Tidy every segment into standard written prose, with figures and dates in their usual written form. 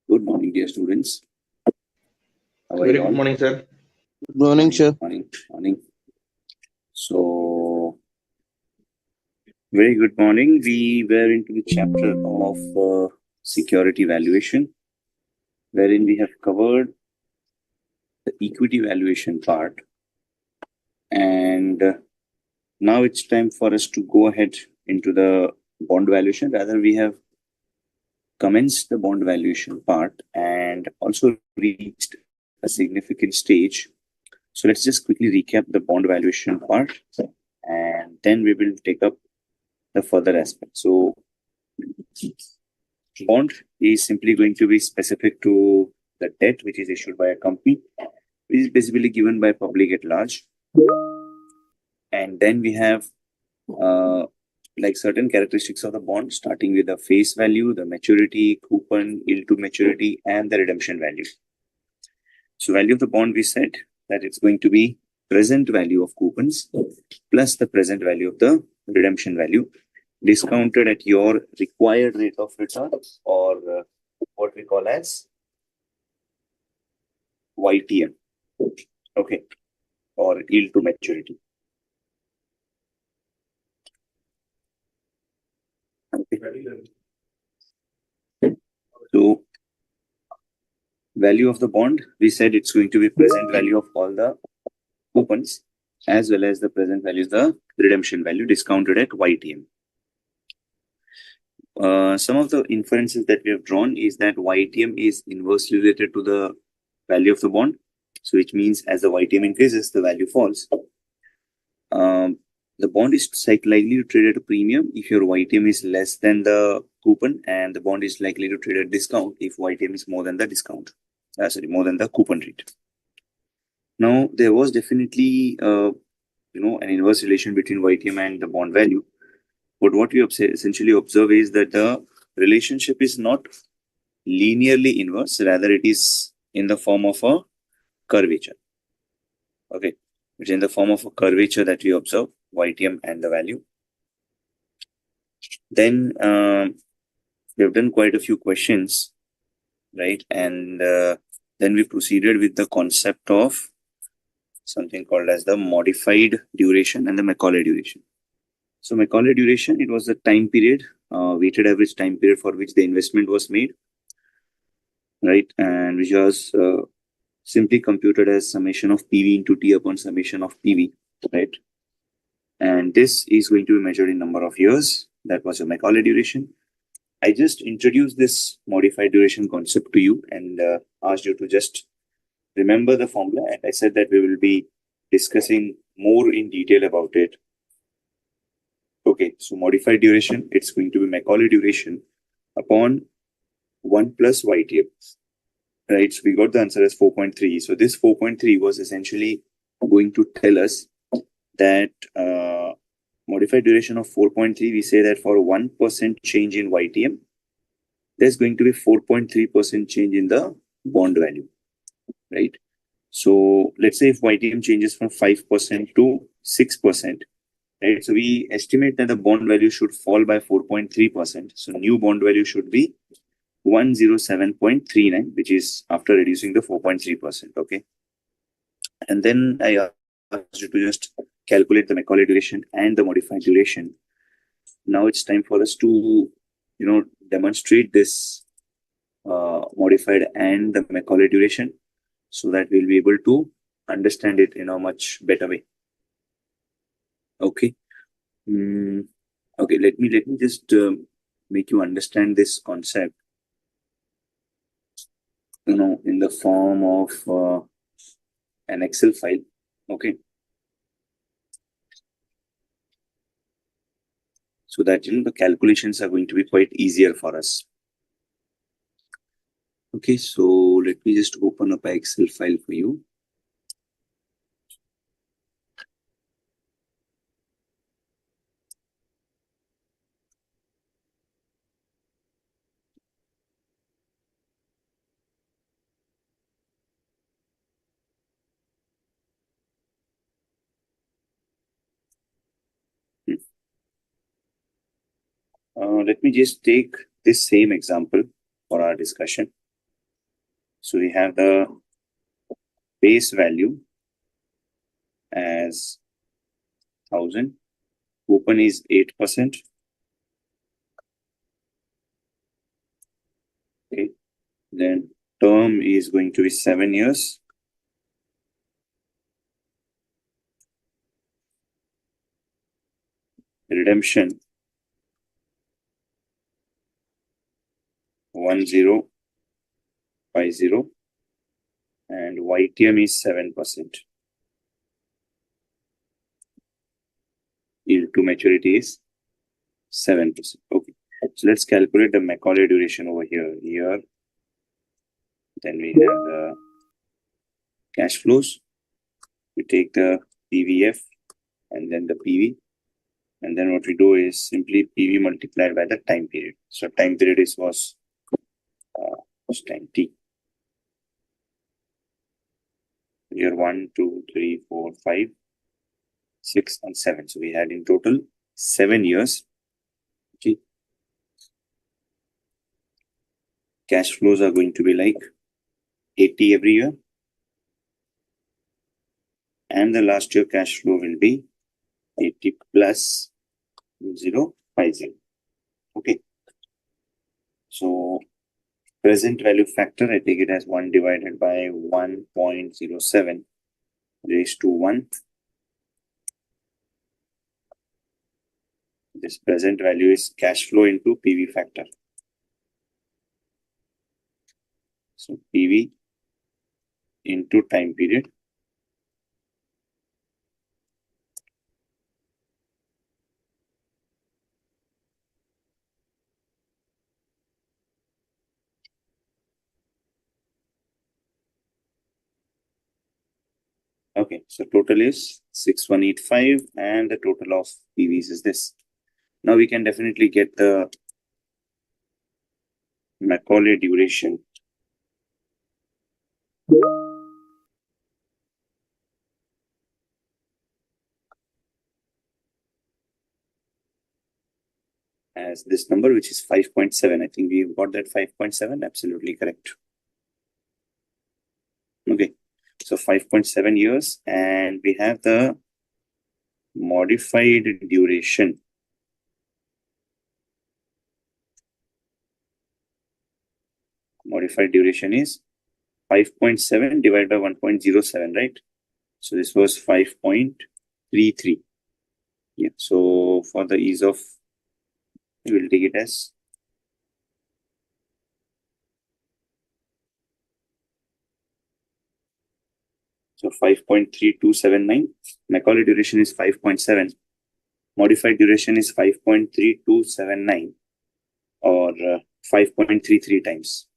Good morning, dear students. How are Very you all? good morning, sir. Good morning, sir. Morning. So, very good morning. We were into the chapter of security valuation, wherein we have covered the equity valuation part. And now it's time for us to go ahead into the bond valuation. Rather, we have commenced the bond valuation part and also reached a significant stage. So let's just quickly recap the bond valuation part, and then we will take up the further aspects. So bond is simply going to be specific to the debt which is issued by a company, which is basically given by public at large. And then we have like certain characteristics of the bond, starting with the face value, the maturity, coupon, yield to maturity, and the redemption value. So value of the bond, we said that it's going to be present value of coupons plus the present value of the redemption value, discounted at your required rate of return, or what we call as YTM, okay, or yield to maturity. Okay. So value of the bond, we said it's going to be present value of all the coupons as well as the present value is the redemption value discounted at YTM. Some of the inferences that we have drawn is that YTM is inversely related to the value of the bond. So which means as the YTM increases, the value falls. The bond is likely to trade at a premium if your YTM is less than the coupon, and the bond is likely to trade at discount if YTM is more than the discount. More than the coupon rate. Now, there was definitely, an inverse relation between YTM and the bond value. But what we essentially observe is that the relationship is not linearly inverse, rather it is in the form of a curvature. Okay, which is in the form of a curvature that we observe, YTM and the value. Then we have done quite a few questions, right? And then we proceeded with the concept of something called as the modified duration and the Macaulay duration. So Macaulay duration, it was the time period, weighted average time period for which the investment was made, right? And which was simply computed as summation of PV into T upon summation of PV, right? And this is going to be measured in number of years. That was a Macaulay duration. I just introduced this modified duration concept to you and asked you to just remember the formula. And I said that we will be discussing more in detail about it. Okay, so modified duration, it's going to be Macaulay duration upon 1 plus YTM. Right, so we got the answer as 4.3. So this 4.3 was essentially going to tell us that modified duration of 4.3, we say that for 1% change in YTM, there's going to be 4.3% change in the bond value, right? So let's say if YTM changes from 5% to 6%, right? So we estimate that the bond value should fall by 4.3%. So new bond value should be 107.39, which is after reducing the 4.3%. Okay. And then I asked you to just calculate the Macaulay duration and the modified duration. Now it's time for us to, demonstrate this modified and the Macaulay duration so that we'll be able to understand it in a much better way. Okay. Okay, let me just make you understand this concept, in the form of an Excel file. Okay. So that, the calculations are going to be quite easier for us. Okay, so let me just open up an Excel file for you. Let me just take this same example for our discussion. So we have the base value as 1000. Coupon is 8%. Okay. Then term is going to be 7 years. Redemption 1050, and YTM is 7%. Yield to maturity is 7%. Okay. So let's calculate the Macaulay duration over here. Then we have the cash flows. We take the PVF and then the PV. And then what we do is simply PV multiplied by the time period. So time period was time T. Year 1, 2, 3, 4, 5, 6, and 7. So we had in total 7 years. Okay. Cash flows are going to be like 80 every year. And the last year cash flow will be 80 plus 050. Okay. So present value factor, I take it as 1 divided by 1.07 raised to 1. This present value is cash flow into PV factor. So PV into time period. Okay, so total is 6185 and the total of PVs is this. Now we can definitely get the Macaulay duration. As this number, which is 5.7. I think we've got that 5.7. Absolutely correct. Okay, so 5.7 years, and we have the modified duration. Modified duration is 5.7 divided by 1.07, right? So this was 5.33. Yeah, so for the ease of, we will take it as so 5.3279. Macaulay duration is 5.7. Modified duration is 5.3279 or 5.33 times.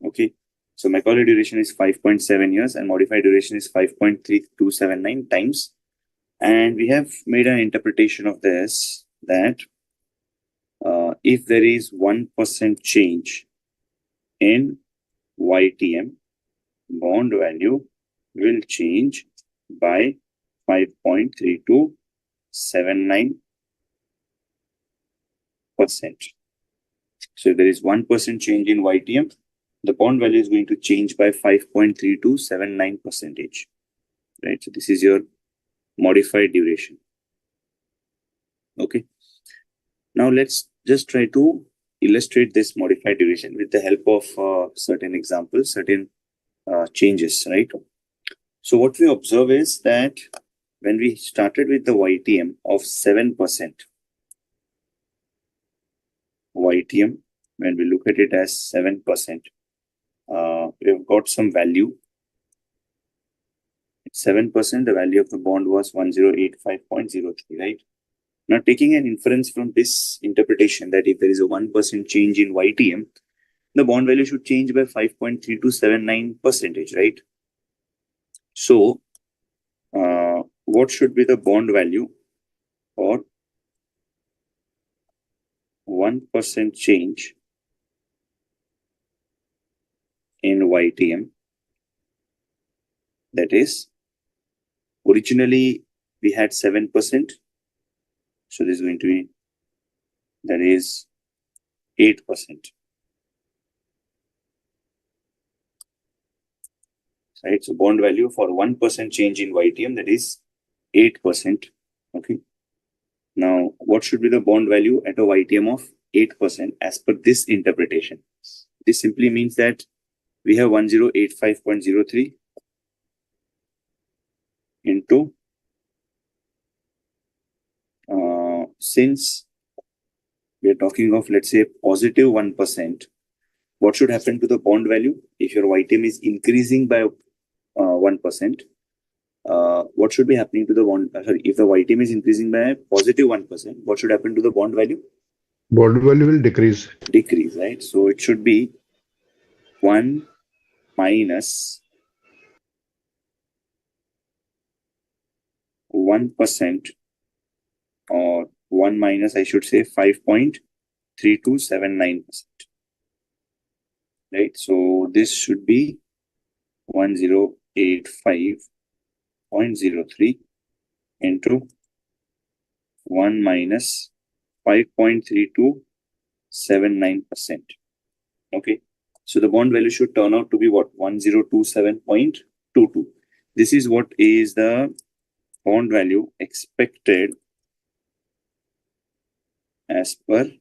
Okay, so Macaulay duration is 5.7 years and modified duration is 5.3279 times. And we have made an interpretation of this that if there is 1% change in YTM, bond value will change by 5.3279%. So if there is 1% change in YTM, the bond value is going to change by 5.3279%. Right? So this is your modified duration. Okay. Now let's just try to illustrate this modified duration with the help of certain examples, certain changes, right? So what we observe is that when we started with the YTM of 7%, YTM, when we look at it as 7%, we've got some value. 7%, the value of the bond was 1085.03, right? Now, taking an inference from this interpretation that if there is a 1% change in YTM, the bond value should change by 5.3279%, right? So, what should be the bond value for 1% change in YTM? That is, originally we had 7%. So this is going to be, that is 8%. right? So bond value for 1% change in YTM, that is 8%. Okay. Now, what should be the bond value at a YTM of 8% as per this interpretation? This simply means that we have 1085.03 into, since we are talking of, let's say, positive 1%, what should happen to the bond value? If your YTM is increasing by 1%, what should be happening to the bond? If the YTM is increasing by positive 1%, what should happen to the bond value? Bond value will decrease. Decrease, right? So it should be 1 minus 1%, or 1 minus, I should say, 5.3279%. Right? So this should be 1085.03 into 1 minus 5.3279%. Okay. So the bond value should turn out to be what? 1027.22. This is what is the bond value expected as per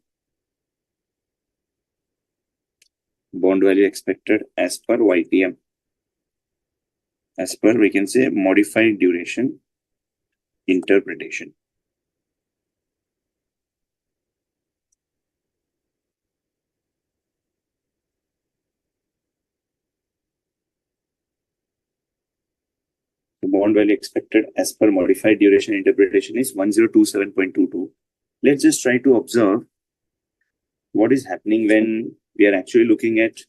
YTM, as per, we can say, modified duration interpretation. The bond value expected as per modified duration interpretation is 1027.22. Let's just try to observe what is happening when we are actually looking at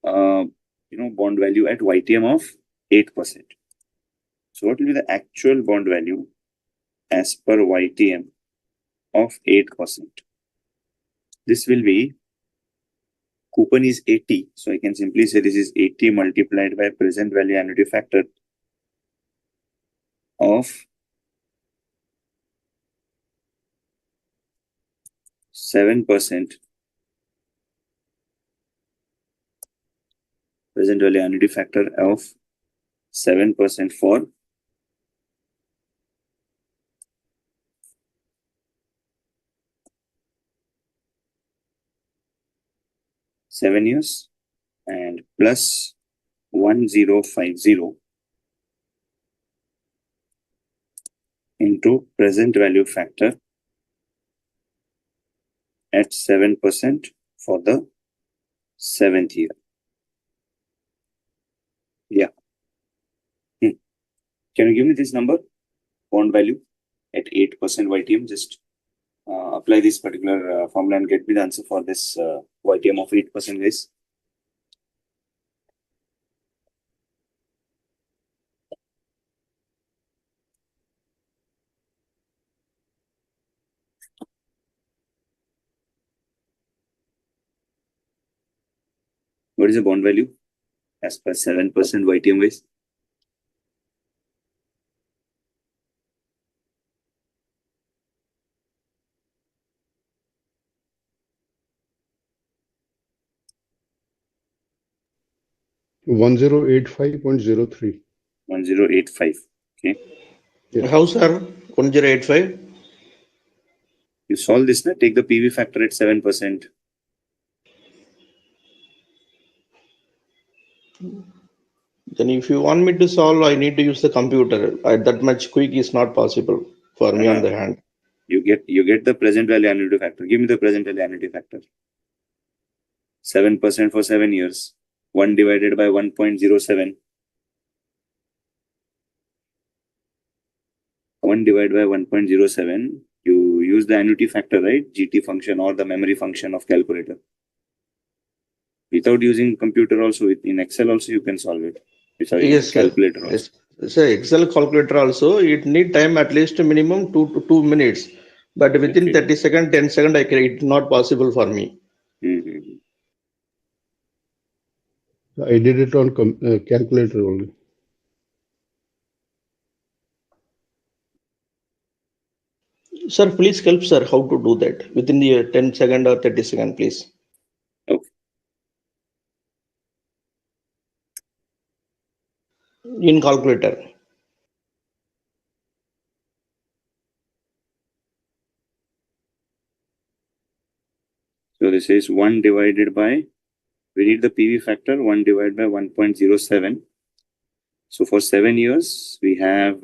bond value at YTM of 8%. So what will be the actual bond value as per YTM of 8%? This will be, coupon is 80, so I can simply say this is 80 multiplied by present value annuity factor of 7%, present value annuity factor of 7% for 7 years, and plus 1050 into present value factor at 7% for the 7th year. Yeah. Can you give me this number? Bond value at 8% YTM. Just apply this particular formula and get me the answer for this YTM of 8%, guys. What is the bond value as per 7% YTM, guys? $1085.03. 1085. Okay. Yeah. How, sir? 1085? You solve this, na? Take the PV factor at 7%. Then if you want me to solve, I need to use the computer. That much quick is not possible for me on the hand. You get the present value annuity factor. Give me the present value annuity factor. 7% for 7 years. 1 divided by 1.07. 1 divided by 1.07. You use the annuity factor, right? GT function or the memory function of calculator. Without using computer also, in Excel also you can solve it. Sorry, Yes, sir. calculator also. Yes. Sir, Excel calculator also, it need time at least minimum 2 minutes. But within Okay. 30 seconds, 10 seconds, it's not possible for me. I did it on calculator only. Sir, please help, sir, how to do that within the 10 second or 30 second, please. Okay. In calculator. So this is 1 divided by, we need the PV factor, 1 divided by 1.07. So for 7 years, we have,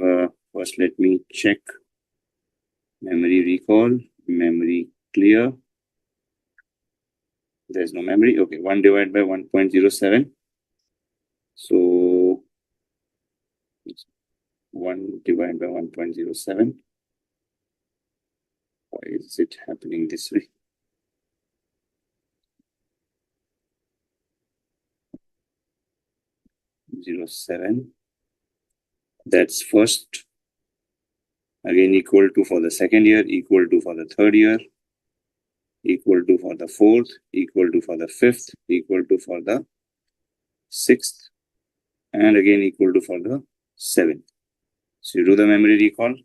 first let me check, memory recall, memory clear. There's no memory. Okay, 1 divided by 1.07. So 1 divided by 1.07. Why is it happening this way? 07. That's first. Again, equal to for the second year, equal to for the third year, equal to for the fourth, equal to for the fifth, equal to for the sixth, and again equal to for the seventh. So you do the memory recall.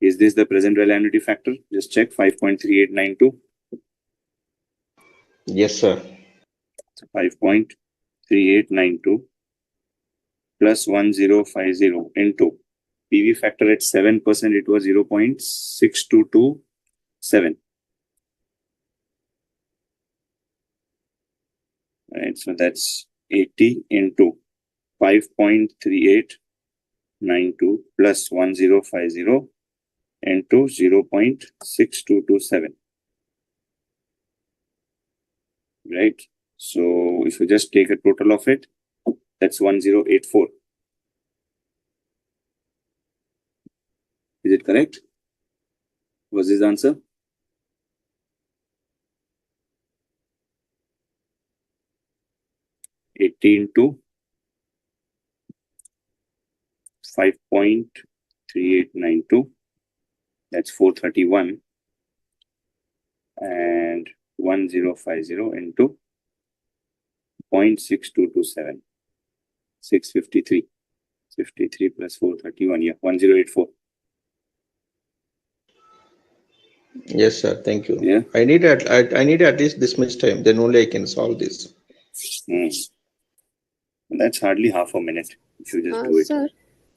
Is this the present value annuity factor? Just check 5.3892. Yes, sir. So 5.3892 plus 1050 into PV factor at 7%, it was 0.6227. Right, so that's 80 into 5.3892 plus 1050 into 0.6227. Right, so if you just take a total of it, that's 1084. Is it correct? Was this the answer? into 5.3892, that's 431, and 1050 into 0.6227, 653. 53 plus 431, yeah, 1084. Yes, sir. Thank you. Yeah. I need at least this much time. Then only I can solve this. That's hardly half a minute if you just do it. Sir,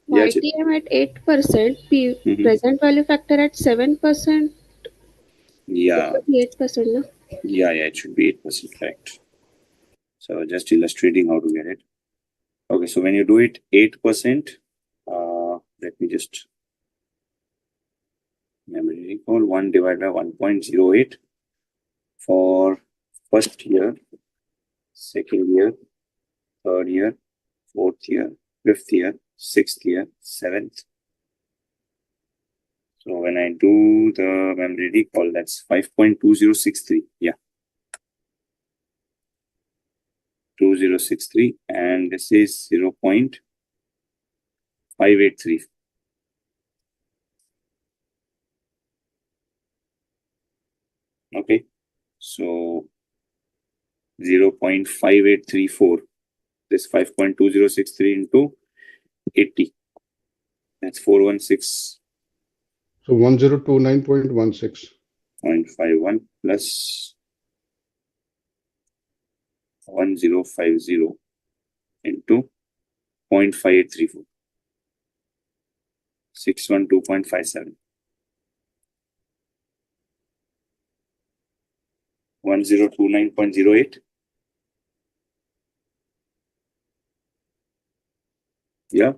Yeah, YTM at 8%, present value factor at 7%. Yeah. 8%, no? Yeah, it should be 8%, correct. So just illustrating how to get it. Okay, so when you do it 8%, let me just memory recall, 1 divided by 1.08 for first year, second year, third year, fourth year, fifth year, sixth year, seventh. So when I do the memory recall, that's 5.2063. Yeah. 2063, and this is 0.583. Okay, so 0.5834. This 5.2063 into 80. That's 416. So 1029.16. 0.51 plus 1050 into 0.5834. 612.57. 1029.08. Yeah.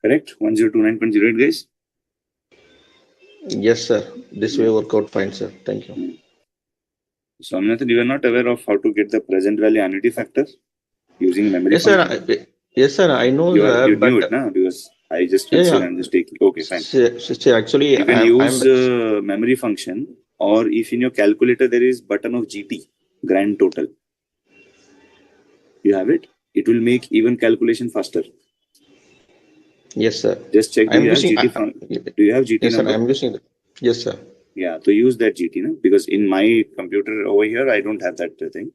Correct? 1029.08, guys? Yes, sir. This way work out fine, sir. Thank you. So, Aminathan, you are not aware of how to get the present value annuity factor using memory Yes, function? sir. Yes, sir. I know, You but knew it, na? Because I just yeah, consider yeah. I'm just taking. Okay, fine. Sir, actually, You can I'm use memory function, or if in your calculator there is button of GT, grand total. You have it. It will make even calculation faster. Yes, sir. Just check. Do I'm you have using. GT? Do you have GT Yes, sir. number? I'm using it. Yes, sir. Yeah, to use that GT, no? Because in my computer over here, I don't have that thing.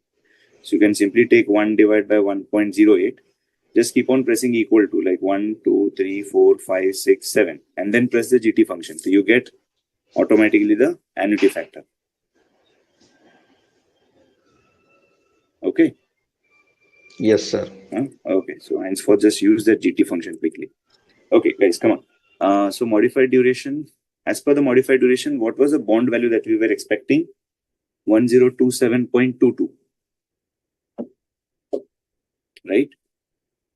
So you can simply take 1 divided by 1.08. Just keep on pressing equal to, like 1, 2, 3, 4, 5, 6, 7, and then press the GT function. So you get automatically the annuity factor. Okay. Yes, sir. Okay. So henceforth, just use that GT function quickly. Okay, guys, come on. So modified duration. As per the modified duration, what was the bond value that we were expecting? 1027.22. Right?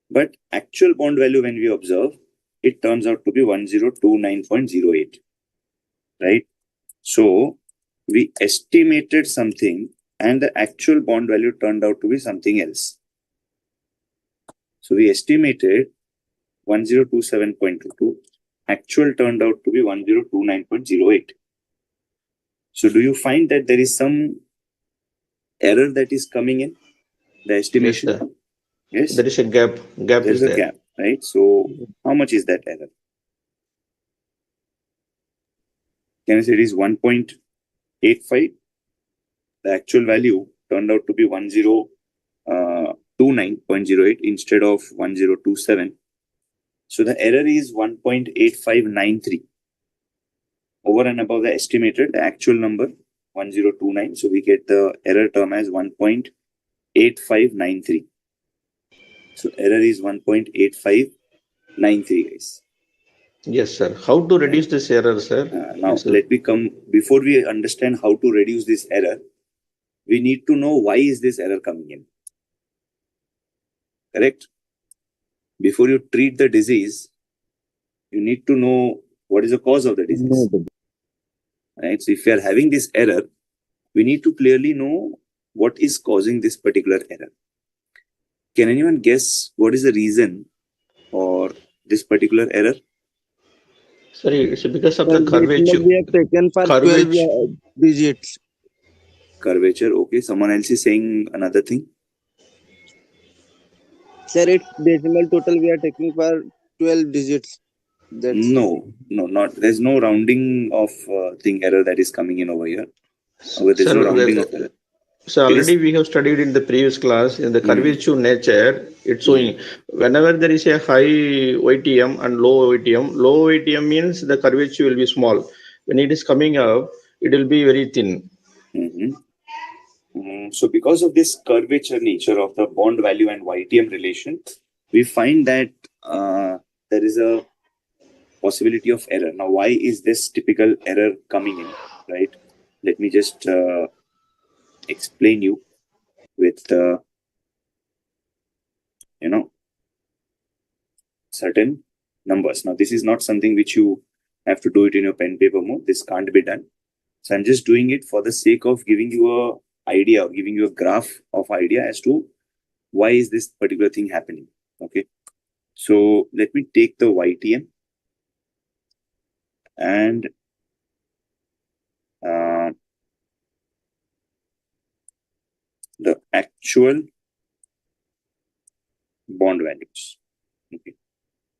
But actual bond value, when we observe, it turns out to be 1029.08. Right? So we estimated something and the actual bond value turned out to be something else. So we estimated 1027.22. Actual turned out to be 1029.08. So do you find that there is some error that is coming in the estimation? Yes, sir. Yes. There is a gap. There is a there. gap, right? So how much is that error? Can I say it is 1.85? The actual value turned out to be 1029.08 instead of 1027. So the error is 1.8593. Over and above the estimated, the actual number 1029. So we get the error term as 1.8593. So error is 1.8593, guys. Yes, sir. How to reduce this error, sir? Now, let me come, before we understand how to reduce this error, we need to know why is this error coming in. Correct? Before you treat the disease, you need to know what is the cause of the disease. Right? So if you are having this error, we need to clearly know what is causing this particular error. Can anyone guess what is the reason for this particular error? Sorry, it's because of the curvature. We have taken for 12 digits. Curvature. Okay. Someone else is saying another thing. Sir, it's decimal total we are taking for 12 digits. That's No, not. There's no rounding of thing error that is coming in over here. There's no rounding of error. So already we have studied in the previous class in the curvature nature. It's showing whenever there is a high OITM and low OITM means the curvature will be small. When it is coming up, it will be very thin. So because of this curvature nature of the bond value and YTM relation, we find that there is a possibility of error. Now, why is this typical error coming in, right? Let me just explain you with, certain numbers. Now, this is not something which you have to do it in your pen paper mode. This can't be done. So I'm just doing it for the sake of giving you a idea or giving you a graph of idea as to why is this particular thing happening. Okay. So let me take the YTM and the actual bond values. Okay.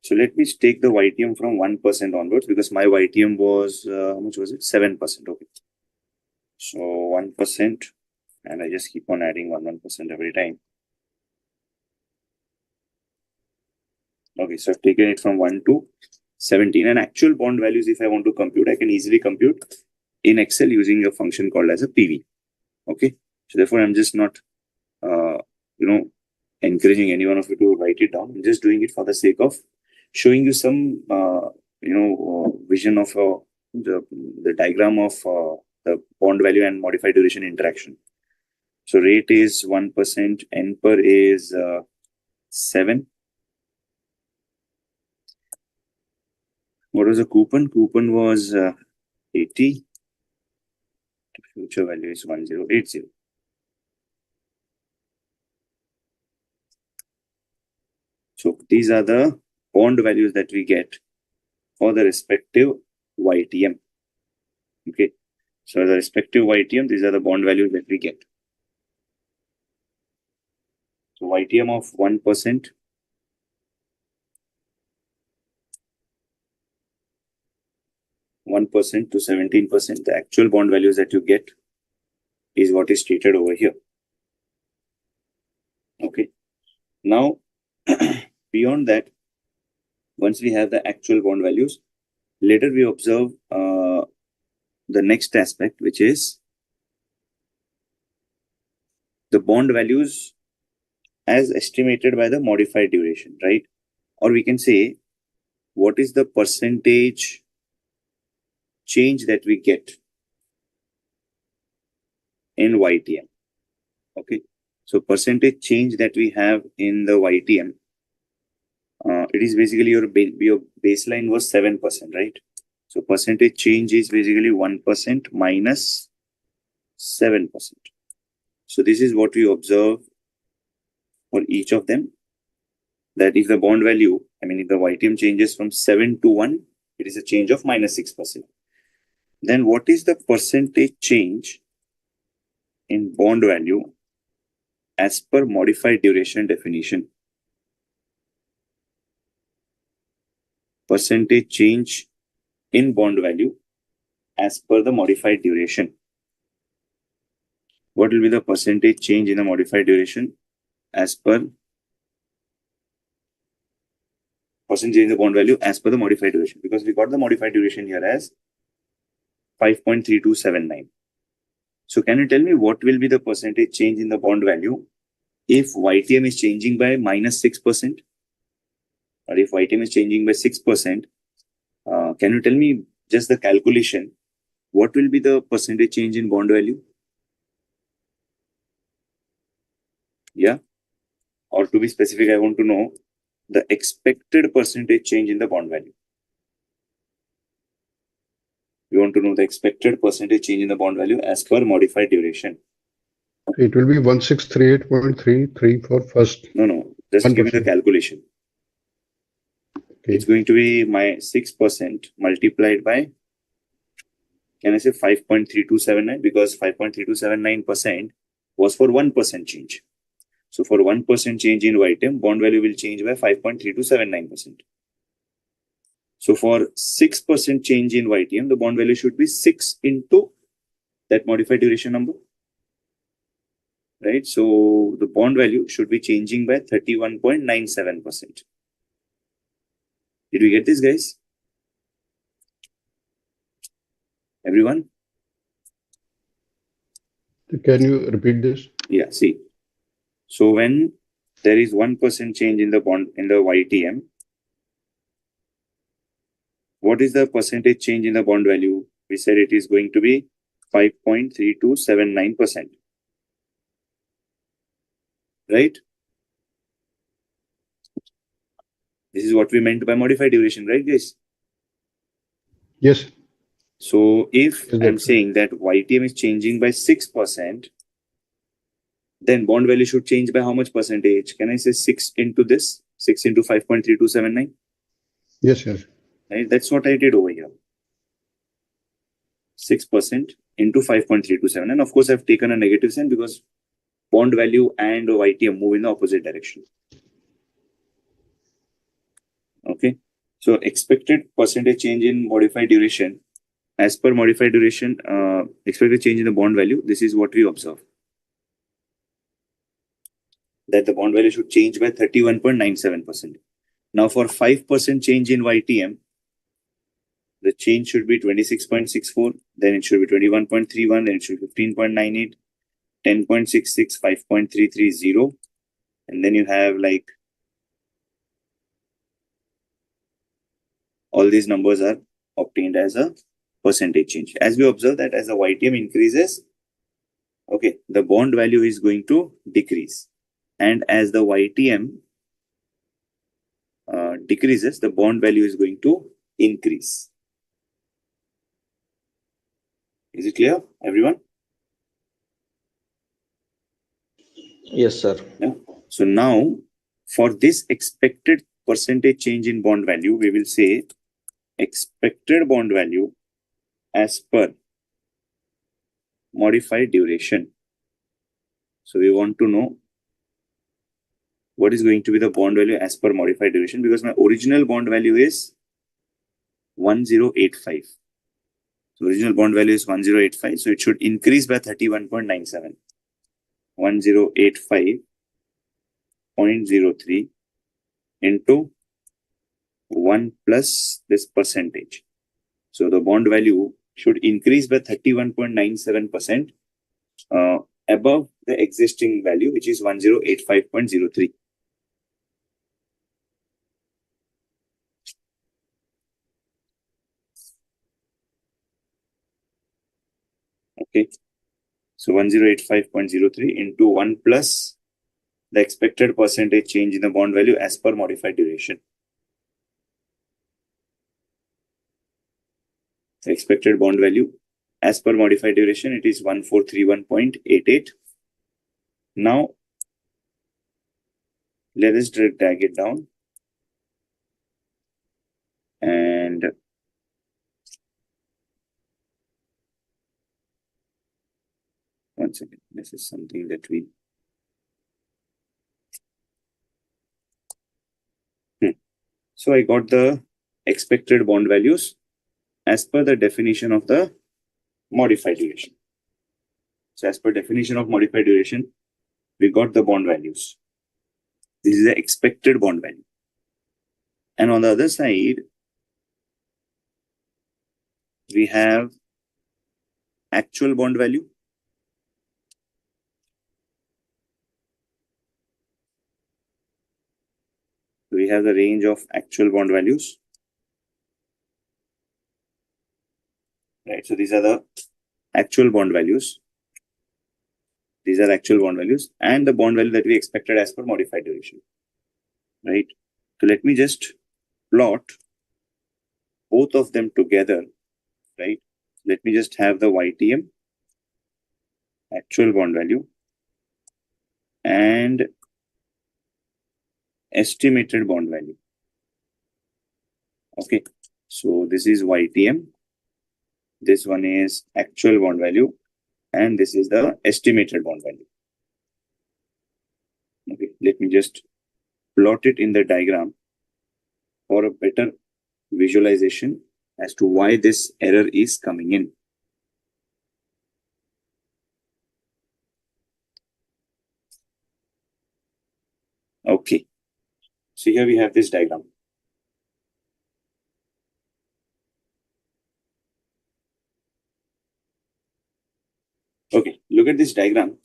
So let me take the YTM from 1% onwards because my YTM was, how much was it? 7%. Okay. So 1%, and I just keep on adding 1% every time. Okay, so I've taken it from 1 to 17. And actual bond values, if I want to compute, I can easily compute in Excel using a function called as a PV. Okay, so therefore I'm just not, encouraging any one of you to write it down. I'm just doing it for the sake of showing you some, vision of the diagram of the bond value and modified duration interaction. So rate is 1%, N per is 7. What was the coupon? Coupon was 80. The future value is 1080. So these are the bond values that we get for the respective YTM. Okay. So the respective YTM, these are the bond values that we get. So YTM of 1%. to 17%, the actual bond values that you get is what is stated over here. Okay. Now, beyond that, once we have the actual bond values, later we observe the next aspect, which is the bond values as estimated by the modified duration, right? Or we can say, what is the percentage change that we get in YTM? Okay, so percentage change that we have in the YTM, it is basically your baseline was 7%, right? So percentage change is basically 1% minus 7%. So this is what we observe for each of them. That if the bond value, if the YTM changes from 7 to 1, it is a change of minus 6%. Then what is the percentage change in bond value as per modified duration definition? Percentage change in bond value as per the modified duration. What will be the percentage change in the modified duration as per percentage in the bond value as per the modified duration? Because we got the modified duration here as 5.3279. So can you tell me what will be the percentage change in the bond value if YTM is changing by minus 6%? Or if YTM is changing by 6%, can you tell me just the calculation? What will be the percentage change in bond value? Yeah. Or to be specific, I want to know the expected percentage change in the bond value. We want to know the expected percentage change in the bond value as per modified duration. It will be 1638.334 first. No. Just 1%. Give me the calculation. Okay. It's going to be my 6% multiplied by, can I say 5.3279? Because 5.3279% was for 1% change. So for 1% change in YTM, bond value will change by 5.3279%. So for 6% change in YTM, the bond value should be 6 into that modified duration number. Right? So the bond value should be changing by 31.97%. Did we get this, guys? Everyone? Can you repeat this? Yeah, see. So when there is 1% change in the bond in the YTM, what is the percentage change in the bond value? We said it is going to be 5.3279%. Right? This is what we meant by modified duration, right, guys? Yes. So if I'm saying that YTM is changing by 6%, then bond value should change by how much percentage? Can I say 6 into this? 6 into 5.3279? Yes. Right? That's what I did over here. 6% into 5.327. And of course, I've taken a negative sign because bond value and YTM move in the opposite direction. Okay. So expected percentage change in modified duration. As per modified duration, expected change in the bond value, this is what we observe. That the bond value should change by 31.97%. Now for 5% change in YTM, the change should be 26.64, then it should be 21.31, then it should be 15.98, 10.66, 5.330, and then you have like all these numbers are obtained as a percentage change. As we observe that as the YTM increases, okay, the bond value is going to decrease. And as the YTM decreases, the bond value is going to increase. Is it clear, everyone? Yes, sir. Yeah. So now, for this expected percentage change in bond value, we will say expected bond value as per modified duration. So we want to know what is going to be the bond value as per modified duration, because my original bond value is 1085. So original bond value is 1085. So it should increase by 31.97. 1085.03 into 1 plus this percentage. So the bond value should increase by 31.97% above the existing value, which is 1085.03. Okay. So 1085.03 into 1 plus the expected percentage change in the bond value as per modified duration. The expected bond value as per modified duration, it is 1431.88. Now, let us drag it down. And one second, this is something that we... So I got the expected bond values as per the definition of the modified duration. So as per definition of modified duration, we got the bond values. This is the expected bond value. And on the other side, we have actual bond value. We have the range of actual bond values. Right, so these are the actual bond values. These are actual bond values and the bond value that we expected as per modified duration. Right, so let me just plot both of them together. Right, let me just have the YTM, actual bond value, and estimated bond value. Okay, so this is YTM, this one is actual bond value, and this is the estimated bond value. Okay, let me just plot it in the diagram for a better visualization as to why this error is coming in. Okay, so here we have this diagram. Okay, look at this diagram.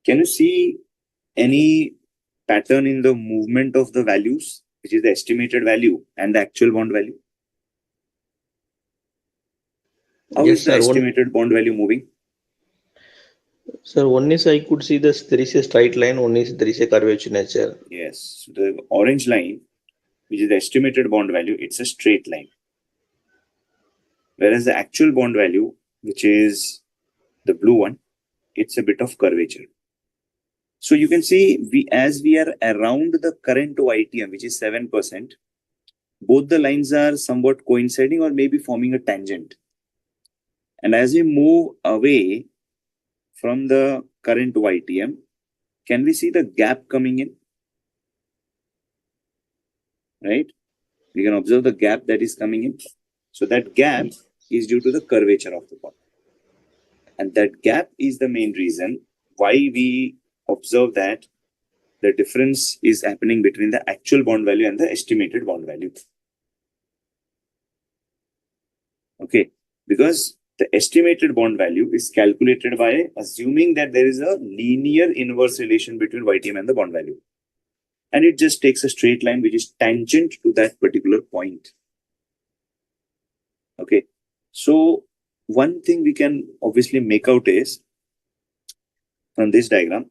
Can you see any pattern in the movement of the values, which is the estimated value and the actual bond value? How Yes, is the sir. estimated bond value moving? Sir, one is I could see this, there is a straight line, one is there is a curvature nature. Yes, so the orange line, which is the estimated bond value, it's a straight line. Whereas the actual bond value, which is the blue one, it's a bit of curvature. So you can see, as we are around the current YTM, which is 7%, both the lines are somewhat coinciding or maybe forming a tangent. And as we move away from the current YTM, can we see the gap coming in? Right? We can observe the gap that is coming in. So that gap is due to the curvature of the bond. And that gap is the main reason why we observe that the difference is happening between the actual bond value and the estimated bond value. Okay, because the estimated bond value is calculated by assuming that there is a linear inverse relation between YTM and the bond value. And it just takes a straight line which is tangent to that particular point. Okay, so one thing we can obviously make out is from this diagram,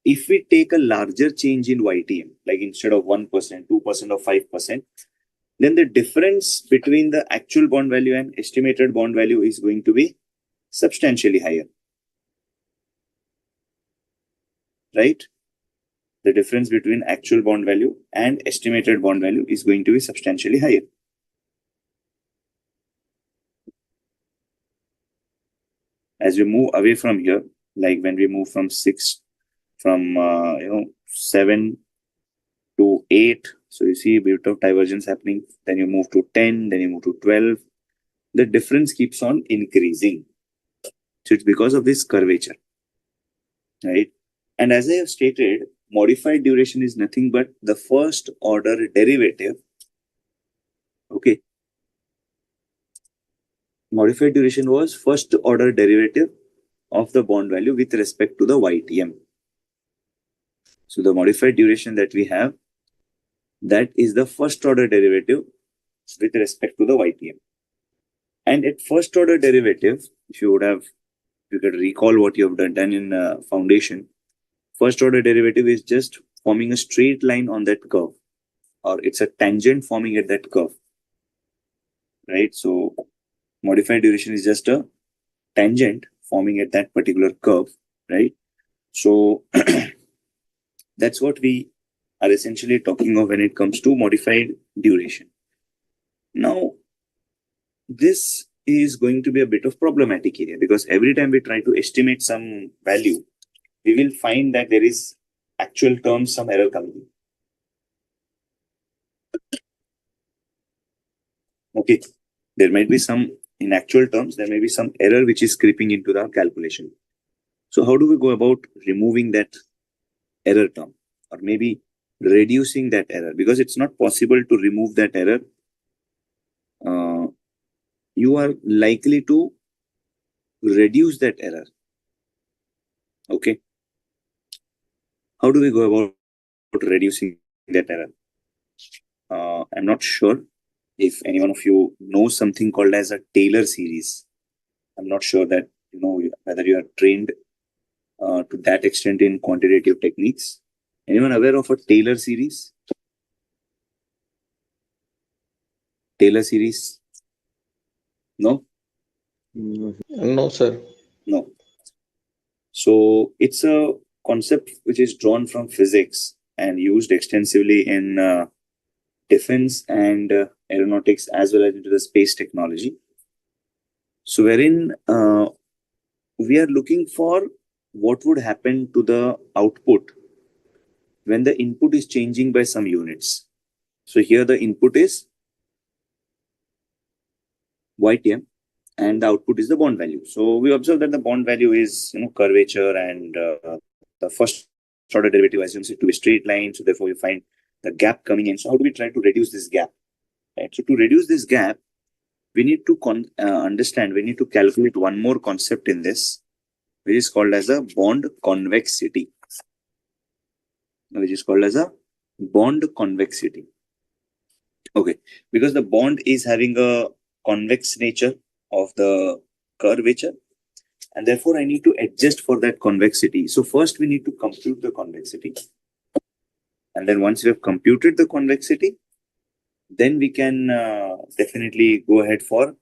if we take a larger change in YTM, like instead of 1%, 2% or 5%, then the difference between the actual bond value and estimated bond value is going to be substantially higher. Right? The difference between actual bond value and estimated bond value is going to be substantially higher. As we move away from here, like when we move from 7 to 8, so you see a bit of divergence happening. Then you move to 10, then you move to 12. The difference keeps on increasing. So it's because of this curvature, right? And as I have stated, modified duration is nothing but the first order derivative. Okay. Modified duration was first order derivative of the bond value with respect to the YTM. So the modified duration that we have, that is the first order derivative with respect to the YTM. And at first order derivative, if you could recall what you have done in foundation, first order derivative is just forming a straight line on that curve, or it's a tangent forming at that curve, right? So modified duration is just a tangent forming at that particular curve, right? So that's what we are essentially talking of when it comes to modified duration. Now, this is going to be a bit of problematic area, because every time we try to estimate some value, we will find that there is actual terms, some error coming. Okay, there might be some, in actual terms, there may be some error which is creeping into the calculation. So how do we go about removing that error term, or maybe reducing that error? Because it's not possible to remove that error. You are likely to reduce that error. Okay. How do we go about reducing that error? I'm not sure if any one of you knows something called as a Taylor series. I'm not sure that you know whether you are trained to that extent in quantitative techniques. Anyone aware of a Taylor series? Taylor series? No? No, sir. No. So it's a concept which is drawn from physics and used extensively in defense and aeronautics, as well as into the space technology. So wherein we are looking for what would happen to the output when the input is changing by some units. So here the input is YTM and the output is the bond value. So we observe that the bond value is curvature, and the first order derivative assumes it to be straight line. So therefore you find the gap coming in. So how do we try to reduce this gap? Right. So to reduce this gap, we need to understand, we need to calculate one more concept in this, which is called as a bond convexity. Okay, because the bond is having a convex nature of the curvature, and therefore I need to adjust for that convexity. So first we need to compute the convexity, and then once we have computed the convexity, then we can definitely go ahead for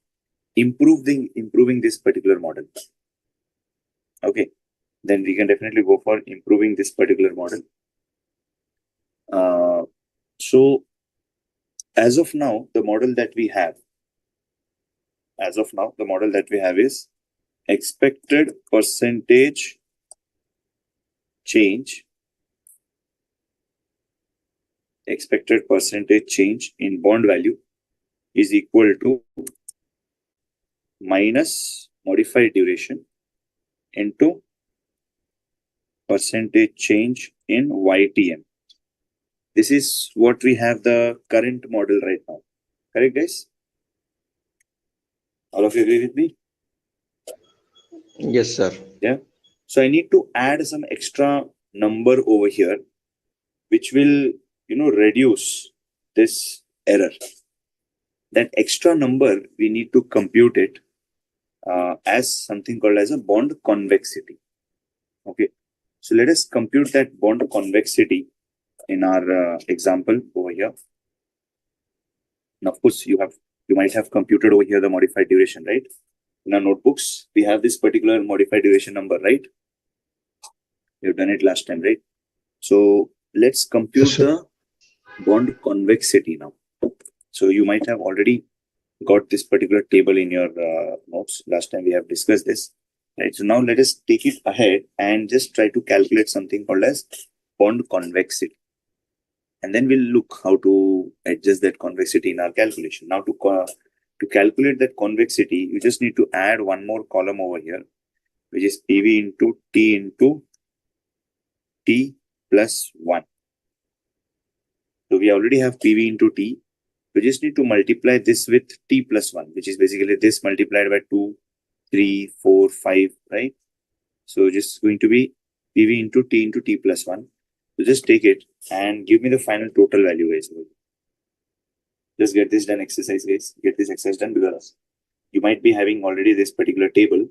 improving this particular model. Okay, then we can definitely go for improving this particular model. So as of now, the model that we have is expected percentage change in bond value is equal to minus modified duration into percentage change in YTM. This is what we have the current model right now. Correct, guys? All of you agree with me? Yes, sir. Yeah. So I need to add some extra number over here, which will, reduce this error. That extra number, we need to compute it as something called as a bond convexity. Okay. So let us compute that bond convexity in our example over here. Now, of course, you might have computed over here the modified duration, right? In our notebooks, we have this particular modified duration number, right? We've done it last time, right? So let's compute the bond convexity now. So you might have already got this particular table in your notes. Last time we have discussed this, right? So now let us take it ahead and just try to calculate something called as bond convexity. And then we'll look how to adjust that convexity in our calculation. Now to calculate that convexity, you just need to add one more column over here, which is PV into T plus 1. So we already have PV into T. We just need to multiply this with T plus 1, which is basically this multiplied by 2, 3, 4, 5, right? So just going to be PV into T plus 1. So just take it and give me the final total value, guys. Just get this done exercise, guys. Get this exercise done because you might be having already this particular table.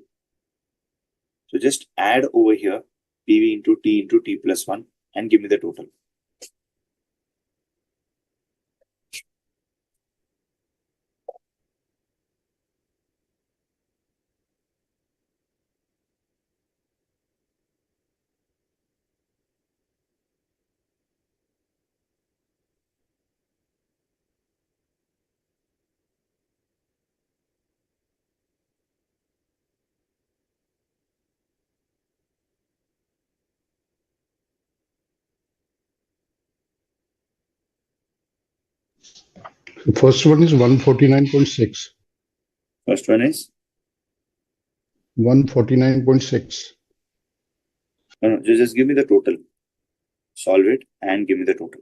So just add over here PV into T plus 1 and give me the total. The first one is 149.6. First one is 149.6. no, just give me the total. Solve it and give me the total.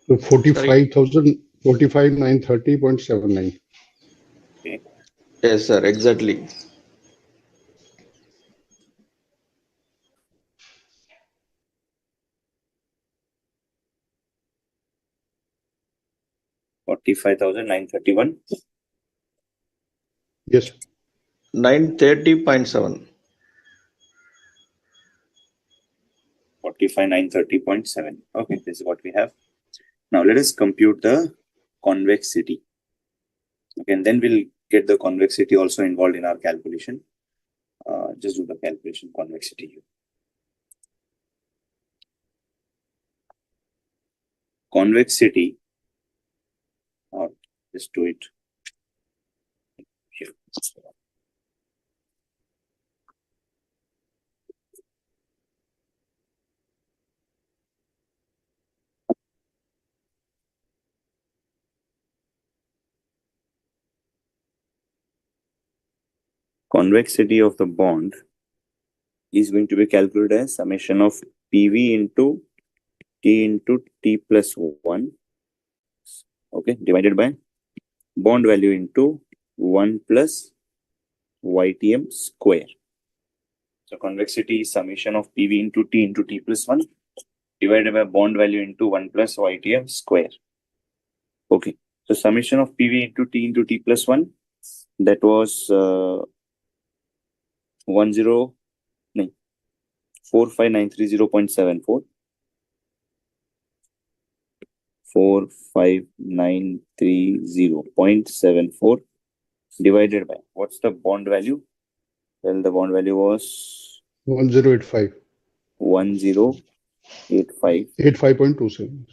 So 45,930.79. Okay. Yes, sir, exactly. 45,931. Yes. 930.7. 45,930.7. Okay, this is what we have. Now let us compute the convexity. Okay, and then we'll get the convexity also involved in our calculation. Just do the calculation convexity here. Convexity, or just do it here. Convexity of the bond is going to be calculated as summation of PV into T plus 1, okay, divided by bond value into 1 plus YTM square. So convexity is summation of PV into T plus 1 divided by bond value into 1 plus YTM square. Okay, so summation of PV into T plus 1, that was 45930.74. 0.74 divided by, what's the bond value? Well, the bond value was 1085. 1085. 85.27.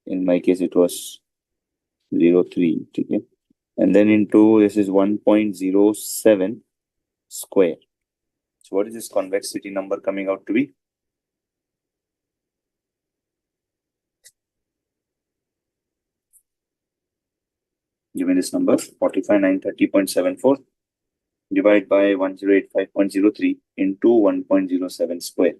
In my case, it was 03. Okay. And then into this is 1.07 square. So what is this convexity number coming out to be? Give me this number, 45930.74 divided by 1085.03 into 1.07 square.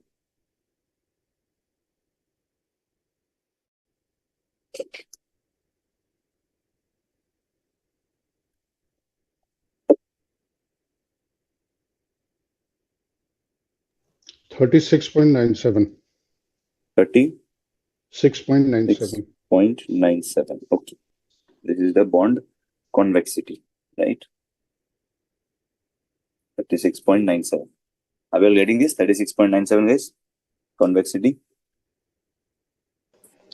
$36.97. 36.97. 6.97. Okay. This is the bond convexity, right? 36.97. Are we all getting this? 36.97 guys? Convexity.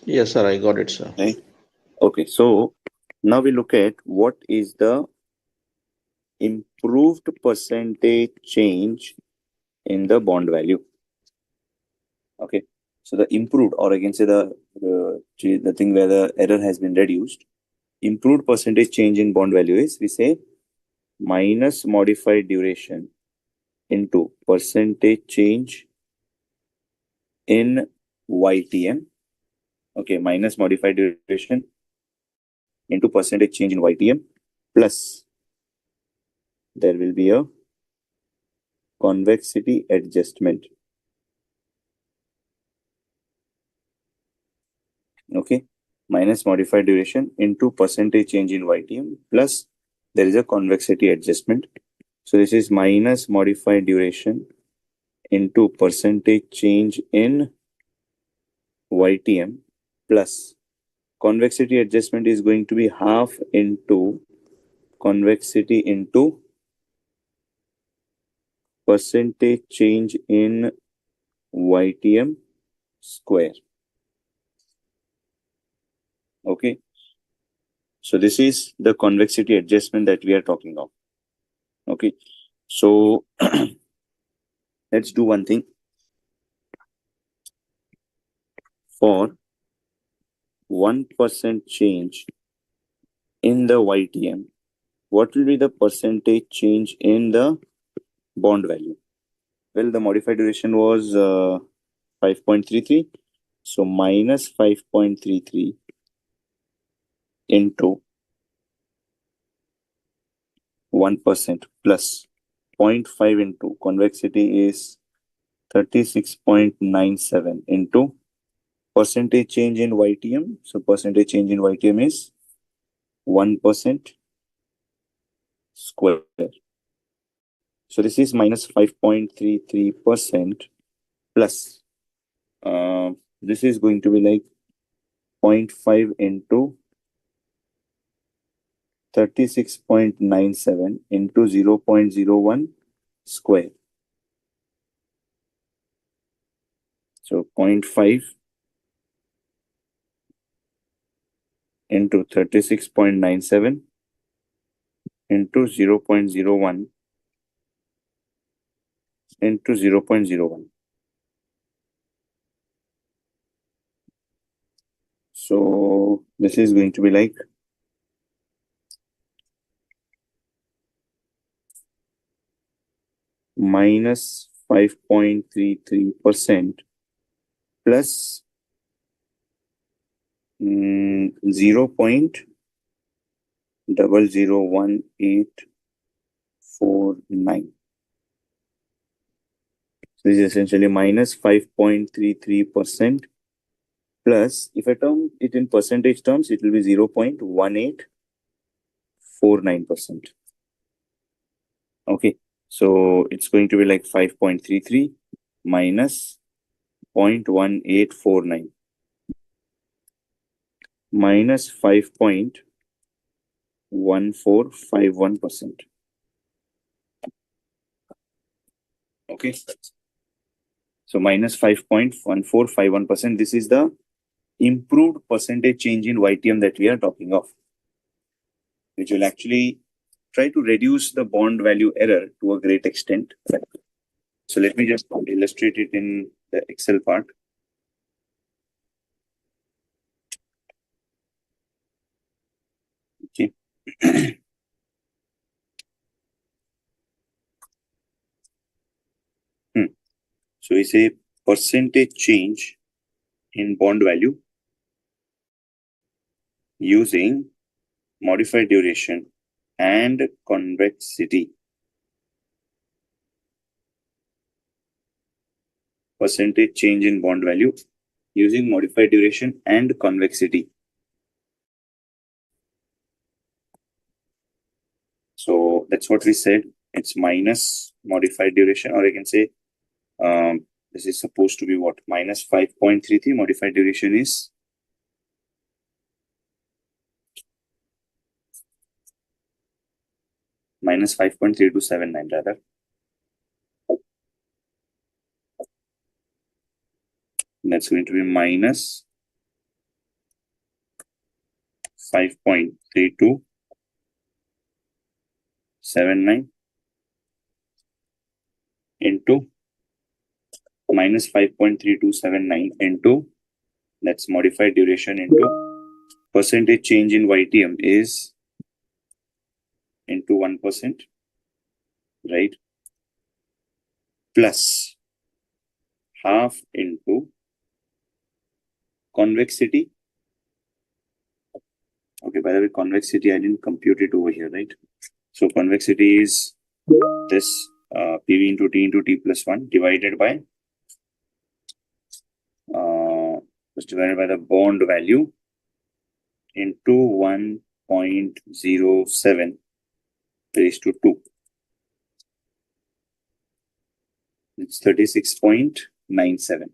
Yes, sir. I got it, sir. Right. Okay. So now we look at what is the improved percentage change in the bond value. Okay. So the improved, or I can say the thing where the error has been reduced, improved percentage change in bond value is, we say, minus modified duration into percentage change in YTM. Okay, minus modified duration into percentage change in YTM plus there will be a convexity adjustment. Okay, minus modified duration into percentage change in YTM plus there is a convexity adjustment. So this is minus modified duration into percentage change in YTM plus convexity adjustment is going to be half into convexity into percentage change in YTM square. Okay. So this is the convexity adjustment that we are talking of. Okay. So let's do one thing. For 1% change in the YTM, what will be the percentage change in the bond value? Well, the modified duration was 5.33. So minus 5.33 into 1% plus 0.5 into convexity is 36.97 into percentage change in YTM. So percentage change in YTM is 1% square. So this is minus 5.33% plus this is going to be like 0.5 into 36.97 into 0.01 square. So 0.5 into 36.97 into 0.01 into 0.01. So this is going to be like minus 5.33% plus 0.001849. So this is essentially minus 5.33% plus, if I term it in percentage terms, it will be 0.1849%. Okay, so it's going to be like 5.33 minus 0.1849 minus 5.1451%. Okay, so minus 5.1451%. This is the improved percentage change in YTM that we are talking of, which will actually try to reduce the bond value error to a great extent. So let me just illustrate it in the Excel part. Okay. So we say percentage change in bond value using modified duration and convexity. Percentage change in bond value using modified duration and convexity. So that's what we said. It's minus modified duration, or I can say this is supposed to be what? Minus 5.33. Modified duration is minus 5.3279 rather. That's going to be minus 5.3279 into minus 5.3279 into, that's modified duration, into percentage change in YTM is into 1%, right? Plus half into convexity. Okay, by the way, convexity, I didn't compute it over here, right? So convexity is this PV into T plus 1 divided by the bond value into 1.07 raised to 2. It's 36.97.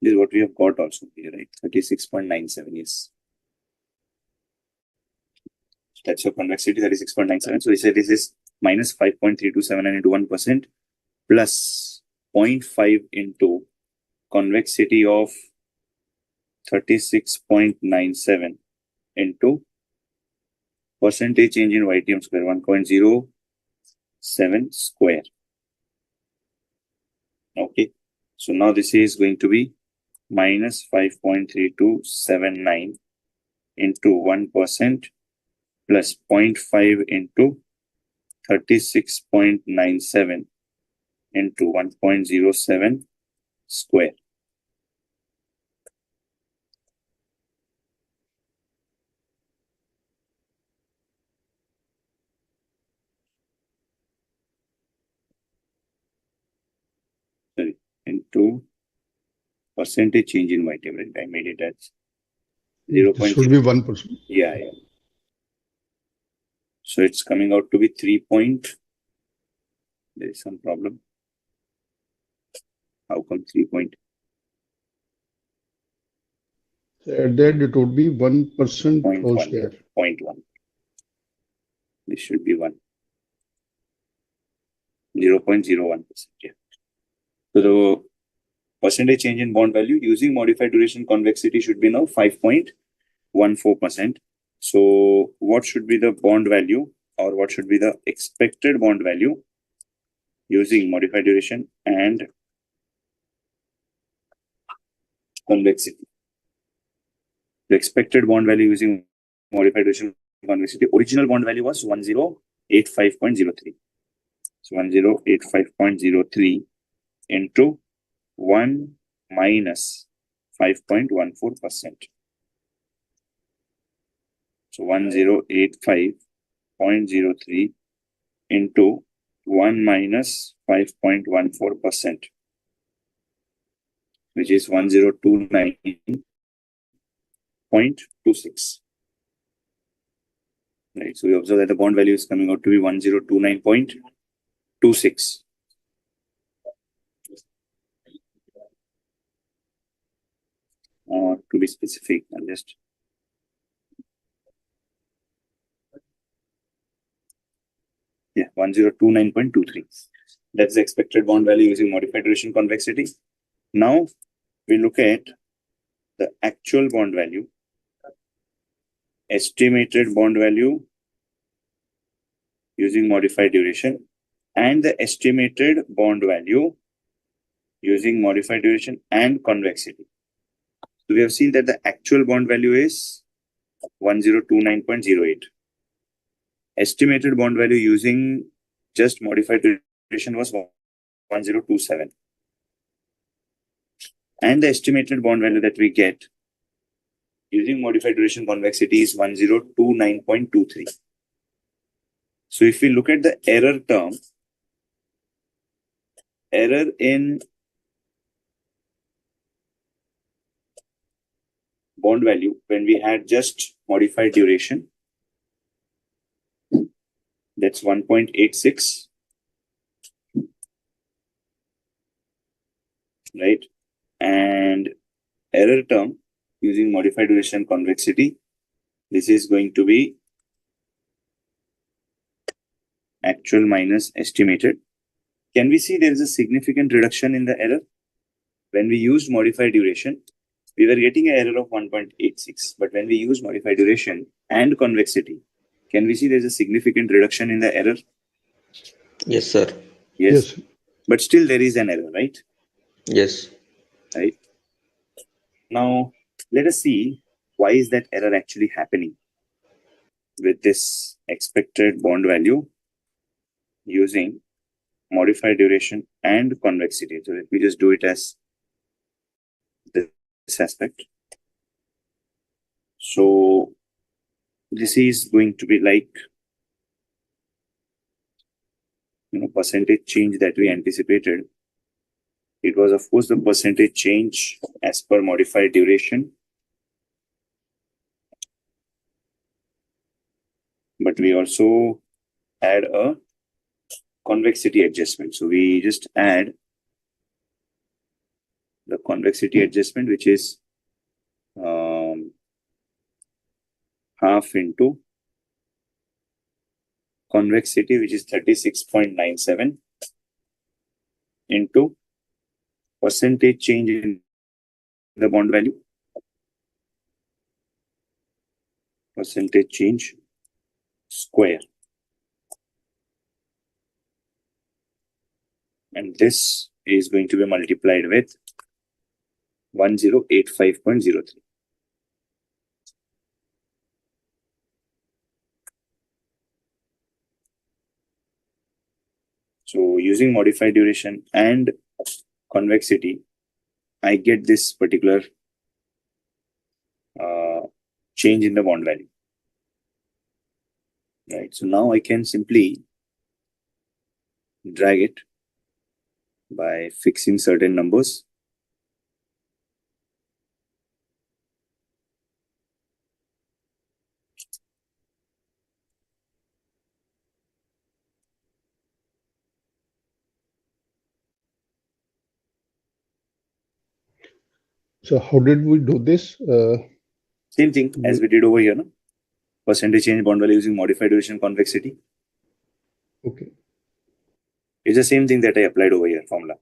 This is what we have got also here, right? 36.97, yes. That's your convexity, 36.97. So we say this is minus 5.327 into 1% plus 0.5 into convexity of 36.97 into percentage change in YTM square, 1.07 square. Okay. So now this is going to be minus 5.3279 into 1% plus 0.5 into 36.97 into 1.07 square. Sorry, into percentage change in YTM, right? I made it as 0. This should be 1%. Yeah. So it's coming out to be 3. There is some problem. How come 3 point? At that it would be 1% whole 0.1. square. 0.1. This should be 1. 0.01%. Yeah. So the percentage change in bond value using modified duration convexity should be now 5.14%. So what should be the bond value, or what should be the expected bond value using modified duration and convexity? The expected bond value using modified duration convexity, original bond value was 1085.03. So 1085.03 into 1 minus 5.14%. So 1085.03 into 1 minus 5.14%, which is 1029.26. Right. So we observe that the bond value is coming out to be 1029.26. Or to be specific, I'll just yeah, 1029.23. That's the expected bond value using modified duration convexity. Now we look at the actual bond value, estimated bond value using modified duration, and the estimated bond value using modified duration and convexity. So we have seen that the actual bond value is 1029.08. Estimated bond value using just modified duration was 1027. And the estimated bond value that we get using modified duration convexity is 1029.23. So if we look at the error term, error in bond value when we had just modified duration, that's 1.86, right? And error term using modified duration convexity, this is going to be actual minus estimated. Can we see there is a significant reduction in the error? When we used modified duration, we were getting an error of 1.86. But when we use modified duration and convexity, can we see there's a significant reduction in the error? Yes, sir. Yes. But still there is an error, right? Yes. Right. Now, let us see why is that error actually happening with this expected bond value using modified duration and convexity. So let me just do it as this aspect. So this is going to be like, percentage change that we anticipated. It was, of course, the percentage change as per modified duration. But we also add a convexity adjustment. So we just add the convexity adjustment, which is half into convexity, which is 36.97 into percentage change in the bond value, percentage change square. And this is going to be multiplied with 1085.03. So using modified duration and convexity, I get this particular change in the bond value. Right. So now I can simply drag it by fixing certain numbers. So how did we do this? Same thing as we did over here, no? Percentage change bond value using modified duration convexity. Okay. It's the same thing that I applied over here, formula.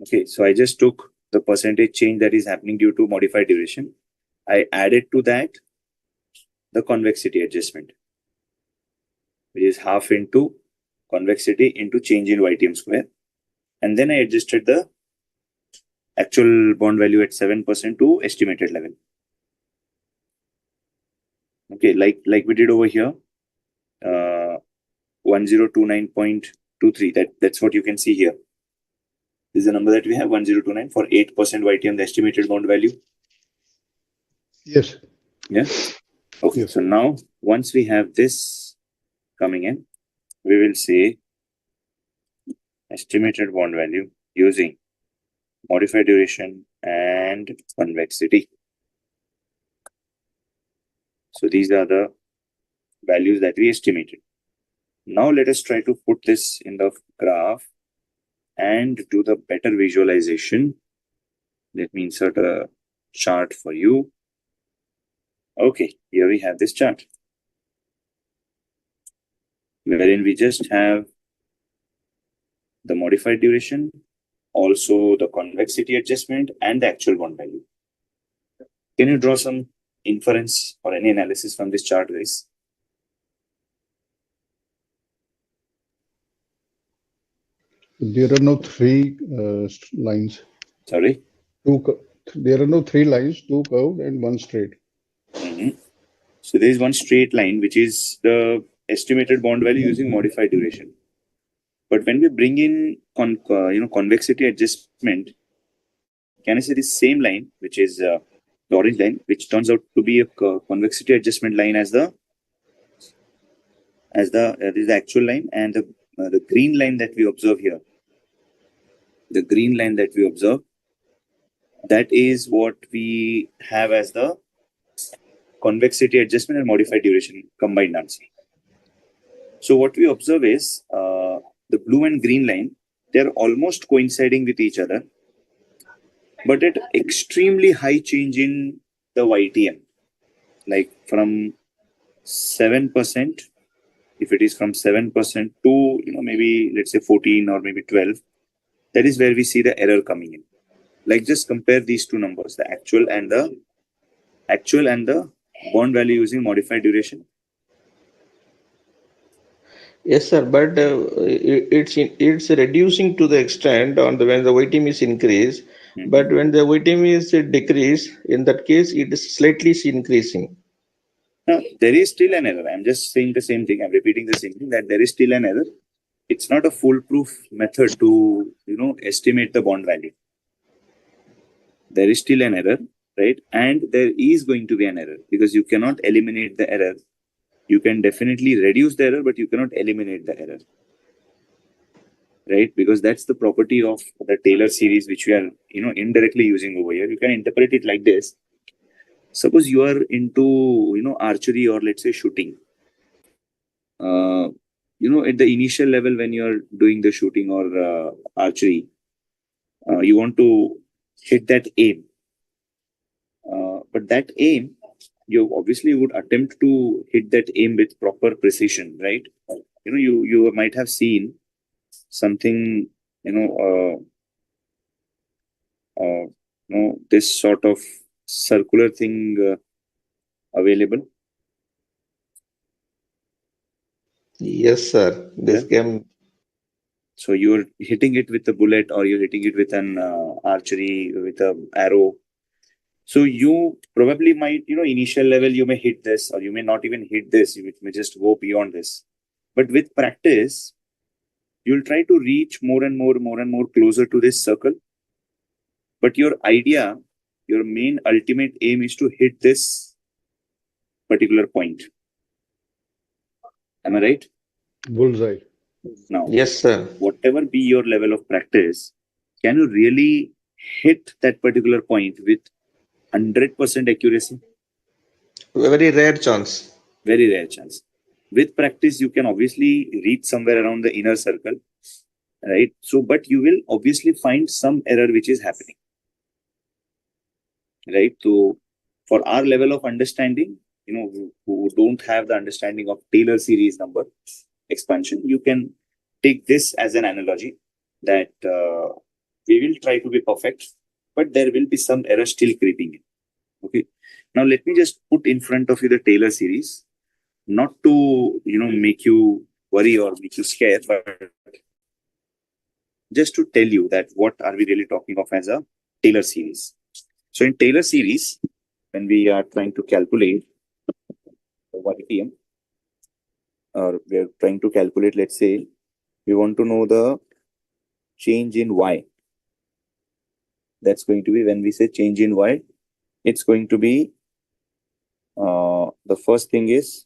Okay, so I just took the percentage change that is happening due to modified duration. I added to that the convexity adjustment, which is half into convexity into change in YTM square. And then I adjusted the actual bond value at 7% to estimated level. Okay, like we did over here, 1029.23. That's what you can see here. This is the number that we have, 1029 for 8% YTM, the estimated bond value. Yes. Yeah. Okay. Yes. So now once we have this coming in, we will say estimated bond value using modified duration and convexity. So these are the values that we estimated. Now let us try to put this in the graph and do the better visualization. Let me insert a chart for you. Okay, here we have this chart, wherein we just have the modified duration also the convexity adjustment and the actual bond value. Can you draw some inference or any analysis from this chart, guys? There are no three lines. Sorry? There are no three lines, two curved and one straight. So there is one straight line, which is the estimated bond value using modified duration. But when we bring in convexity adjustment, can I say this same line, which is the orange line, which turns out to be a convexity adjustment line as the is the actual line, and the green line that we observe here, the green line that we observe, that is what we have as the convexity adjustment and modified duration combined answer. So what we observe is the blue and green line, they're almost coinciding with each other, but at extremely high change in the YTM, like from 7%, if it is from 7% to, maybe let's say 14 or maybe 12, that is where we see the error coming in. Like just compare these two numbers, the actual and the bond value using modified duration. Yes, sir, but it's reducing to the extent when the YTM is increased, but when the YTM is decreased, in that case, it is slightly increasing. No, there is still an error. I'm just saying the same thing. I'm repeating the same thing, that there is still an error. It's not a foolproof method to, estimate the bond value. There is still an error, right? And there is going to be an error because you cannot eliminate the error. You can definitely reduce the error, but you cannot eliminate the error, right? Because that's the property of the Taylor series, which we are, indirectly using over here. You can interpret it like this. Suppose you are into, archery or let's say shooting. At the initial level when you're doing the shooting or archery, you want to hit that aim. But that aim, you obviously would attempt to hit that aim with proper precision, right? You might have seen something, this sort of circular thing available. Yes, sir. This game. So you're hitting it with a bullet or you're hitting it with an archery with an arrow. So you probably might, initial level, you may hit this or you may not even hit this. You may just go beyond this. But with practice, you'll try to reach more and more closer to this circle. But your idea, your main ultimate aim is to hit this particular point. Am I right? Bullseye. Now, yes, sir. Whatever be your level of practice, can you really hit that particular point with 100% accuracy? Very rare chance. Very rare chance. With practice, you can obviously reach somewhere around the inner circle, right? So, but you will obviously find some error which is happening, right? So, for our level of understanding, who don't have the understanding of Taylor series number expansion, you can take this as an analogy that we will try to be perfect, but there will be some error still creeping in. Okay. Now let me just put in front of you the Taylor series, not to make you worry or make you scared, but just to tell you that what are we really talking of as a Taylor series. So in Taylor series, when we are trying to calculate the YTM, or we are trying to calculate, let's say, we want to know the change in Y. That's going to be, when we say change in Y, it's going to be, the first thing is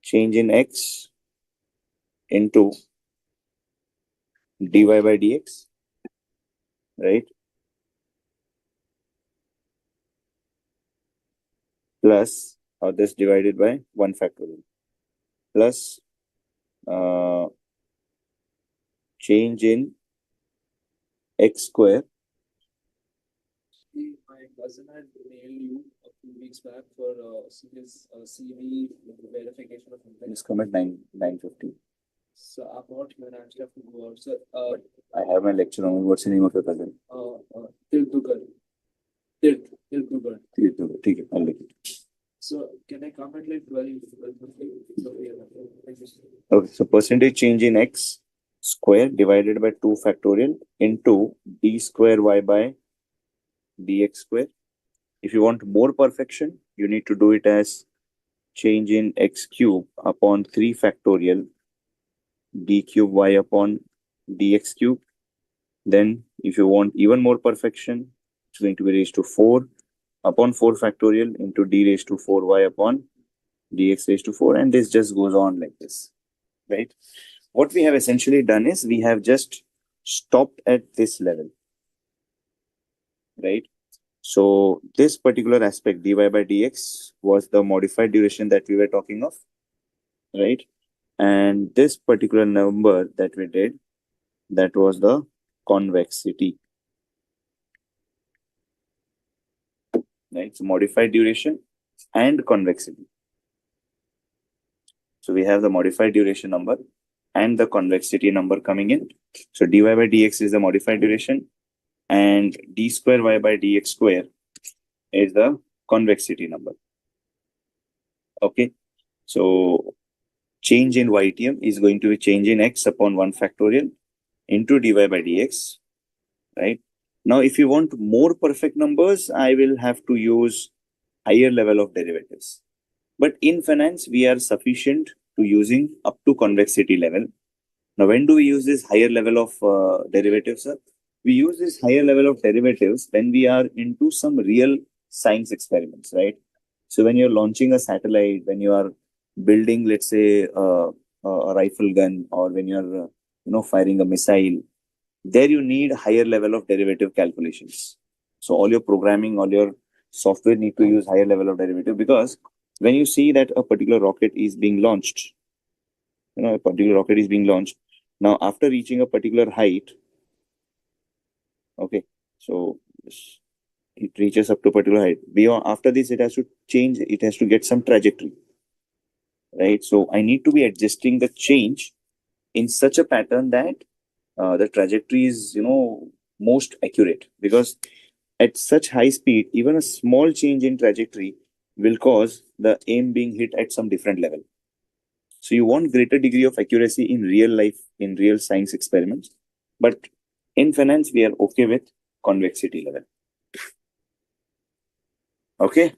change in X into dy by dx, right? Plus, or this divided by 1 factorial, plus change in x square. My cousin had mailed you a few weeks back for his CV verification of income. Just come at 9:50. So I'm not here. I actually have to go out. So, I have my lecture on. What's the name of your cousin? Tildugar. Tildugar. ठीक है, I'll make it. So, can I come at like 12? So, yeah, thank you, sir. Okay, so percentage change in x square divided by 2 factorial into d square y by dx square. If you want more perfection, you need to do it as change in x cube upon 3 factorial d cube y upon dx cube. Then if you want even more perfection, it's going to be raised to 4 upon 4 factorial into d raised to 4y upon dx raised to 4, and this just goes on like this, right? What we have essentially done is we have just stopped at this level, right? So this particular aspect dy by dx was the modified duration that we were talking of, right? And this particular number that we did, that was the convexity, right? So modified duration and convexity. So we have the modified duration number and the convexity number coming in. So dy by dx is the modified duration, and d square y by dx square is the convexity number. Okay, so change in YTM is going to be change in x upon 1 factorial into dy by dx, right? Now, if you want more perfect numbers, I will have to use higher level of derivatives. But in finance, we are sufficient to using up to convexity level. Now, when do we use this higher level of derivatives, sir? We use this higher level of derivatives when we are into some real science experiments, right? So when you're launching a satellite, when you are building, let's say, a rifle gun, or when you're, firing a missile, there you need higher level of derivative calculations. So all your programming, all your software need to use higher level of derivative, because when you see that a particular rocket is being launched, a particular rocket is being launched. Now, after reaching a particular height, okay, so it reaches up to a particular height. Beyond, after this, it has to change. It has to get some trajectory, right? So I need to be adjusting the change in such a pattern that the trajectory is, most accurate, because at such high speed, even a small change in trajectory will cause the aim being hit at some different level. So you want greater degree of accuracy in real life, in real science experiments. But in finance, we are okay with convexity level. Okay.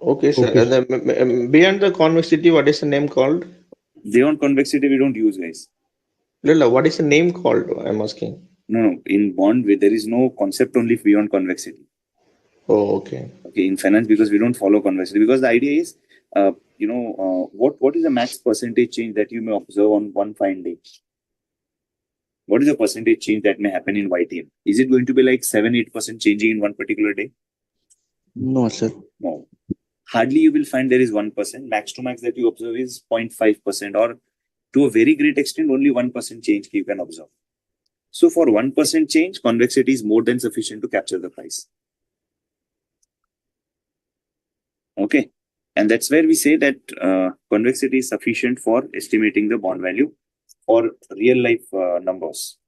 Okay, sir. Okay, And then, beyond the convexity, what is the name called? Beyond convexity, we don't use, guys. Lila, what is the name called? I'm asking. No. In bond, there is no concept only beyond convexity. Oh, okay. Okay, in finance, because we don't follow convexity, because the idea is, what is the max percentage change that you may observe on one fine day? What is the percentage change that may happen in YTM? Is it going to be like 7-8% changing in one particular day? No, sir. No. Hardly you will find there is 1%. Max to max that you observe is 0.5%, or to a very great extent, only 1% change you can observe. So for 1% change, convexity is more than sufficient to capture the price. Okay. And that's where we say that convexity is sufficient for estimating the bond value for real life numbers.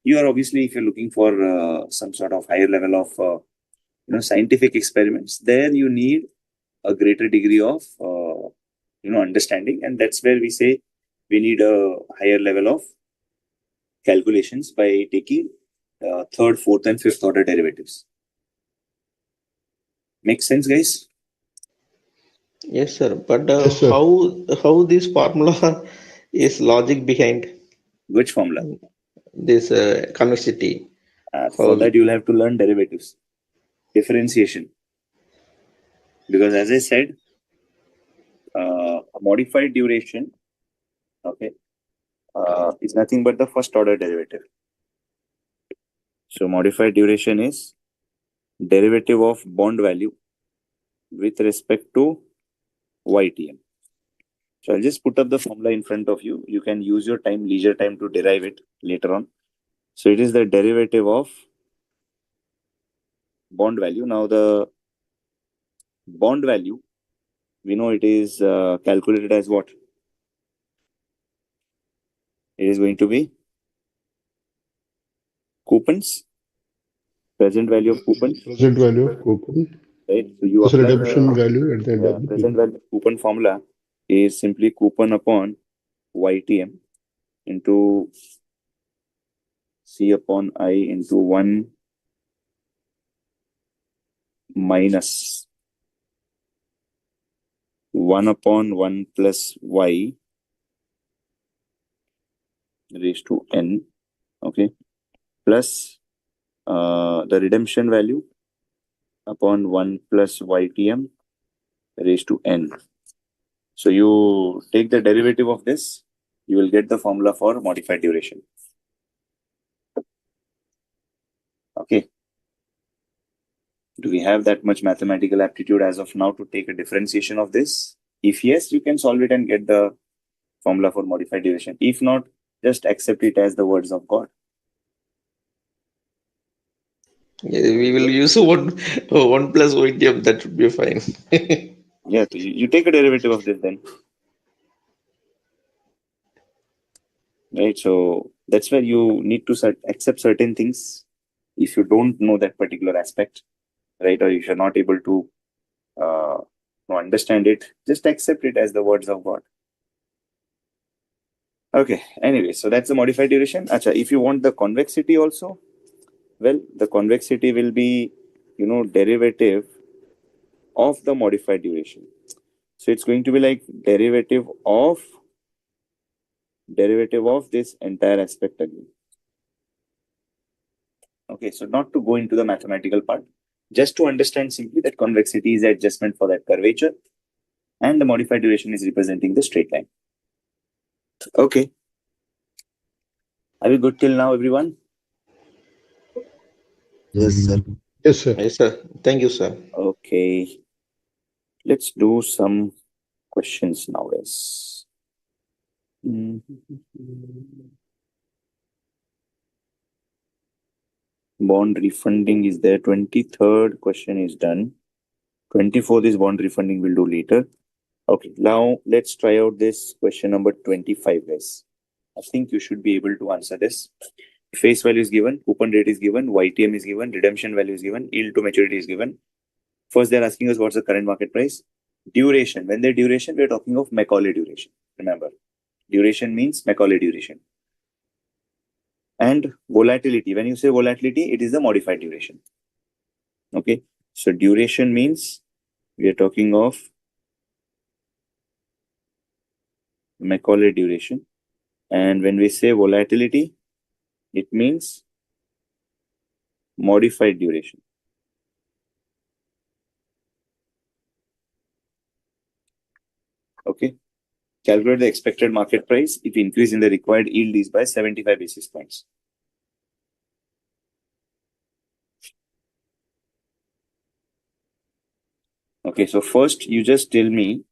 You are obviously, if you're looking for some sort of higher level of scientific experiments, there you need a greater degree of understanding, and that's where we say we need a higher level of calculations by taking third, fourth, and fifth order derivatives. Makes sense, guys? Yes, sir. But Yes, sir. how this formula is logic behind Which formula? this convexity? For that, you'll have to learn derivatives, differentiation. Because as I said, a modified duration, okay, is nothing but the first order derivative. So modified duration is derivative of bond value with respect to YTM. So I'll just put up the formula in front of you. You can use your time, leisure time, to derive it later on. So it is the derivative of bond value. Now the bond value, we know it is calculated as what? It is going to be coupons, present value of coupons, Present value of coupon right? So you plus apply redemption the value at the end of the present period. value coupon formula is simply coupon upon YTM into C upon I into 1 minus 1 upon 1 plus Y raised to N, okay, plus the redemption value upon 1 plus YTM raised to N. So you take the derivative of this, you will get the formula for modified duration. Okay. Do we have that much mathematical aptitude as of now to take a differentiation of this? If yes, you can solve it and get the formula for modified duration. If not, just accept it as the words of God. Yeah, we will use one plus OITM. That should be fine. Yeah, so you take a derivative of this then. Right, so that's where you need to accept certain things if you don't know that particular aspect, right? Or if you're not able to understand it, just accept it as the words of God. Okay, anyway, so that's the modified duration. Acha, if you want the convexity also, well, the convexity will be, derivative of the modified duration. So it's going to be like derivative of this entire aspect again. Okay, so not to go into the mathematical part, just to understand simply that convexity is the adjustment for that curvature and the modified duration is representing the straight line. Okay. Are we good till now, everyone? Yes, sir. Yes, sir. Yes, sir. Thank you, sir. Okay. Let's do some questions now, guys. Bond refunding is there. 23rd question is done. 24th is bond refunding, we'll do later. Okay, now let's try out this question number 25, guys. I think you should be able to answer this. Face value is given, coupon rate is given, YTM is given, redemption value is given, yield to maturity is given. First, they're asking us what's the current market price. Duration. When they're duration, we're talking of Macaulay duration. Remember, duration means Macaulay duration. And volatility. When you say volatility, it is the modified duration. Okay, so duration means we are talking of Macaulay duration. And when we say volatility, it means modified duration. Okay. Calculate the expected market price if increase in the required yield is by 75 basis points. Okay, so first you just tell me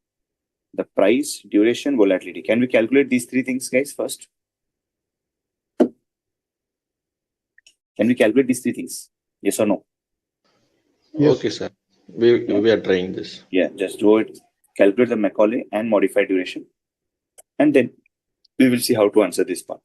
the price, duration, volatility. Can we calculate these three things, guys, first? Can we calculate these three things? Yes or no? Yes. Okay, sir. We are trying this. Yeah, just do it. Calculate the Macaulay and modified duration. And then we will see how to answer this part.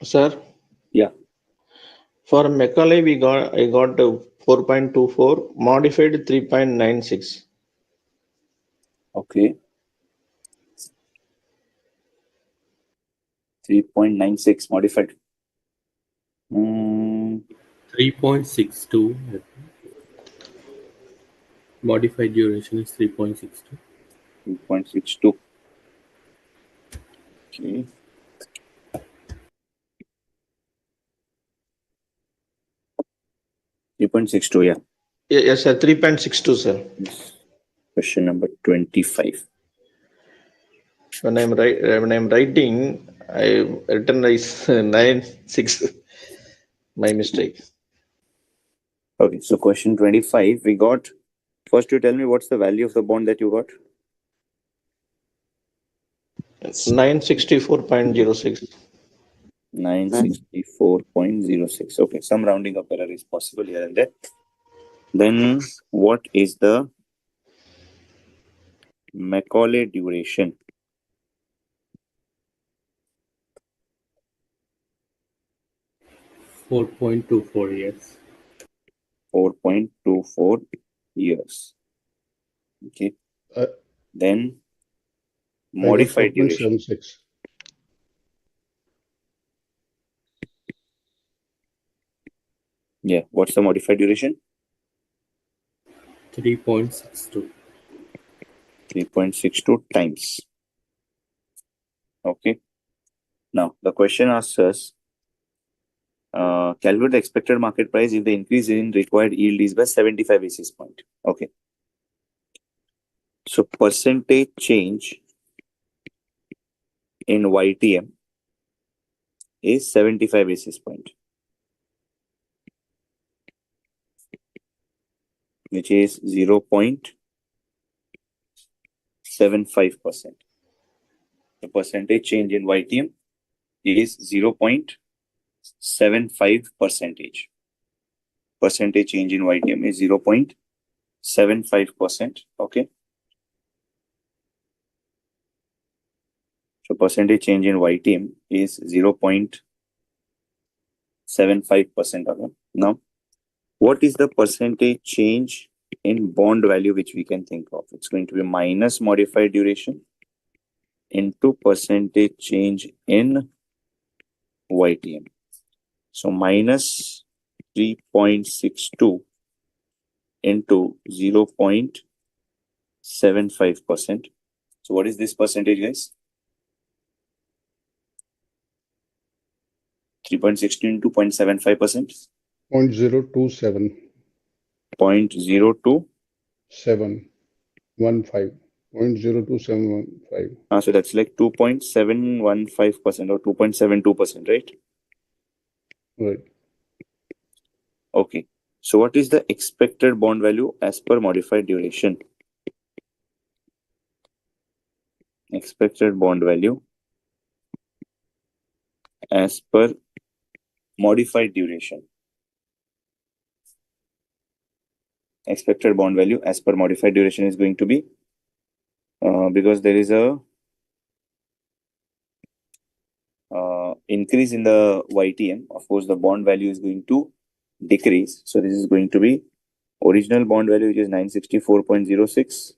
Sir, Yeah. for Macaulay, I got 4.24, modified 3.96. Okay. 3.96 modified. 3.62. Modified duration is 3.62. 3.62. Okay. $3.62, yeah. Yes, sir, 3.62, sir. Yes. Question number 25. When I'm writing, I written as 9.6. My mistake. Okay, so question 25, we got, first you tell me what's the value of the bond that you got? 964.06. 964.06. Okay, some rounding up error is possible here and there. Then what is the Macaulay duration? $4.24 years. 4.24 years. Okay. Then modified duration. 4.76. Yeah, what's the modified duration? 3.62. 3.62 times. Okay. Now the question asks us, calculate the expected market price if the increase in required yield is by 75 basis point. Okay. So percentage change in YTM is 75 basis point, which is 0.75%. The percentage change in YTM is 0.75 percentage. Percentage change in YTM is 0.75%. Okay. So percentage change in YTM is 0.75%. Okay. Now, what is the percentage change in bond value which we can think of? It's going to be minus modified duration into percentage change in YTM. So minus 3.62 into 0.75%. So what is this percentage, guys? 3.62 into 0.75%? 0.027. 0.02? 715. 0.02715. So that's like 2.715% or 2.72%, right? Right. Okay. So what is the expected bond value as per modified duration? Expected bond value as per modified duration. Expected bond value as per modified duration is going to be, because there is a increase in the YTM, of course the bond value is going to decrease. So this is going to be original bond value, which is 964.06.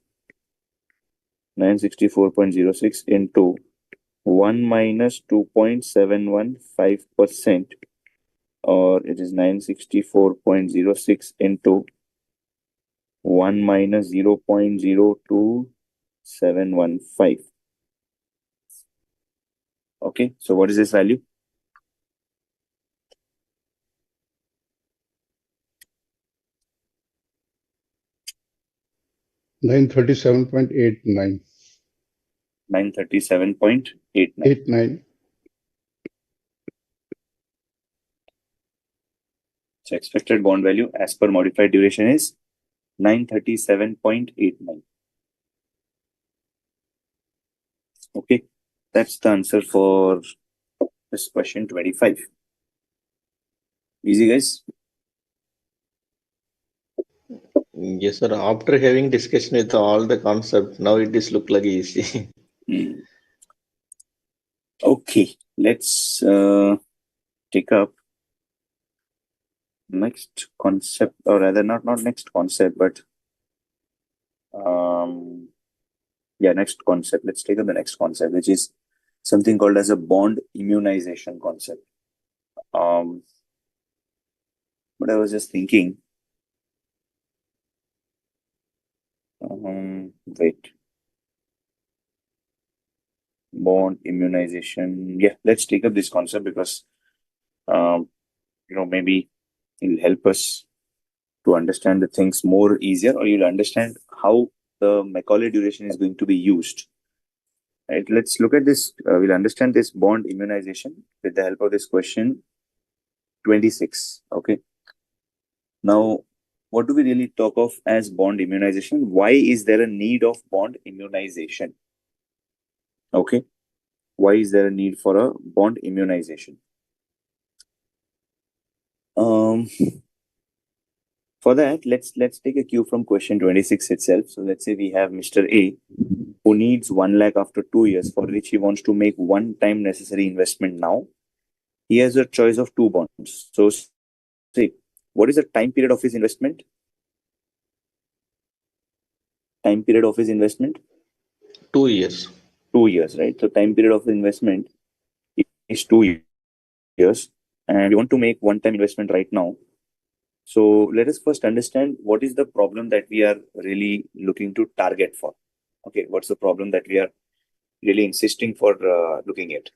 964.06 into 1 minus 2.715%, or it is 964.06 into 1 minus 0.02715. Okay, so what is this value? $937.89. 937.89. 89. So expected bond value as per modified duration is 937.89. Okay, that's the answer for this question 25. Easy, guys. Yes, sir. After having discussion with all the concept, now it is look like easy. Okay, let's take up next concept, or rather not next concept, but next concept. Let's take up the next concept, which is something called as a bond immunization concept. But I was just thinking, wait, bond immunization. Yeah, let's take up this concept because, maybe it'll help us to understand the things more easier, or you'll understand how the Macaulay duration is going to be used. Right, let's look at this. We'll understand this bond immunization with the help of this question 26. Okay. Now, what do we really talk of as bond immunization? Why is there a need of bond immunization? Okay. Why is there a need for a bond immunization? For that, let's take a cue from question 26 itself. So let's say we have Mr. A who needs 1 lakh after 2 years, for which he wants to make one-time necessary investment now. He has a choice of 2 bonds. So say, what is the time period of his investment? Time period of his investment? 2 years. 2 years, right? So time period of investment is 2 years, and we want to make one-time investment right now. So let us first understand what is the problem that we are really looking to target for. Okay, what's the problem that we are really insisting for looking at?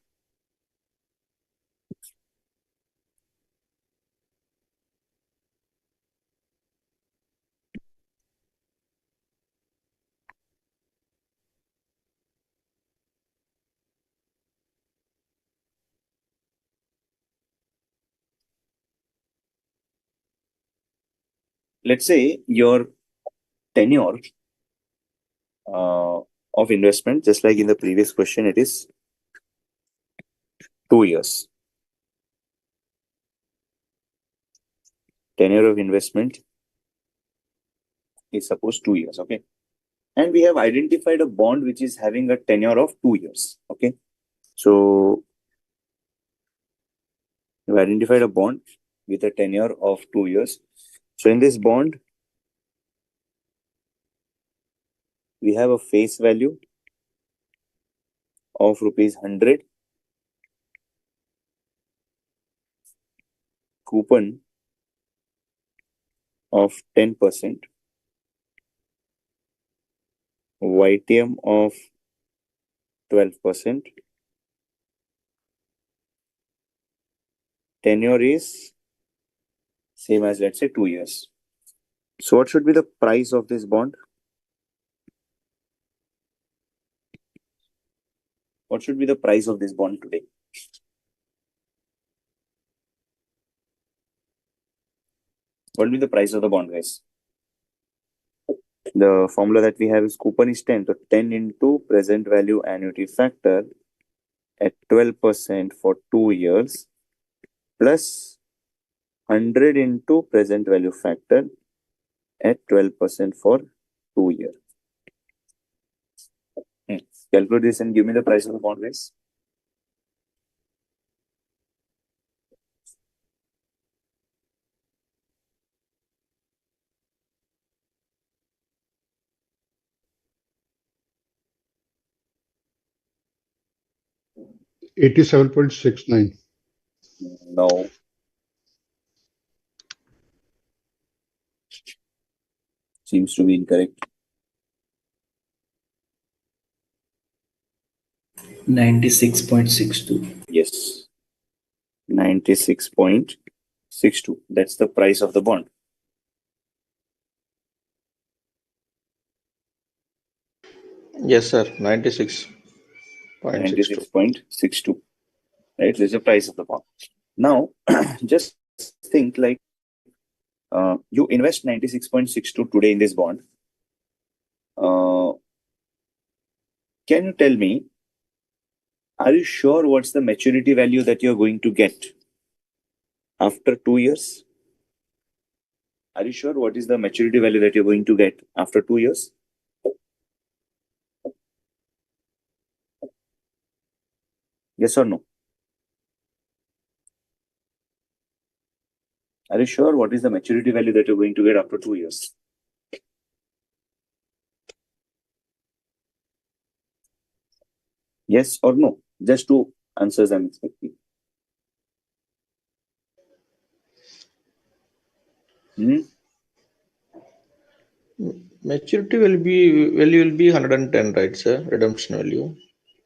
Let's say your tenure of investment, just like in the previous question, it is 2 years. Tenure of investment is suppose 2 years, okay? And we have identified a bond which is having a tenure of 2 years, okay? So we've identified a bond with a tenure of 2 years. So in this bond, we have a face value of rupees 100, coupon of 10%, YTM of 12%, tenure is same as, let's say, 2 years. So what should be the price of this bond? What should be the price of this bond today? What will be the price of the bond, guys? The formula that we have is coupon is 10. So 10 into present value annuity factor at 12% for 2 years plus 100 into present value factor at 12% for 2 years. Calculate this and give me the price of the bond, guys. $87.69. No. Seems to be incorrect. 96.62. Yes. 96.62. That's the price of the bond. Yes, sir. 96.62. 96.62. Right? This is the price of the bond. Now, just think like you invest 96.62 today in this bond. Can you tell me, are you sure what's the maturity value that you're going to get after 2 years? Are you sure what is the maturity value that you're going to get after 2 years? Yes or no? Are you sure what is the maturity value that you're going to get after 2 years? Yes or no? Just two answers I'm expecting. Maturity value will be 110, right, sir? Redemption value.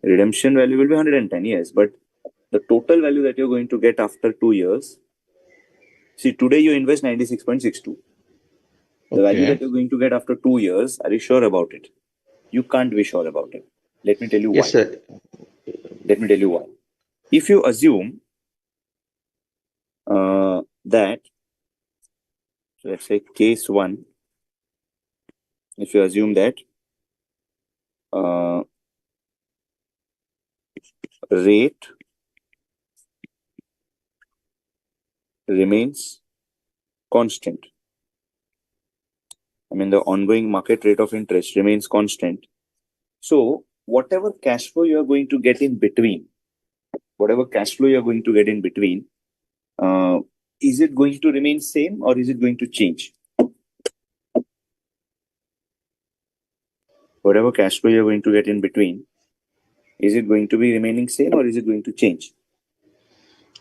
Redemption value will be 110, yes, but the total value that you're going to get after 2 years. See, today you invest 96.62. The value that you're going to get after 2 years, are you sure about it? You can't be sure about it. Let me tell you why. Yes, sir. Let me tell you why. If you assume that, so let's say case 1, if you assume that rate remains constant. I mean, the ongoing market rate of interest remains constant. So whatever cash flow you are going to get in between, is it going to remain same or is it going to change? Whatever cash flow you're going to get in between, is it going to be remaining same or is it going to change?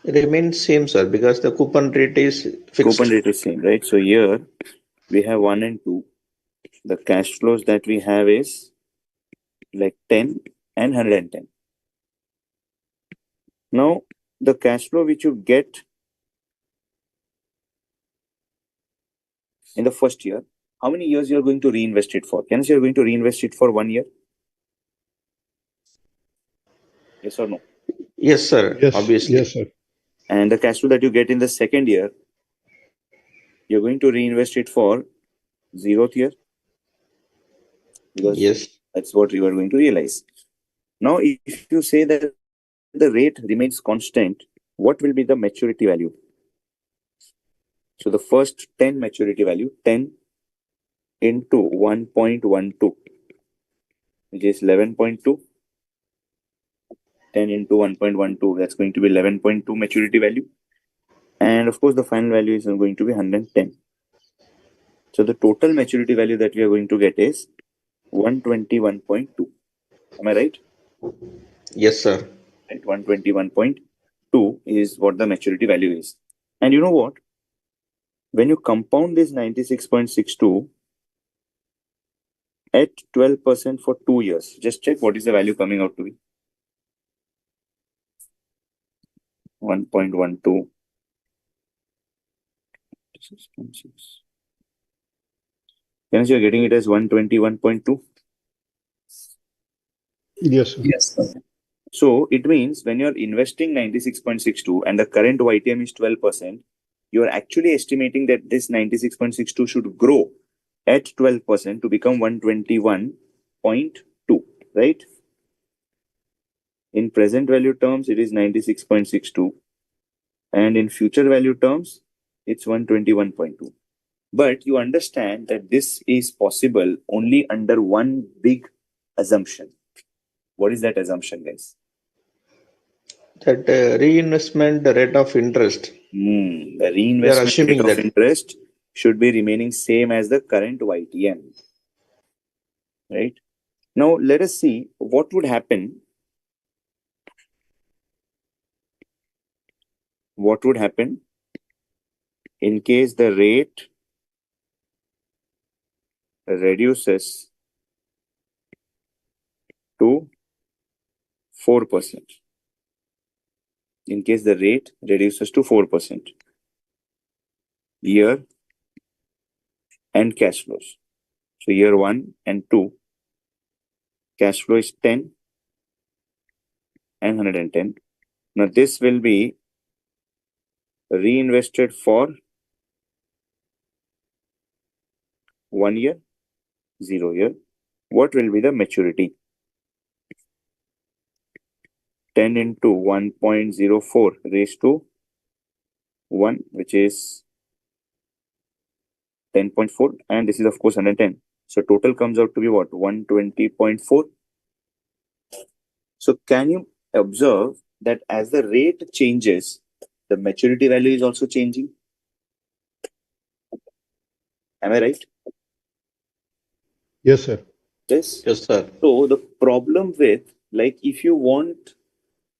It remains same, sir, because the coupon rate is fixed. Coupon rate is same, right? So here we have 1 and 2. The cash flows that we have is like 10 and 110. Now, the cash flow which you get in the first year, how many years you are going to reinvest it for? Can you say you're going to reinvest it for 1 year? Yes or no? Yes, sir. Yes, Obviously. yes, sir. And the cash flow that you get in the second year, you're going to reinvest it for 0th year? Because yes, that's what you are going to realize. Now, if you say that the rate remains constant, what will be the maturity value? So the first 10 maturity value, 10 into 1.12, which is 11.2. 10 into 1.12, that's going to be 11.2 maturity value. And of course, the final value is going to be 110. So the total maturity value that we are going to get is 121.2. Am I right? yes, sir. Right, 121.2 is what the maturity value is. And you know what? When you compound this 96.62 at 12% for 2 years, just check what is the value coming out to be. 1.12. 6.6. Yes, you're getting it as 121.2. Yes, sir. Yes, sir. So it means when you're investing 96.62 and the current YTM is 12%, you're actually estimating that this 96.62 should grow at 12% to become 121.2, right? In present value terms, it is 96.62. And in future value terms, it's 121.2. But you understand that this is possible only under one big assumption. What is that assumption, guys? That reinvestment rate of interest. The reinvestment rate of interest should be remaining same as the current YTM. Right? Now, let us see what would happen. What would happen in case the rate reduces to 4%. In case the rate reduces to 4%. Year and cash flows. So year 1 and 2, cash flow is 10 and 110. Now this will be reinvested for 1 year, 0 year. What will be the maturity? 10 into 1.04 raised to 1, which is 10.4, and this is of course 110. So total comes out to be what? 120.4. So can you observe that as the rate changes, the maturity value is also changing? Am I right? Yes, sir. Yes. Yes, sir. So the problem with, like, if you want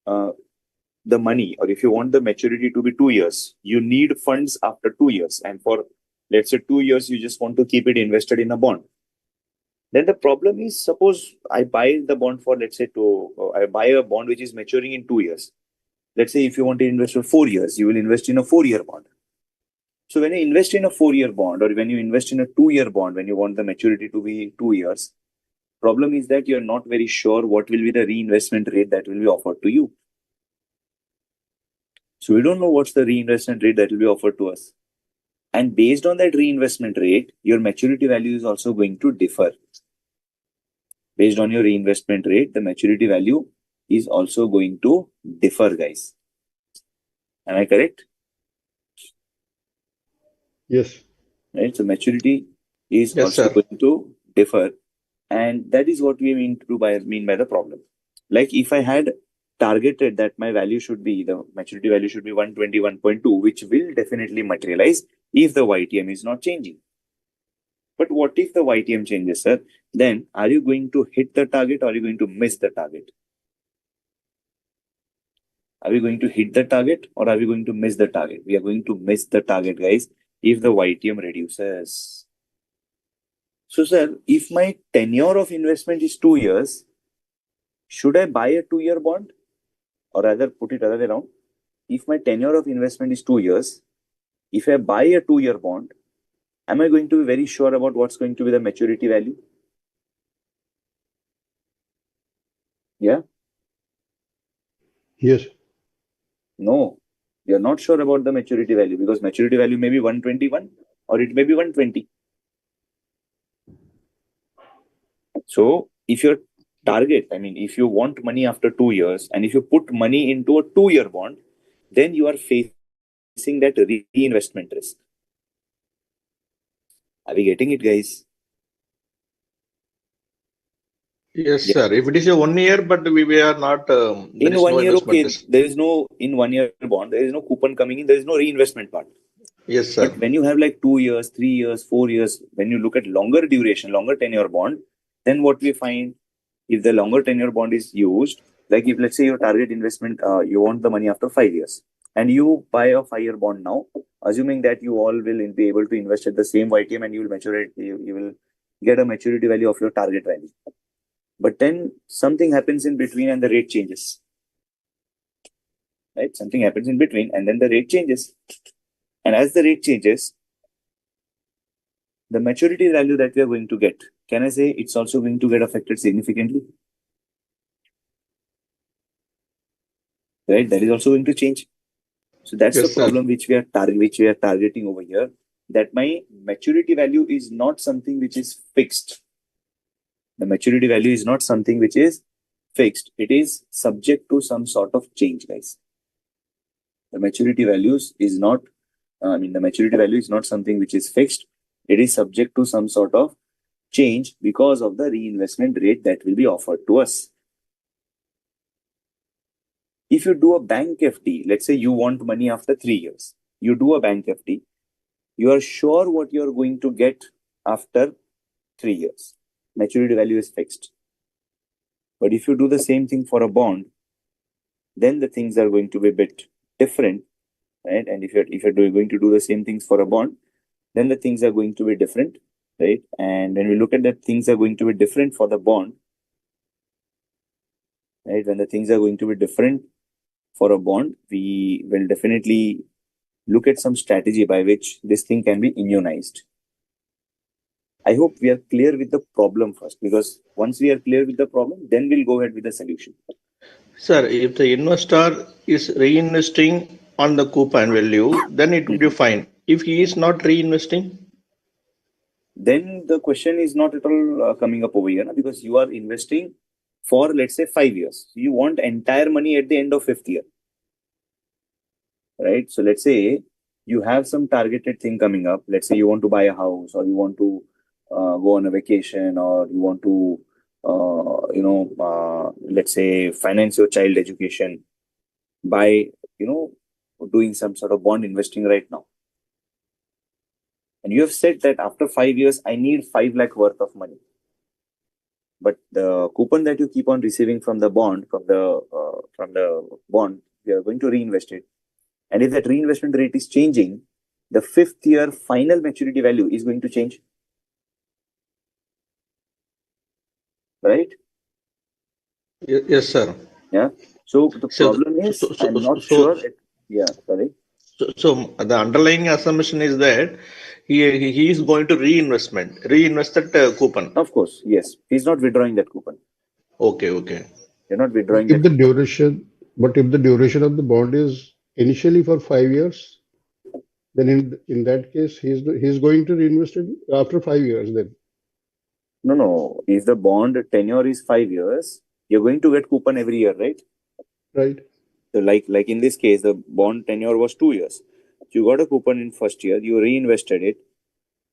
the money, or if you want the maturity to be 2 years, you need funds after 2 years. And for, let's say, 2 years, you just want to keep it invested in a bond. Then the problem is, suppose I buy the bond for, let's say, I buy a bond which is maturing in 2 years. Let's say if you want to invest for 4 years, you will invest in a 4-year bond. So when you invest in a 4-year bond, or when you invest in a 2-year bond, when you want the maturity to be 2 years, problem is that you're not very sure what will be the reinvestment rate that will be offered to you. So we don't know what's the reinvestment rate that will be offered to us. And based on that reinvestment rate, your maturity value is also going to differ. Based on your reinvestment rate, the maturity value is also going to differ, guys. Am I correct? Yes. Right. So maturity is Yes, also sir. going to differ. And that is what we mean by the problem. Like if I had targeted that my value should be, the maturity value should be 121.2, which will definitely materialize if the YTM is not changing. But what if the YTM changes, sir? Then are you going to hit the target, or are you going to miss the target? Are we going to hit the target, or are we going to miss the target? We are going to miss the target, guys, if the YTM reduces. So, sir, if my tenure of investment is 2 years, should I buy a 2-year bond? Or rather, put it other way around. If my tenure of investment is 2 years, if I buy a 2-year bond, am I going to be very sure about what's going to be the maturity value? Yeah? Yes. No. You're not sure about the maturity value, because maturity value may be 121 or it may be 120. So if your target, if you want money after 2 years, and if you put money into a 2-year bond, then you are facing that reinvestment risk. Are we getting it, guys? Yes, Yeah. sir. If it is a 1 year, but we are not, there In is 1 no year, investment okay, risk. there is no, in 1-year bond, there is no coupon coming in, there is no reinvestment part. Yes, sir. But when you have like 2 years, 3 years, 4 years, when you look at longer duration, longer tenure bond, then what we find, if the longer tenure bond is used, like if let's say your target investment, you want the money after 5 years, and you buy a 5-year bond now, assuming that you all will be able to invest at the same YTM, and you will mature it, you will get a maturity value of your target value. But then something happens in between and the rate changes. Right? Something happens in between and then the rate changes. And as the rate changes, the maturity value that we are going to get, can I say it's also going to get affected significantly? Right? That is also going to change. So that's Yes, the sir. problem which we are targeting over here. That my maturity value is not something which is fixed. The maturity value is not something which is fixed. It is subject to some sort of change, guys. The maturity values is not, the maturity value is not something which is fixed. It is subject to some sort of change because of the reinvestment rate that will be offered to us. If you do a bank FD, let's say you want money after 3 years, you do a bank FD, you are sure what you are going to get after 3 years. Maturity value is fixed. But if you do the same thing for a bond, then the things are going to be a bit different, right? And if you're going to do the same things for a bond, then the things are going to be different, right? And when we look at that, things are going to be different for the bond, right? When the things are going to be different for a bond, we will definitely look at some strategy by which this thing can be immunized. I hope we are clear with the problem first, because once we are clear with the problem, then we'll go ahead with the solution. Sir, if the investor is reinvesting on the coupon value, then it would be fine. If he is not reinvesting, then the question is not at all coming up over here, because you are investing for, let's say, 5 years. You want entire money at the end of 5th year, right? So let's say you have some targeted thing coming up. Let's say you want to buy a house, or you want to go on a vacation, or you want to, let's say, finance your child education by, doing some sort of bond investing right now. and you have said that after 5 years, I need 5 lakh worth of money. But the coupon that you keep on receiving from the bond, you are going to reinvest it. And if that reinvestment rate is changing, the 5th year final maturity value is going to change. Right? Yes, sir. Yeah. So the problem is, I'm not sure. Sorry. So the underlying assumption is that he is going to reinvest that coupon. Of course, yes. He's not withdrawing that coupon. Okay. You're not But withdrawing if that. the duration of the bond is initially for 5 years, then in that case he's going to reinvest it after 5 years then. No. If the bond tenure is 5 years, you're going to get coupon every year, right? Right. So like in this case, the bond tenure was 2 years. You got a coupon in first year, you reinvested it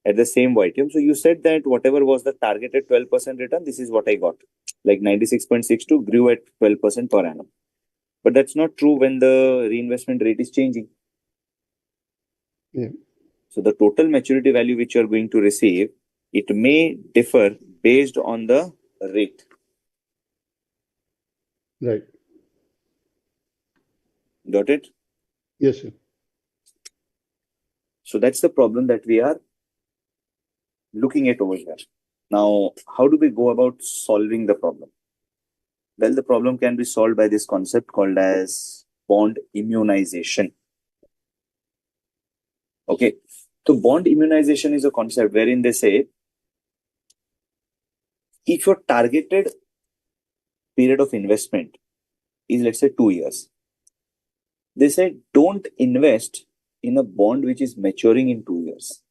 at the same YTM. So you said that whatever was the targeted 12% return, this is what I got. Like 96.62 grew at 12% per annum. But that's not true when the reinvestment rate is changing. Yeah. So the total maturity value which you are going to receive, it may differ based on the rate. Right. Got it? Yes, sir. So that's the problem that we are looking at over here. Now, how do we go about solving the problem? Well, the problem can be solved by this concept called as bond immunization. Okay. So bond immunization is a concept wherein they say, if your targeted period of investment is, let's say, 2 years, they say don't invest in a bond which is maturing in 2 years.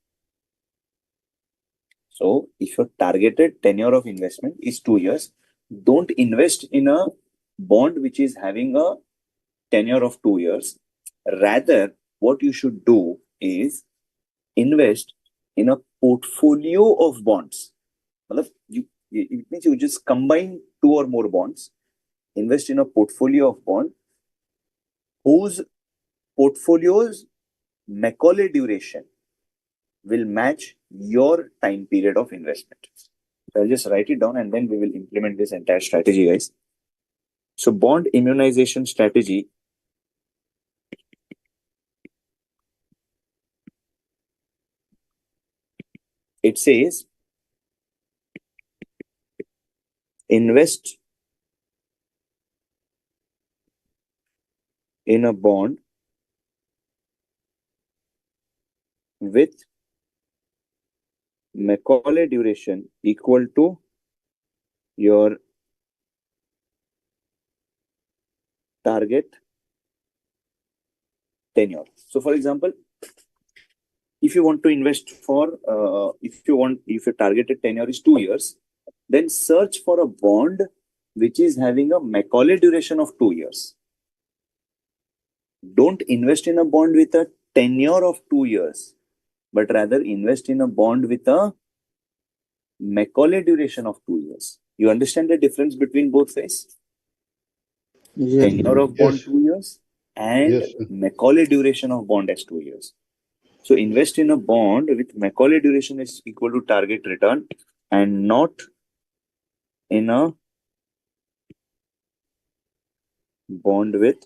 So if your targeted tenure of investment is 2 years, don't invest in a bond which is having a tenure of 2 years. Rather, what you should do is invest in a portfolio of bonds. It means you just combine 2 or more bonds, invest in a portfolio of bonds whose portfolio's Macaulay duration will match your time period of investment. So I'll just write it down and then we will implement this entire strategy, guys. So bond immunization strategy, it says invest in a bond with Macaulay duration equal to your target tenure. So for example, if you want to invest for, if your targeted tenure is 2 years, then search for a bond which is having a Macaulay duration of 2 years. Don't invest in a bond with a tenure of 2 years, but rather invest in a bond with a Macaulay duration of 2 years. You understand the difference between both ways? Yes. Tenure of bond Yes. 2 years and Yes, sir. Macaulay duration of bond as 2 years. So invest in a bond with Macaulay duration is equal to target return and not in a bond with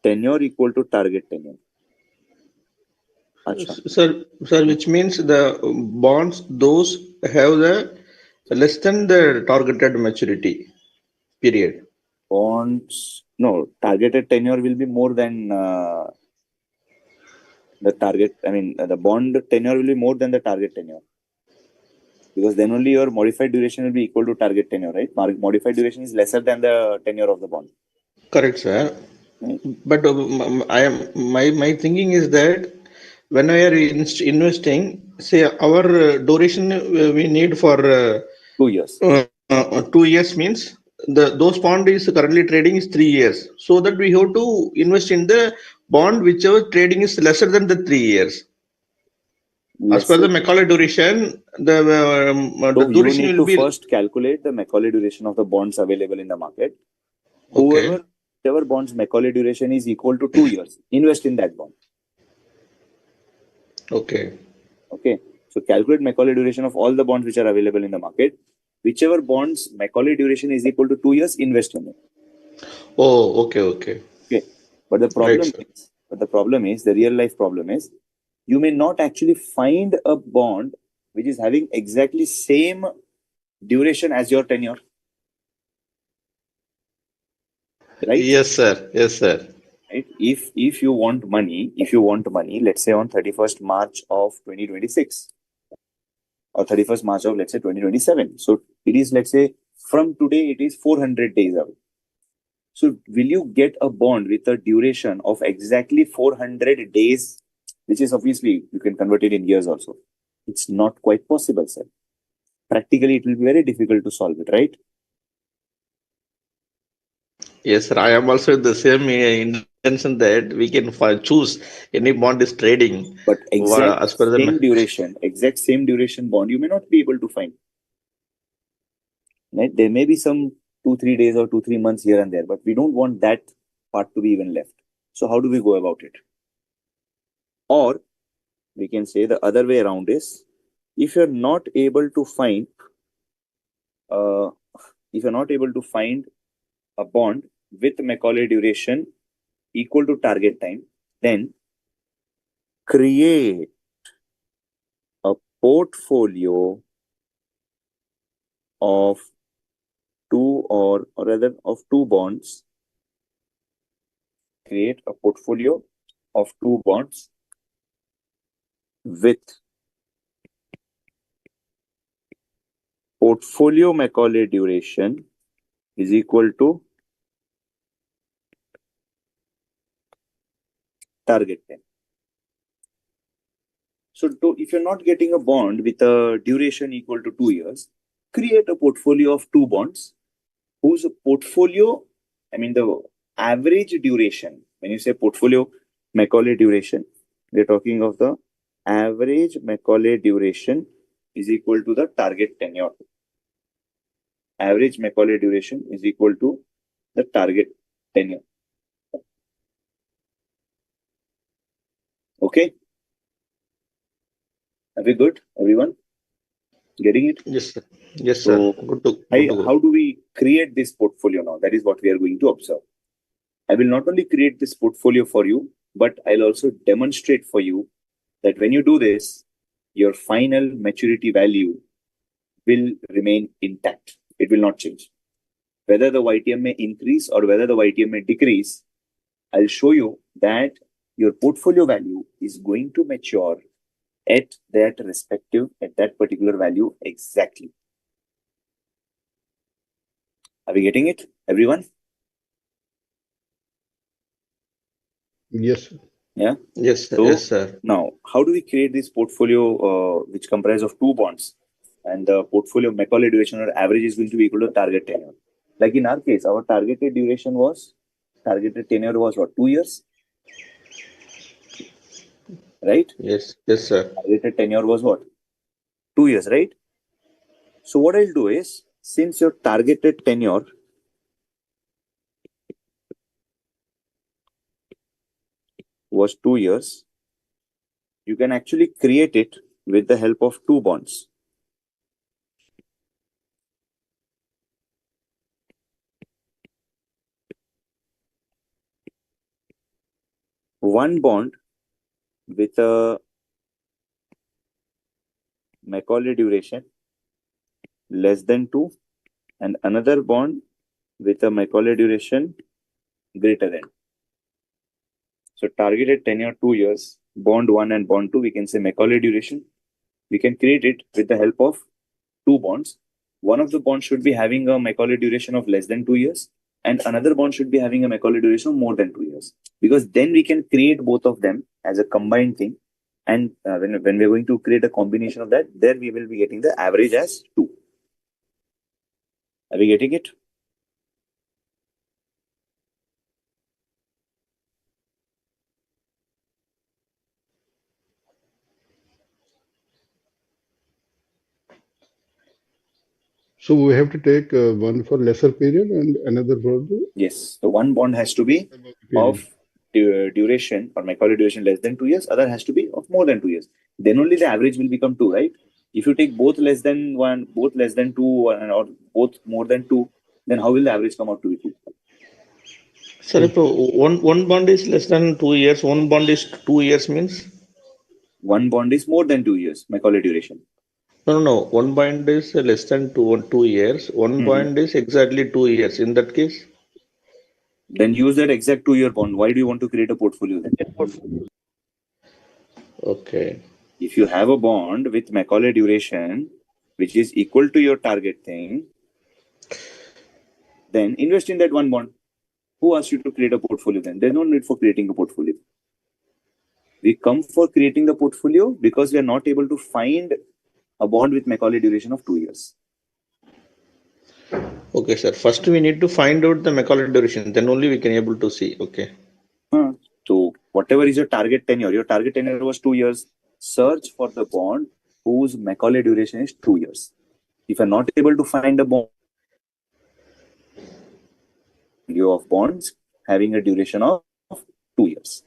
tenure equal to target tenure. Achha. Sir, which means the bonds, those have the less than the targeted maturity period. Bonds, no, targeted tenure will be more than the target. The bond tenure will be more than the target tenure. Because then only your modified duration will be equal to target tenure, right? Modified duration is lesser than the tenure of the bond. Correct, sir. Right? But my thinking is that when we are investing, say our duration we need for 2 years. 2 years means those bond is currently trading is 3 years. So that we have to invest in the bond whichever trading is lesser than the 3 years. As per the Macaulay duration, the you duration need will to be first calculate the Macaulay duration of the bonds available in the market. Whoever bonds Macaulay duration is equal to 2 years, invest in that bond. Okay. Okay. So calculate Macaulay duration of all the bonds which are available in the market. Whichever bonds Macaulay duration is equal to 2 years, invest in it. Oh, okay, okay. Okay. But the Right, sir. the real life problem is, you may not actually find a bond which is having exactly same duration as your tenure. Right? Yes, sir. Yes, sir. Right? If you want money, let's say on 31st March of 2026 or 31st March of, let's say, 2027. So it is, let's say, from today, it is 400 days away. So will you get a bond with a duration of exactly 400 days, which is obviously, you can convert it in years also. It's not quite possible, sir. Practically, it will be very difficult to solve it, right? Yes, sir. I am also the same intention that we can choose any bond is trading But as per the. exact same duration bond, you may not be able to find. Right? There may be some 2-3 days or 2-3 months here and there, but we don't want that part to be even left. So how do we go about it? Or we can say the other way around is, if you're not able to find uh, a bond with Macaulay duration equal to target time, then create a portfolio of two bonds. Create a portfolio of 2 bonds with portfolio Macaulay duration is equal to target time. So if you're not getting a bond with a duration equal to 2 years, create a portfolio of 2 bonds whose portfolio, the average duration, when you say portfolio Macaulay duration, we're talking of the average Macaulay duration is equal to the target tenure. Average Macaulay duration is equal to the target tenure. Okay? Are we good, everyone? Getting it? Yes, sir. Yes, sir. So, Good to go. how do we create this portfolio now? That is what we are going to observe. I will not only create this portfolio for you, but I'll also demonstrate for you that when you do this, your final maturity value will remain intact. It will not change. Whether the YTM may increase or whether the YTM may decrease, I'll show you that your portfolio value is going to mature at that particular value exactly. Are we getting it, everyone? Yes, sir. Yeah. Yes, sir. So Yes, sir. now, how do we create this portfolio which comprises of 2 bonds, and the portfolio Macaulay duration or average is going to be equal to target tenure? Like in our case, our targeted tenure was what, 2 years, right? Yes, yes, sir. Targeted tenure was what, 2 years, right? So what I'll do is, since your targeted tenure was 2 years, you can actually create it with the help of 2 bonds. One bond with a Macaulay duration less than 2, and another bond with a Macaulay duration greater than. So targeted tenure 2 years, bond 1 and bond 2, we can say Macaulay duration. We can create it with the help of 2 bonds. One of the bonds should be having a Macaulay duration of less than 2 years, and another bond should be having a Macaulay duration of more than 2 years. Because then we can create both of them as a combined thing. And when we're going to create a combination of that, there we will be getting the average as 2. Are we getting it? So we have to take one for lesser period and another for the Yes. So one bond has to be above the period. of duration or Macaulay duration less than 2 years, other has to be of more than 2 years. Then only the average will become 2, right? If you take both less than 1, both less than 2, or both more than 2, then how will the average come out to be 2? Sir, if one bond is less than 2 years, one bond is 2 years means? One bond is more than 2 years, Macaulay duration. No. One bond is less than 2 years. One bond is exactly 2 years. In that case? Then use that exact 2-year bond. Why do you want to create a portfolio then? Okay. If you have a bond with Macaulay duration, which is equal to your target thing, then invest in that one bond. Who asked you to create a portfolio then? There's no need for creating a portfolio. We come for creating the portfolio because we are not able to find a bond with Macaulay duration of 2 years. Okay, sir. First, we need to find out the Macaulay duration. Then only we can able to see. Okay. So whatever is your target tenure was 2 years. Search for the bond whose Macaulay duration is 2 years. If you're not able to find a bond of bonds having a duration of 2 years.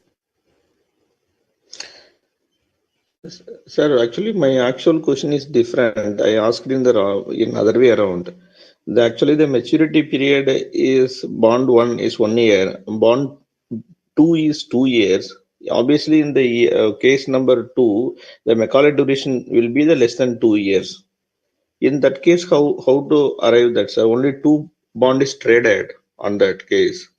Sir, actually, my actual question is different. I asked in other way around. The maturity period is bond 1 is 1 year, bond 2 is 2 years. Obviously, in the case number 2, the Macaulay duration will be the less than 2 years. In that case, how to arrive that, sir? Only 2 bond is traded on that case.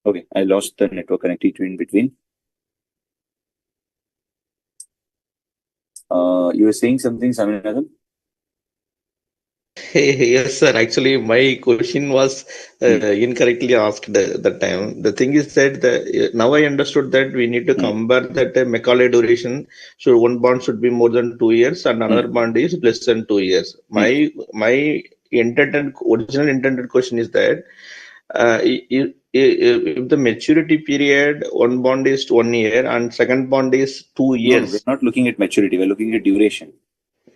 Okay, I lost the network connectivity in between. You were saying something, Saminathan? Yes, sir. Actually, my question was incorrectly asked that time. The thing is that now I understood that we need to compare that Macaulay duration. So one bond should be more than 2 years, and another bond is less than 2 years. My original intended question is that if the maturity period one bond is 1 year and second bond is 2 years. No, we're not looking at maturity. We're looking at duration.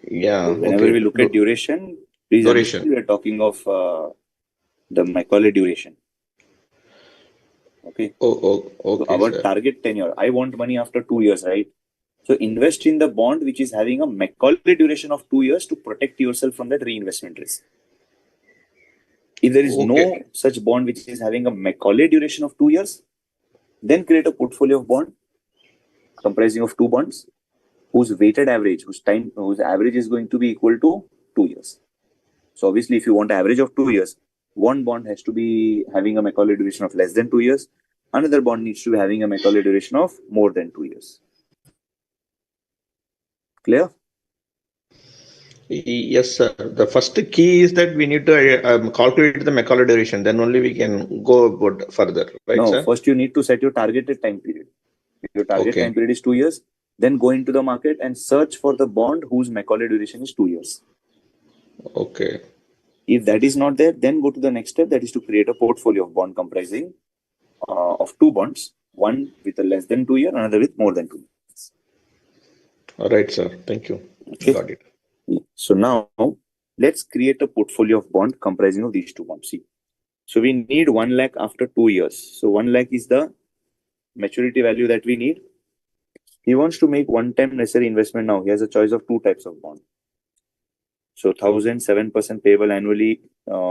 Yeah. So whenever we look at duration, please understand we're talking of the Macaulay duration. Okay. Okay. So our target tenure. I want money after 2 years, right? So invest in the bond which is having a Macaulay duration of 2 years to protect yourself from that reinvestment risk. If there is no such bond which is having a Macaulay duration of 2 years, then create a portfolio of bond comprising of 2 bonds whose weighted average, whose average is going to be equal to 2 years. So obviously, if you want an average of 2 years, one bond has to be having a Macaulay duration of less than 2 years. Another bond needs to be having a Macaulay duration of more than 2 years. Clear? Yes, sir. The first key is that we need to calculate the Macaulay duration. Then only we can go about further, right, sir? First you need to set your targeted time period. If your target time period is 2 years, then go into the market and search for the bond whose Macaulay duration is 2 years. Okay. If that is not there, then go to the next step, that is to create a portfolio of bond comprising of 2 bonds, one with a less than 2 year, another with more than 2 years. All right, sir. Thank you. Okay. Got it. So now let's create a portfolio of bond comprising of these 2 bonds. See, so we need 1 lakh after 2 years. So 1 lakh is the maturity value that we need. He wants to make one-time necessary investment now. He has a choice of 2 types of bond. So 1,007% payable annually,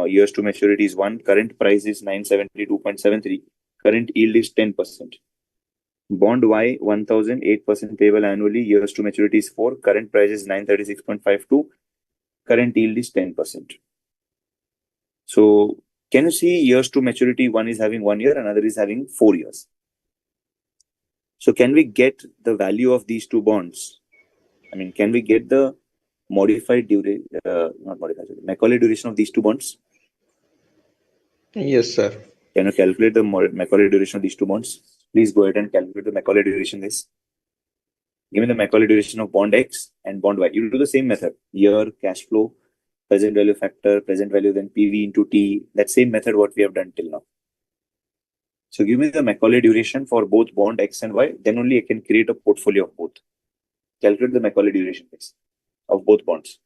years to maturity is 1. Current price is 972.73. Current yield is 10%. Bond Y, 1,008% payable annually, years to maturity is 4. Current price is 936.52. Current yield is 10%. So can you see years to maturity? One is having 1 year, another is having 4 years. So can we get the value of these 2 bonds? I mean, can we get the modified duration, Macaulay duration of these 2 bonds? Yes, sir. Can you calculate the Macaulay duration of these two bonds? Please go ahead and calculate the Macaulay duration, guys. Give me the Macaulay duration of bond X and bond Y. You do the same method. Year, cash flow, present value factor, present value, then PV into T. That same method what we have done till now. So give me the Macaulay duration for both bond X and Y. Then only I can create a portfolio of both. Calculate the Macaulay duration, guys, of both bonds.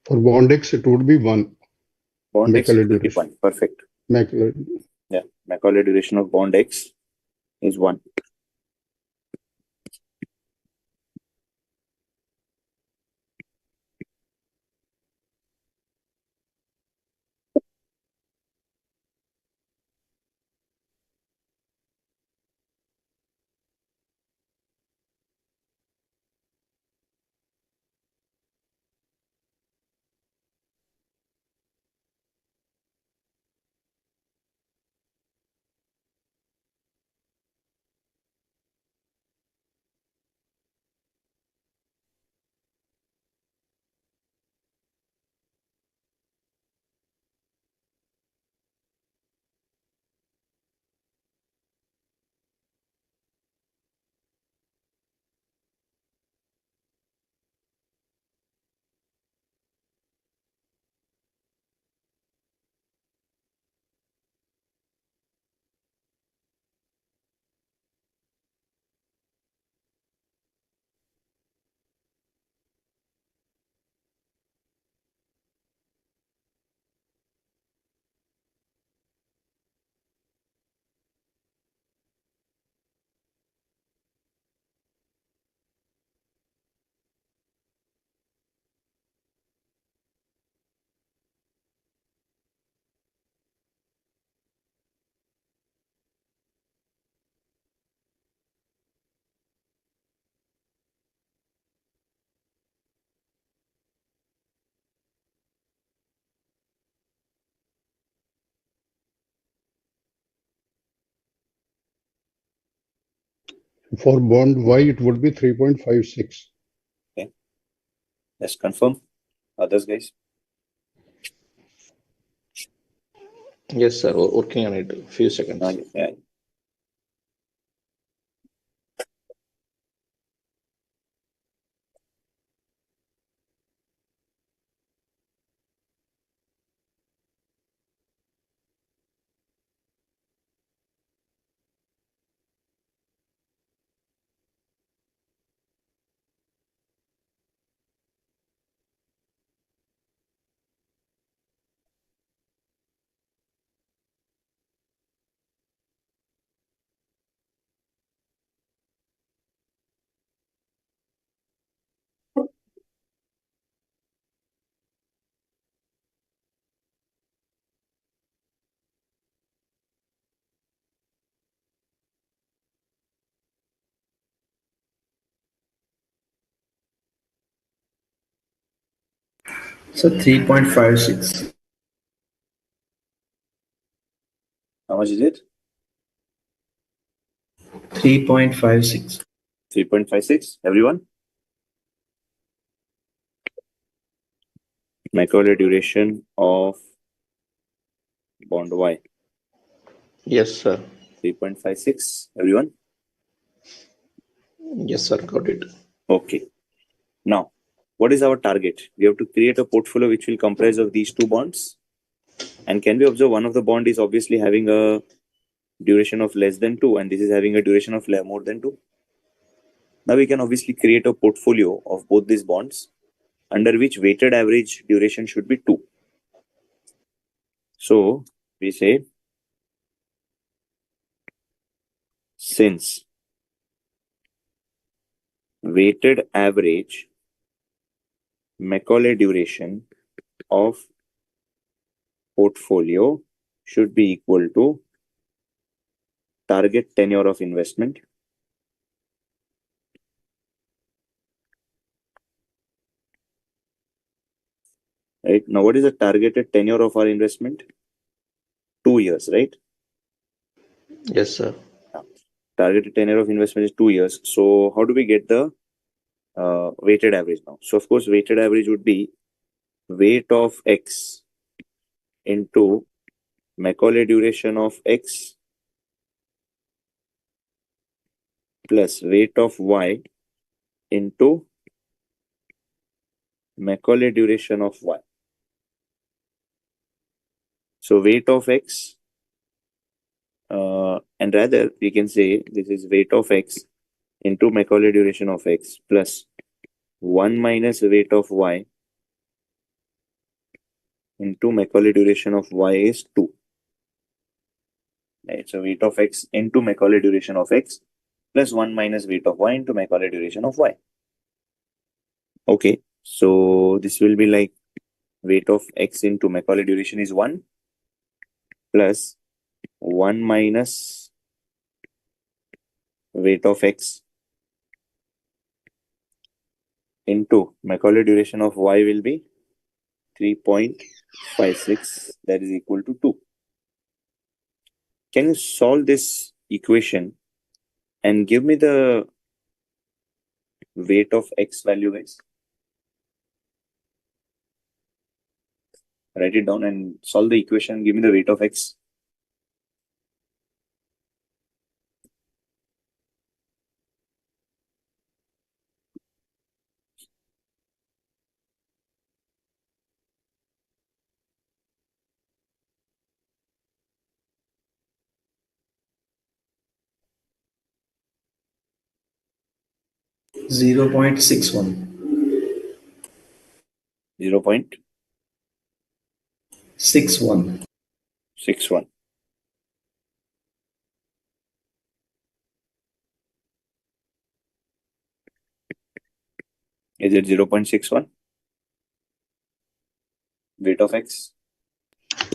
For bond X, it would be 1. Bond X Macaulay is duration. 1. Perfect. Macaulay. Yeah. Macaulay duration of bond X is 1. For bond Y, it would be 3.56. Okay. Let's confirm. Others, guys. Yes, sir. Working on it. Few seconds. Yeah. So 3.56. How much is it? 3.56. 3.56. Everyone? Macaulay duration of bond Y. Yes, sir. 3.56. Everyone? Yes, sir. Got it. Okay. Now, what is our target? We have to create a portfolio which will comprise of these two bonds. And can we observe one of the bond is obviously having a duration of less than 2 and this is having a duration of more than 2. Now we can obviously create a portfolio of both these bonds under which weighted average duration should be 2. So we say since weighted average Macaulay duration of portfolio should be equal to target tenure of investment right now. What is the targeted tenure of our investment? 2 years, right? Yes, sir. Targeted tenure of investment is 2 years. So how do we get the weighted average now? So of course weighted average would be weight of X into Macaulay duration of X plus weight of Y into Macaulay duration of Y. So weight of X and rather we can say this is weight of X into Macaulay duration of X plus 1 minus weight of Y into Macaulay duration of Y is 2. Right, so weight of X into Macaulay duration of X plus 1 minus weight of Y into Macaulay duration of Y. Okay, so this will be like weight of X into Macaulay duration is 1 plus 1 minus weight of X into Macaulay duration of Y will be 3.56, that is equal to 2. Can you solve this equation and give me the weight of X value, guys? Write it down and solve the equation. Give me the weight of X. Zero point 0.61. 0.61. 61. Is it 0.61? Weight of X?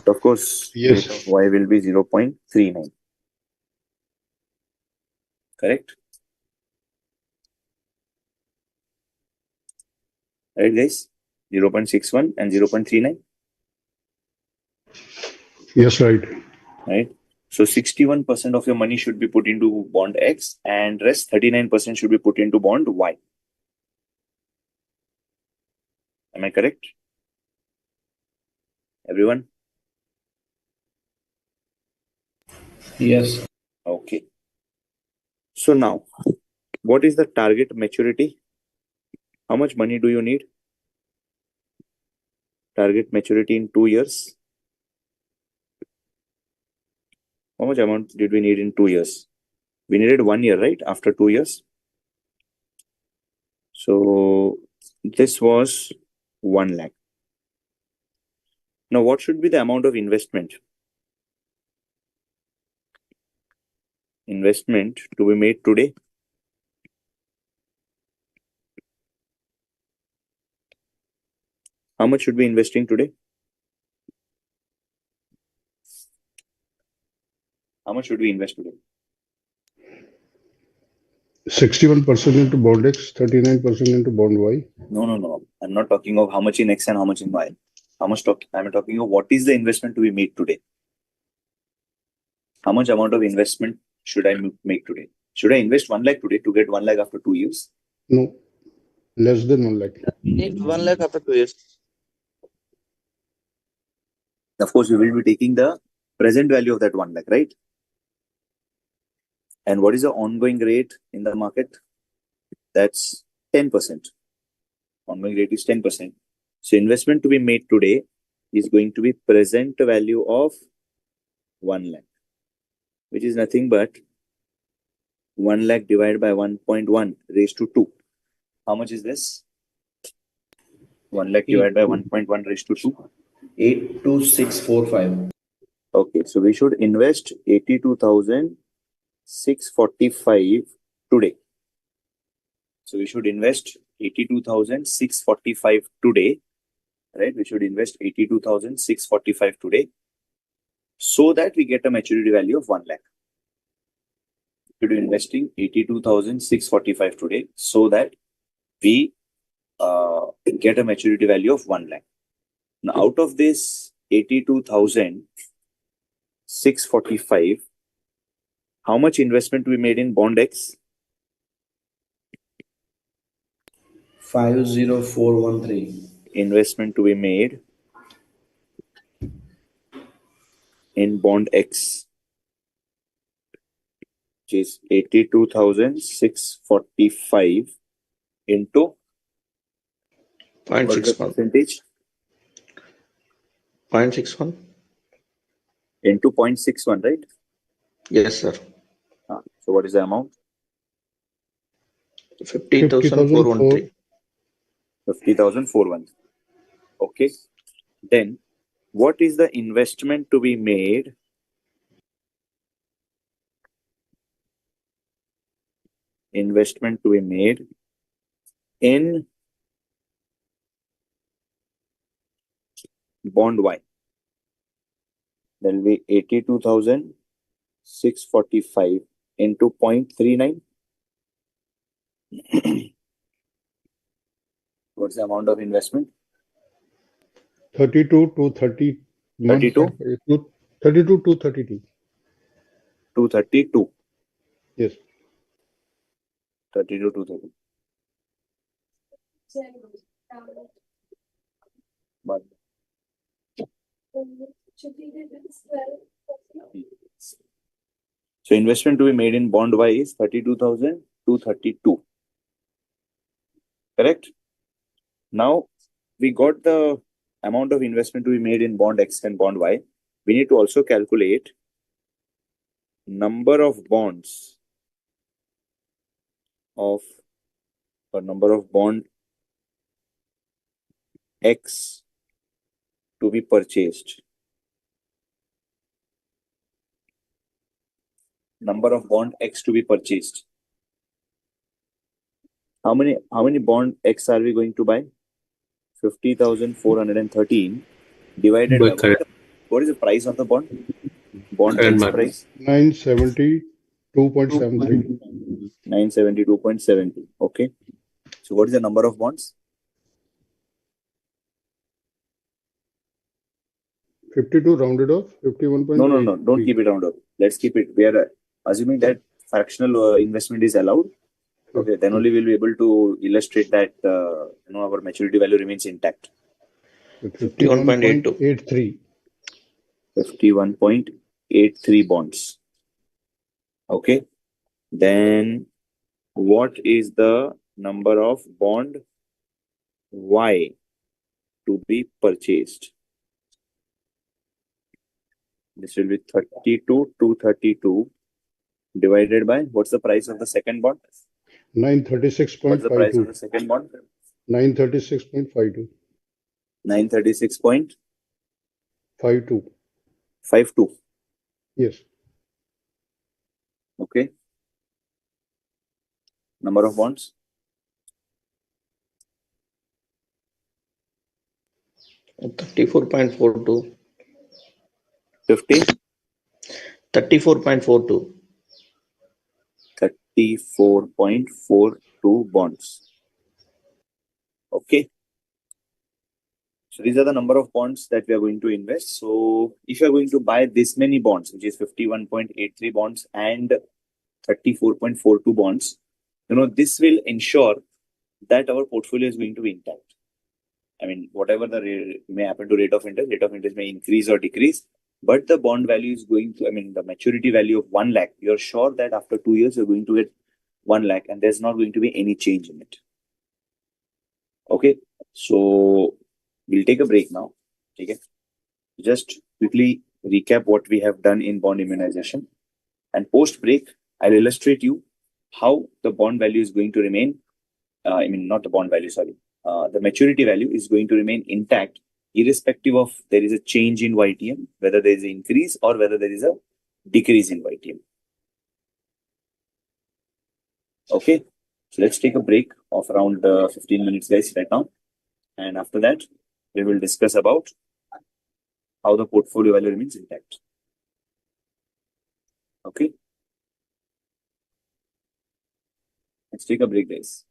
Of course, Yes. weight of Y will be 0.39. Correct? Right, guys? 0.61 and 0.39. Yes, right. Right? So 61% of your money should be put into bond X and rest 39% should be put into bond Y. Am I correct? Everyone? Yes. Okay. So now, what is the target maturity? How much money do you need? Target maturity in 2 years. How much amount did we need in 2 years? We needed 1 year, right? After 2 years. So this was 1 lakh. Now, what should be the amount of investment? Investment to be made today. How much should we be investing today? How much should we invest today? 61% into bond X, 39% into bond Y. No. I'm not talking of how much in X and how much in Y. I'm talking of what is the investment to be made today. How much amount of investment should I make today? Should I invest 1 lakh today to get 1 lakh after 2 years? No, less than 1 lakh. Need 1 lakh after 2 years. Of course, we will be taking the present value of that 1 lakh, right? And what is the ongoing rate in the market? That's 10%. Ongoing rate is 10%. So investment to be made today is going to be present value of 1 lakh, which is nothing but 1 lakh divided by 1.1 raised to 2. How much is this? 1 lakh divided by 1.1 raised to 2. 82645. Okay, so we should invest 82,645 today. So we should invest 82,645 today, right? We should invest 82,645 today so that we get a maturity value of 1 lakh. We should be investing 82,645 today so that we get a maturity value of 1 lakh. Now, out of this 82,645, how much investment we made in bond X? 50413. Investment to be made in bond X, which is 82,645 into what is the 0.61. percentage? 0.61. Into 0.61, right? Yes, sir. So what is the amount? 50,413. 50,413. Okay. Then what is the investment to be made in bond Y? That will be 82,645 into 0.39. What's the amount of investment? 32 to 30. 32? 32 to 32. 232. Yes. 32 to 30. But so investment to be made in bond Y is 32,232. Correct? Now we got the amount of investment to be made in bond X and bond Y. We need to also calculate number of bonds of bond X to be purchased. Number of bond X to be purchased. How many bond X are we going to buy? 50,413 divided by what is the price of the bond? Bond Current X market. price? 972.73. 972.70. Okay. So what is the number of bonds? 52 rounded off. 51.8. No. Don't keep it rounded up. Let's keep it. We are assuming that fractional investment is allowed. Okay. Then only we'll be able to illustrate that our maturity value remains intact. 51.83. 51.83 bonds. Okay. Then what is the number of bond Y to be purchased? This will be 32,232 divided by what's the price of the second bond? 936.52. What's the price of the second bond? 936.52. 936.52. 52. Yes. Okay. Number of bonds? 34.42. 50? 34.42. 34.42 bonds. Okay. So these are the number of bonds that we are going to invest. So if you are going to buy this many bonds, which is 51.83 bonds and 34.42 bonds, this will ensure that our portfolio is going to be intact. I mean, whatever the may happen to rate of interest may increase or decrease, but the bond value is going to, the maturity value of 1 lakh, you're sure that after 2 years, you're going to get 1 lakh, and there's not going to be any change in it. Okay, so we'll take a break now. Okay, just quickly recap what we have done in bond immunization, and post break I'll illustrate you how the bond value is going to remain. Not the bond value, sorry. The maturity value is going to remain intact, irrespective of there is a change in YTM, whether there is an increase or whether there is a decrease in YTM. Okay, so let's take a break of around 15 minutes, guys, right now. And after that, we will discuss about how the portfolio value remains intact. Okay, let's take a break, guys.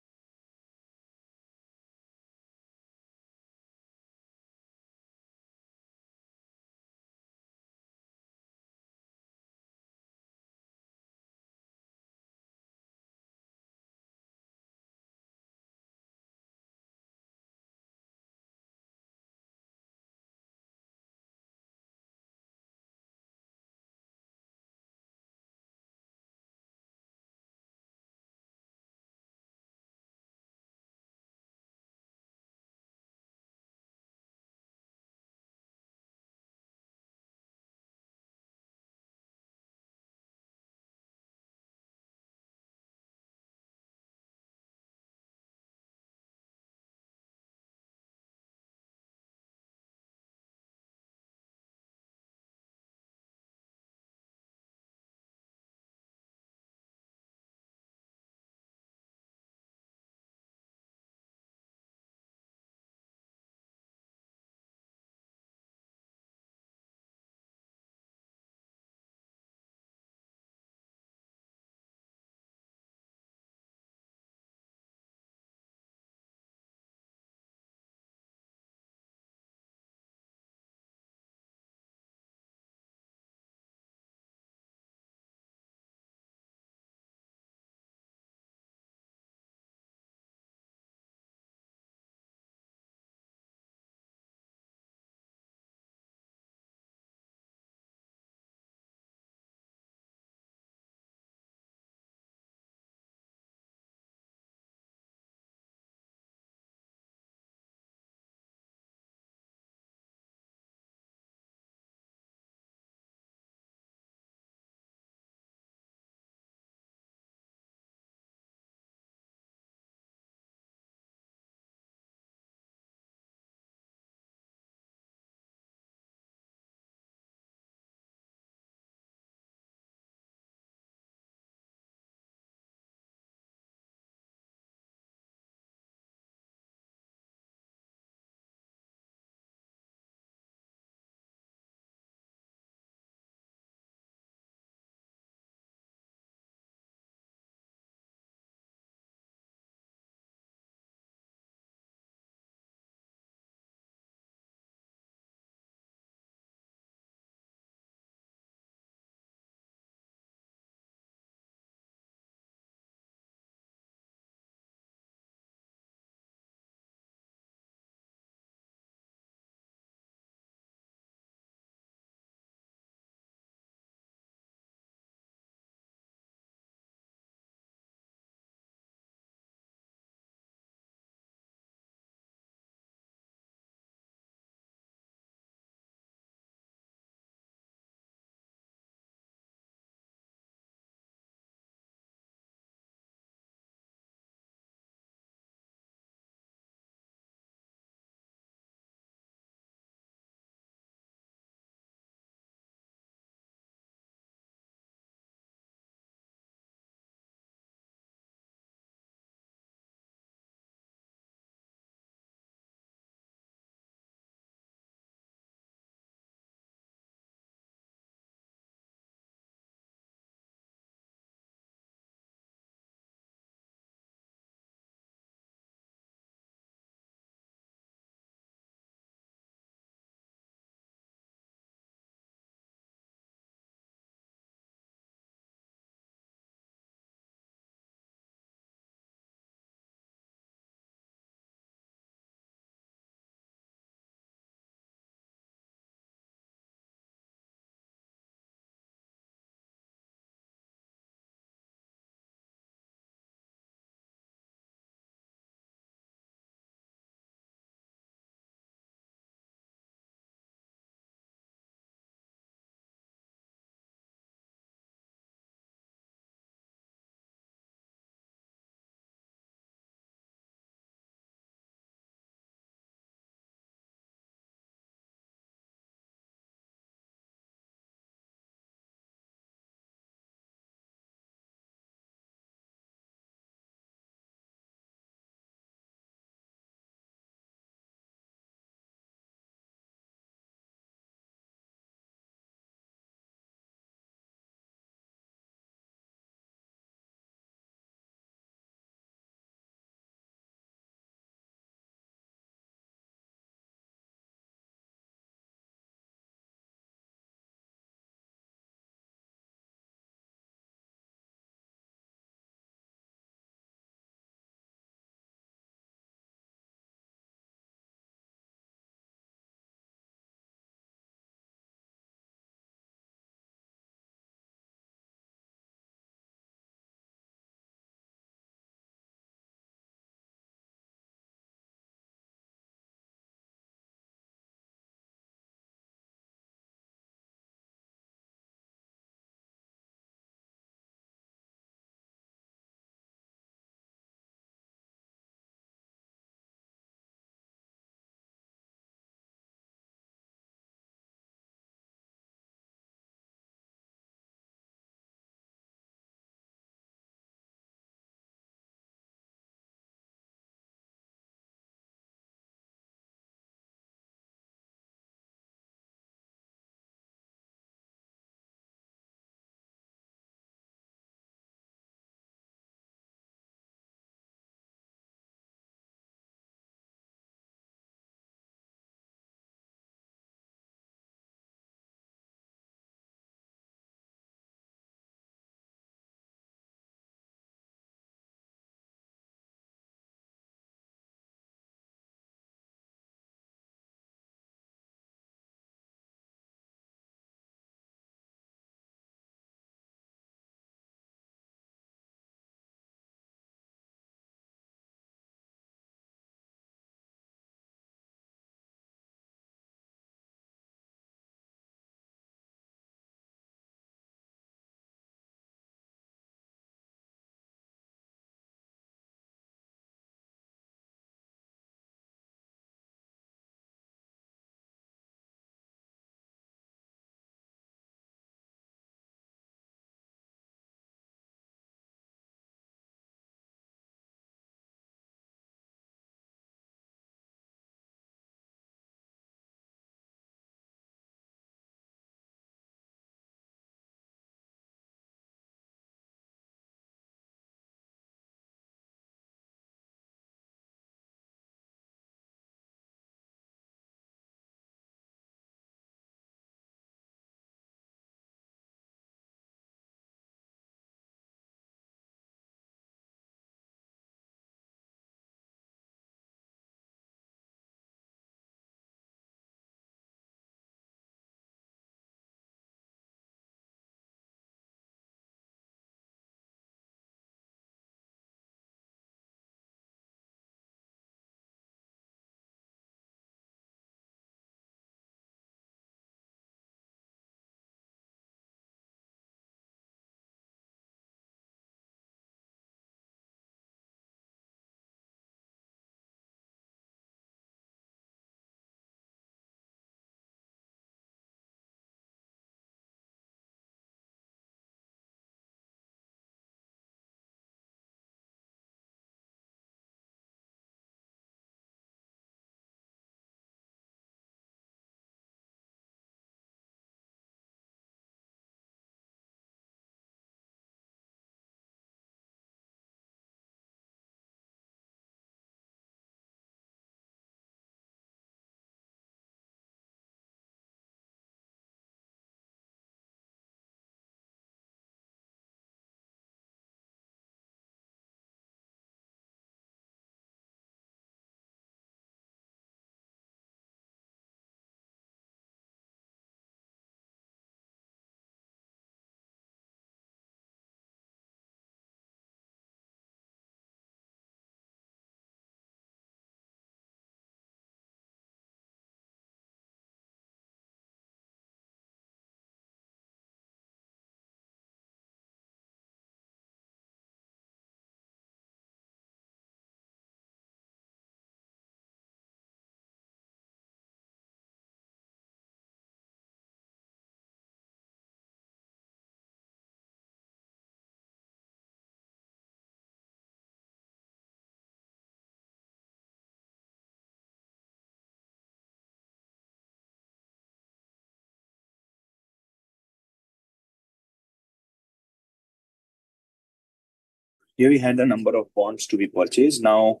here we had the number of bonds to be purchased. Now,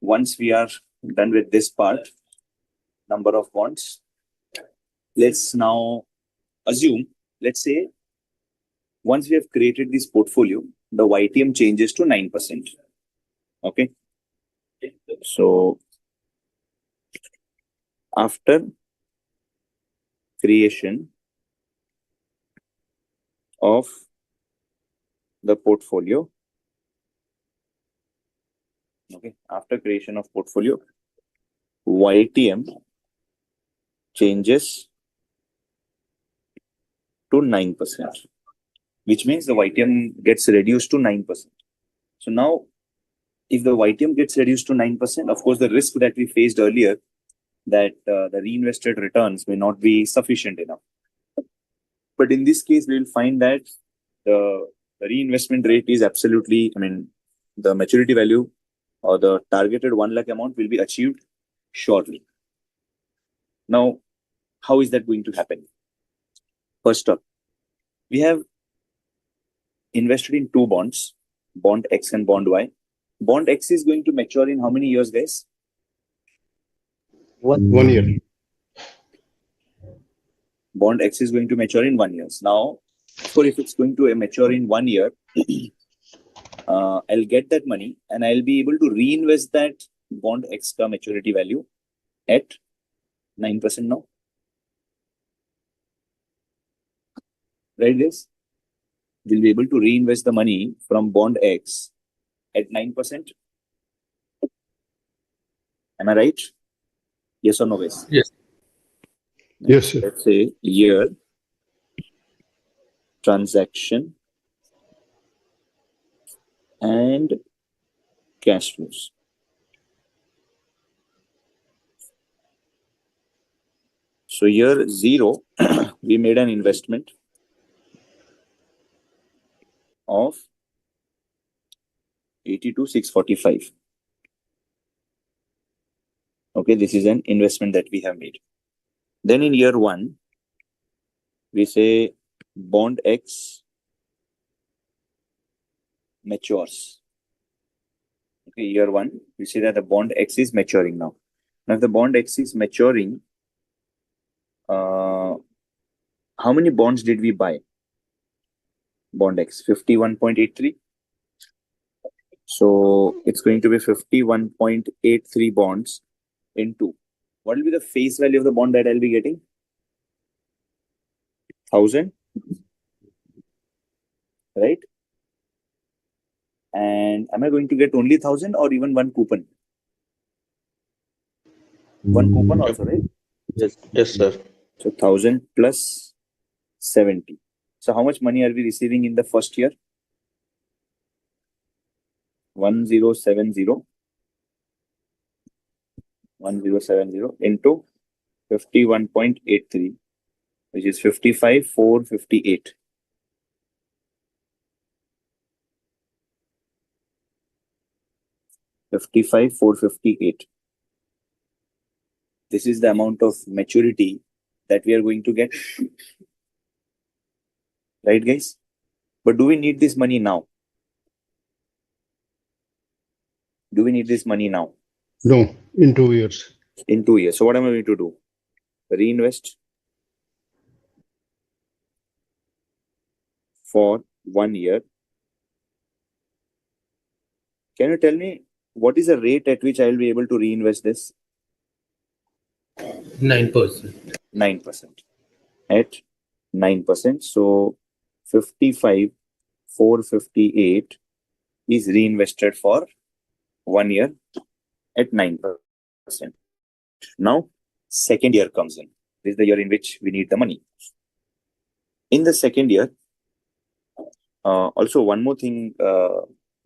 once we are done with this part, number of bonds, let's now assume, let's say, once we have created this portfolio, the YTM changes to 9%. Okay. So, after creation of the portfolio, okay, after creation of portfolio, YTM changes to 9%, which means the YTM gets reduced to 9%. So now, if the YTM gets reduced to 9%, of course, the risk that we faced earlier, that the reinvested returns may not be sufficient enough. But in this case, we will find that the reinvestment rate is absolutely, the maturity value or the targeted 1 lakh amount will be achieved shortly. Now, how is that going to happen? First up, we have invested in two bonds, bond X and bond Y. Bond X is going to mature in how many years, guys? 1 year. Bond X is going to mature in 1 year. Now, of course, if it's going to mature in 1 year, I'll get that money and I'll be able to reinvest that bond X ka maturity value at 9% now. Right, guys? We'll be able to reinvest the money from bond X at 9%. Am I right? Yes or no, guys? Yes. Yes, sir. Let's say year, transaction, and cash flows. So year 0, we made an investment of 82,645. Okay, this is an investment that we have made. Then in year 1, we say bond X matures. Okay, year 1, we say that the bond X is maturing now. Now, if the bond X is maturing, how many bonds did we buy? Bond X, 51.83. So it's going to be 51.83 bonds into. What will be the face value of the bond that I'll be getting? 1,000. Right? And am I going to get only 1,000 or even one coupon? One coupon also, right? Yes, sir. So 1,000 plus 70. So how much money are we receiving in the first year? 1070. 1070 into 51.83, which is 55,458. This is the amount of maturity that we are going to get. Right, guys? But do we need this money now? Do we need this money now? No, in 2 years. In 2 years. So what am I going to do? Reinvest for 1 year. Can you tell me what is the rate at which I will be able to reinvest this? 9%. 9%. At 9%. So 55,458 is reinvested for 1 year at 9%. Now, second year comes in. This is the year in which we need the money. In the second year, also one more thing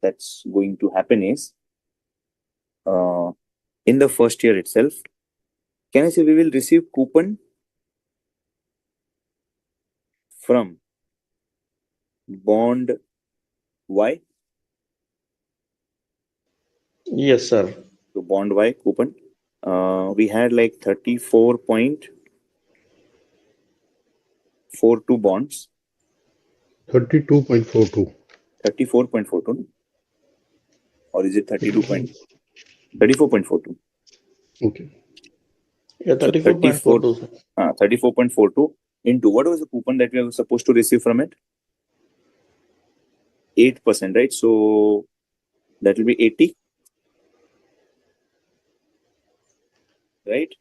that's going to happen is, in the first year itself, can I say we will receive coupon from bond Y? Yes, sir. So bond Y coupon. We had like 34.42 bonds. 32.42. 34.42. or is it 34.42? Okay. Yeah, 34.42. 34.42 into what was the coupon that we were supposed to receive from it? 8%, right? So that will be 80, right?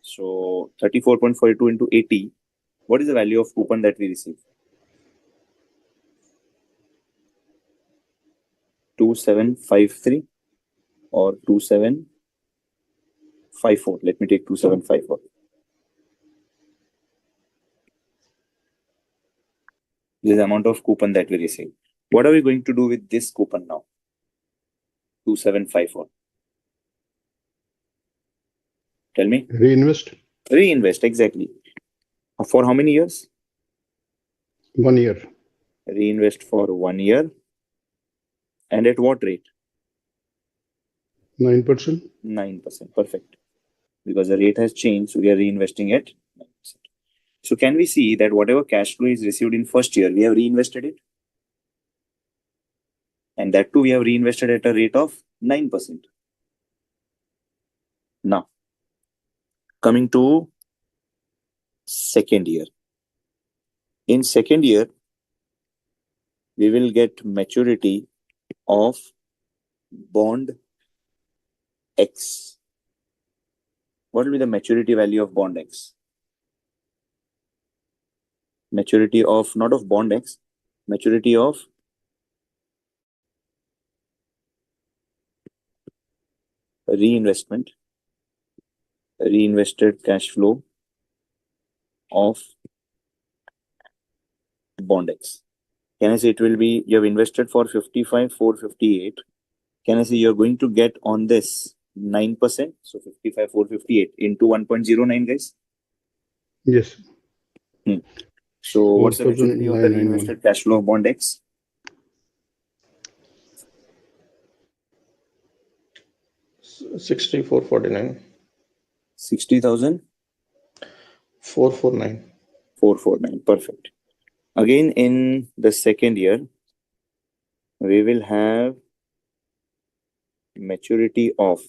So 34.42 into 80. What is the value of coupon that we receive? 2753 or 2754. Let me take 2754. This is the amount of coupon that we receive. What are we going to do with this coupon now? 2754. Tell me. Reinvest Reinvest, exactly. For how many years? 1 year. Reinvest for 1 year. And at what rate? 9%. 9%. Perfect. Because the rate has changed, so we are reinvesting at 9%. So can we see that whatever cash flow is received in first year, we have reinvested it? And that too, we have reinvested at a rate of 9%. Now, coming to second year. In second year, we will get maturity of bond X. What will be the maturity value of bond X? Maturity of, not of bond X, maturity of reinvested cash flow of bond X. Can I say it will be, you have invested for 55,458. Can I say you're going to get on this 9%? So 55,458 into 1.09, guys. Yes. So what's the maturity of the 4,991. reinvested cash flow of bond X? 6449. 60,000? 449. 449. Perfect. Again, in the second year, we will have maturity of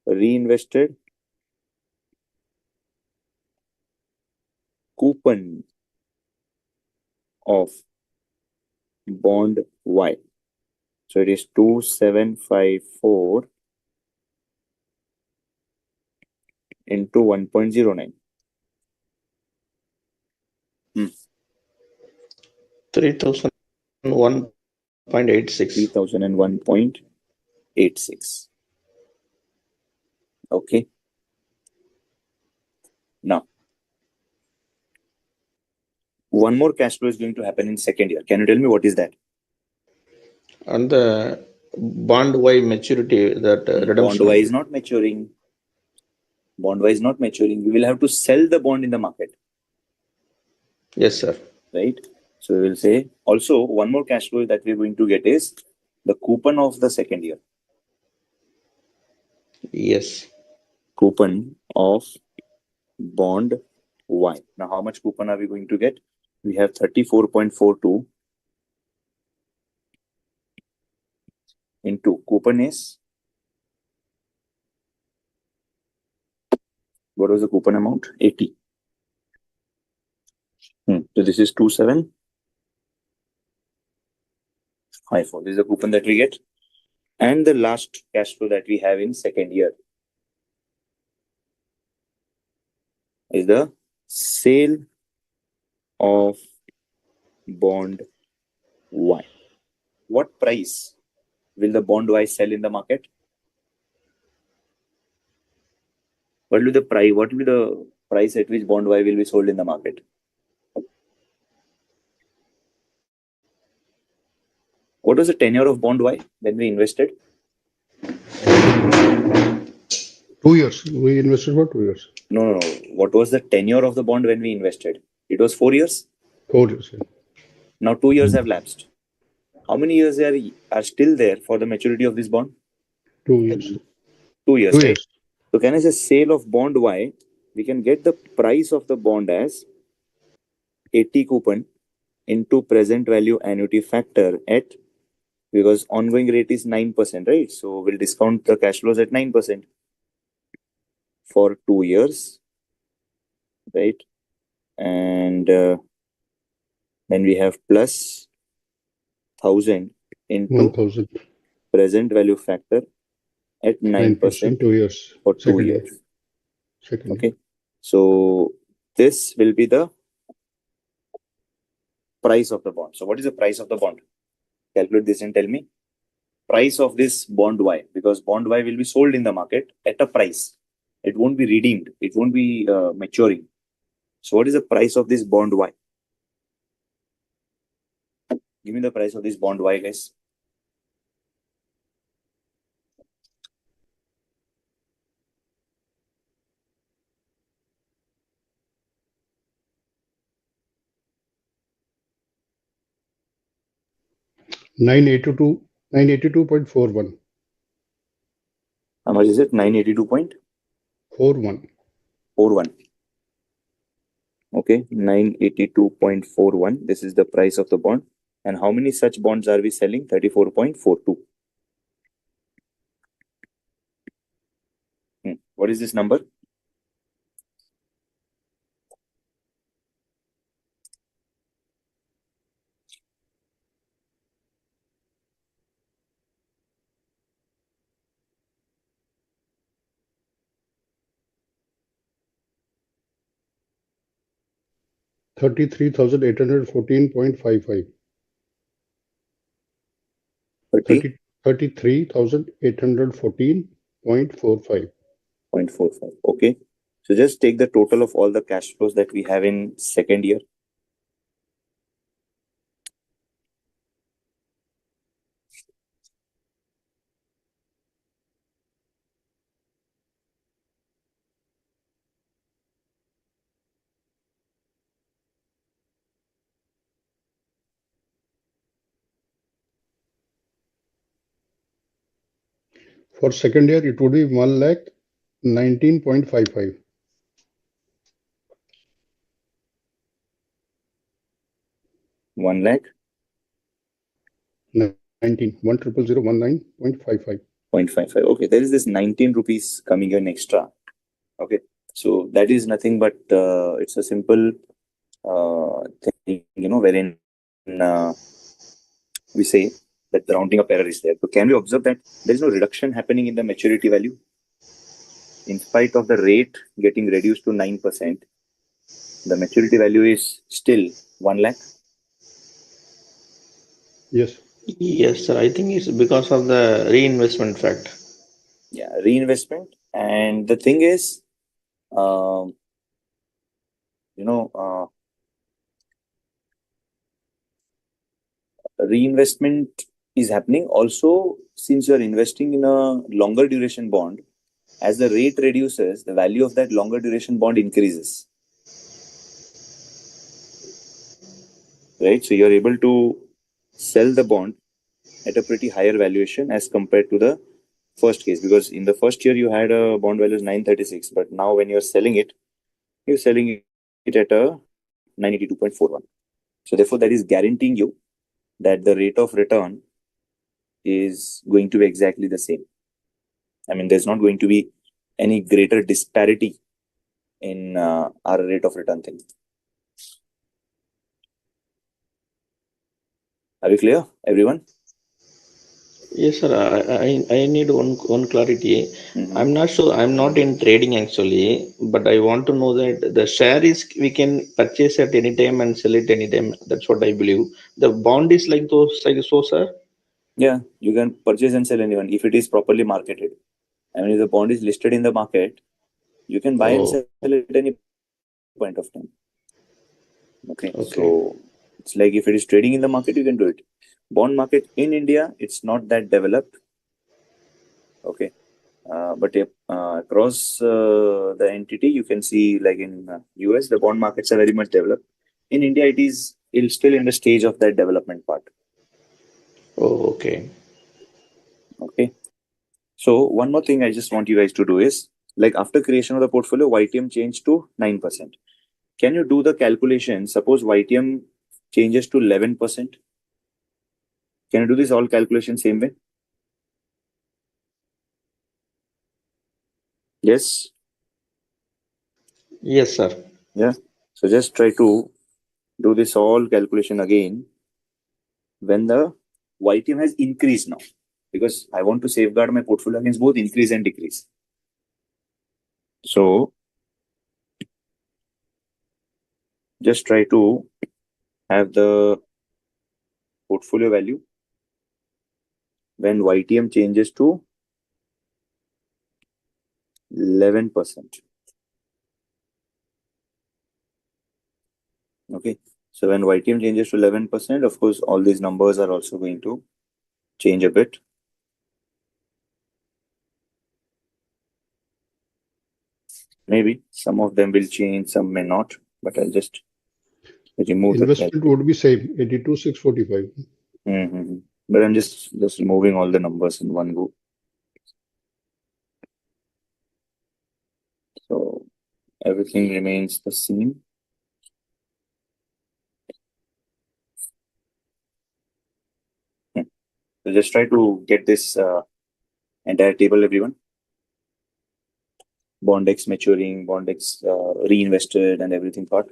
reinvested coupon of bond Y. So it is 2754 into 1.09. 3001.86. 3001.86. Okay. Now, one more cash flow is going to happen in second year. Can you tell me what is that? And the bond Y maturity, that redemption. Bond Y is not maturing. Bond Y is not maturing. We will have to sell the bond in the market. Yes, sir. Right? So we will say also one more cash flow that we're going to get is the coupon of the second year. Yes. Coupon of bond Y. Now, how much coupon are we going to get? We have 34.42 into coupon is, what was the coupon amount? 80. So this is 2754. This is the coupon that we get. And the last cash flow that we have in second year is the sale of bond Y. What price will the bond Y sell in the market? What will be the price at which bond Y will be sold in the market? What was the tenure of bond Y when we invested? 2 years. We invested for 2 years. No. What was the tenure of the bond when we invested? It was 4 years. 4 years. Yeah. Now 2 years have lapsed. How many years are still there for the maturity of this bond? 2 years. 2 years, 2 right? years. So can I say sale of bond Y? We can get the price of the bond as 80 coupon into present value annuity factor at because ongoing rate is 9%, right? So we'll discount the cash flows at 9% for 2 years, right? And then we have plus 1,000 into 1,000. present value factor at 9% 2 years. for 2 Second years. year. Second Okay. So this will be the price of the bond. So what is the price of the bond? Calculate this and tell me. Price of this bond Y, because bond Y will be sold in the market at a price. It won't be redeemed. It won't be maturing. So what is the price of this bond Y? Give me the price of this bond Y, guys. $982, 982.41. How much is it? 982.41. 41. Okay, 982.41. This is the price of the bond. And how many such bonds are we selling? 34.42. What is this number? $33,814.55. 33,814.45. 0.45. Okay. So just take the total of all the cash flows that we have in second year. For second year, it would be 1,19.55. 1 lakh 1,019.55. 0.55. Okay, there is this 19 rupees coming in extra. Okay, so that is nothing but it's a simple thing, wherein we say that the rounding up error is there. So can we observe that there is no reduction happening in the maturity value? In spite of the rate getting reduced to 9%, the maturity value is still 1 lakh. Yes. Yes, sir. I think it's because of the reinvestment fact. Yeah, reinvestment. And the thing is, reinvestment is happening also since you are investing in a longer duration bond. As the rate reduces, the value of that longer duration bond increases. Right? So you are able to sell the bond at a pretty higher valuation as compared to the first case, because in the first year you had a bond value is 936, but now when you're selling it, you're selling it at a 982.41. So therefore that is guaranteeing you that the rate of return is going to be exactly the same. I mean, there's not going to be any greater disparity in our rate of return thing. Are we clear, everyone? Yes, sir. I need one clarity. I'm not sure. I'm not in trading actually, but I want to know that the share is we can purchase at any time and sell it anytime. That's what I believe. The bond is like so, sir. Yeah, you can purchase and sell anyone if it is properly marketed. I mean, if the bond is listed in the market, you can buy and sell it at any point of time. Okay, so it's like if it is trading in the market, you can do it. Bond market in India, it's not that developed. Okay, but across the entity, you can see like in US, the bond markets are very much developed. In India, it's still in the stage of that development part. Oh, okay. Okay. So one more thing I just want you guys to do is, like after creation of the portfolio, YTM changed to 9%. Can you do the calculation? Suppose YTM changes to 11%. Can you do this all calculation same way? Yes. Yes, sir. Yeah. So just try to do this all calculation again when the YTM has increased now, because I want to safeguard my portfolio against both increase and decrease. So just try to have the portfolio value when YTM changes to 11%. Okay. So when YTM changes to 11%, of course, all these numbers are also going to change a bit. Maybe some of them will change, some may not, but I'll just remove Investment would be same, 82,645. Mm-hmm. But I'm just removing all the numbers in one go. So everything remains the same. So just try to get this entire table, everyone. Bond X maturing, Bond X reinvested, and everything part.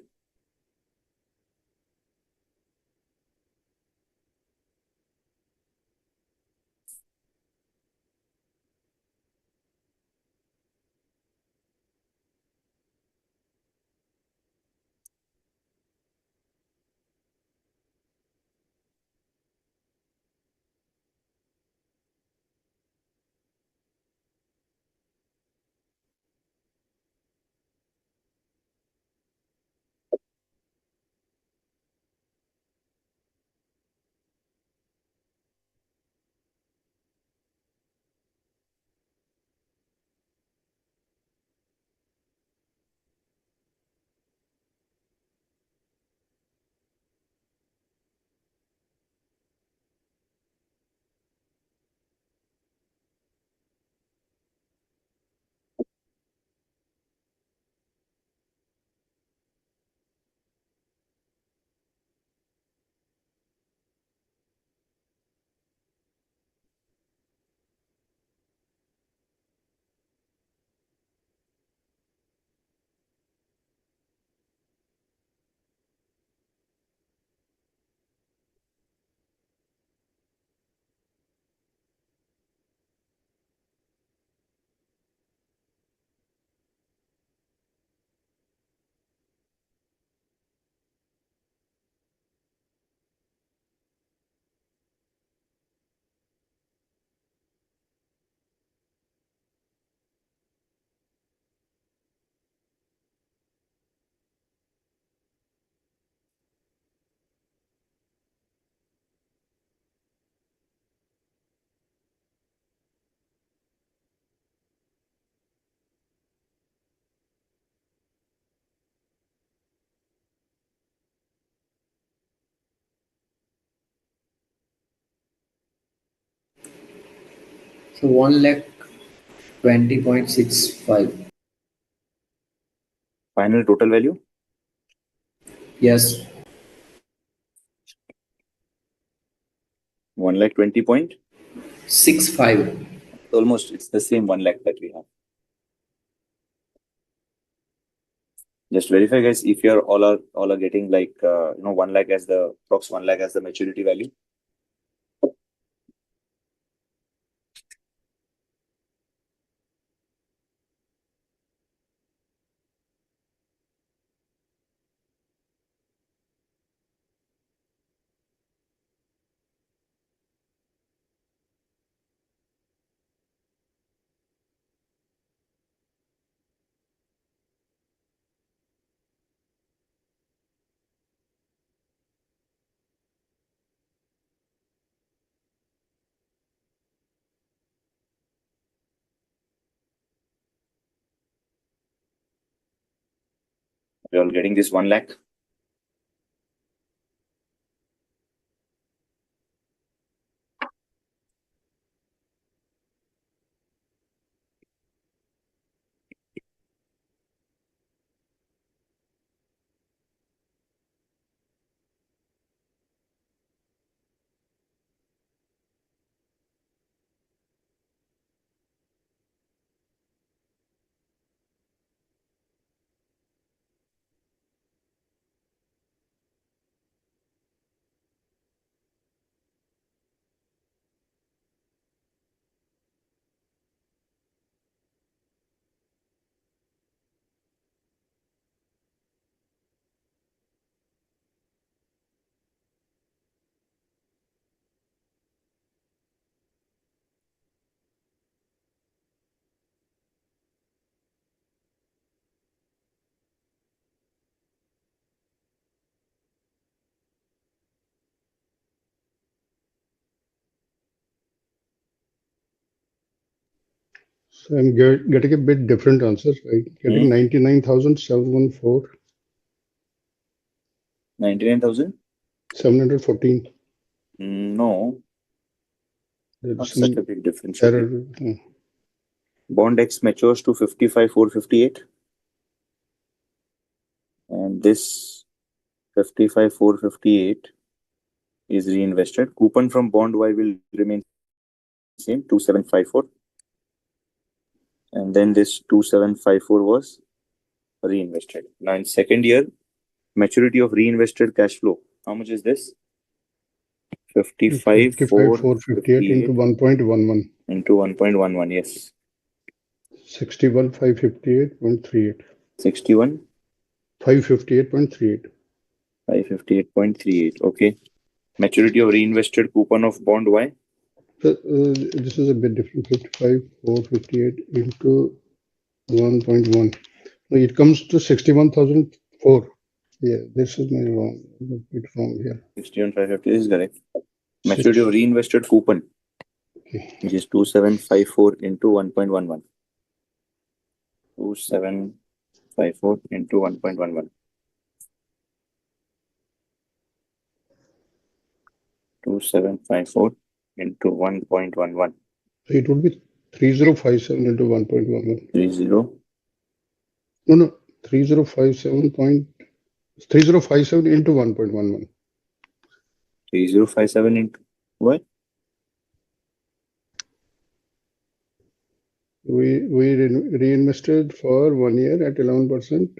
So 1,20,65. Final total value. Yes. 1,20,000 point. 65. Almost it's the same 1 lakh that we have. Just verify, guys, if you're all are getting like 1 lakh as the prox 1 lakh as the maturity value. You're all getting this 1 lakh. So I'm getting a bit different answers, right? Getting 99,714. 99,000? 714. No, not There's such a some big difference. should error. be. Bond X matures to 55,458. And this 55,458 is reinvested. Coupon from bond Y will remain same, 2,754. And then this 2,754 was reinvested. Now in second year, maturity of reinvested cash flow. How much is this? 55,458 into 1.11. Into 1.11, yes. 61,558.38. 61? 558.38. 558.38. Okay. Maturity of reinvested coupon of bond Y. So, this is a bit different. 55,458 into 1.1. It comes to 61,004. Yeah, this is my wrong. A bit wrong here. 61,550 is correct. Maturity of reinvested coupon, which is 2,754 into 1.11. 2,754 into 1.11. 2,754 into 1.11. So it would be 3057 into 1.11. 30. No. 3057 into 1.11. 3057 into what? We reinvested for 1 year at 11%.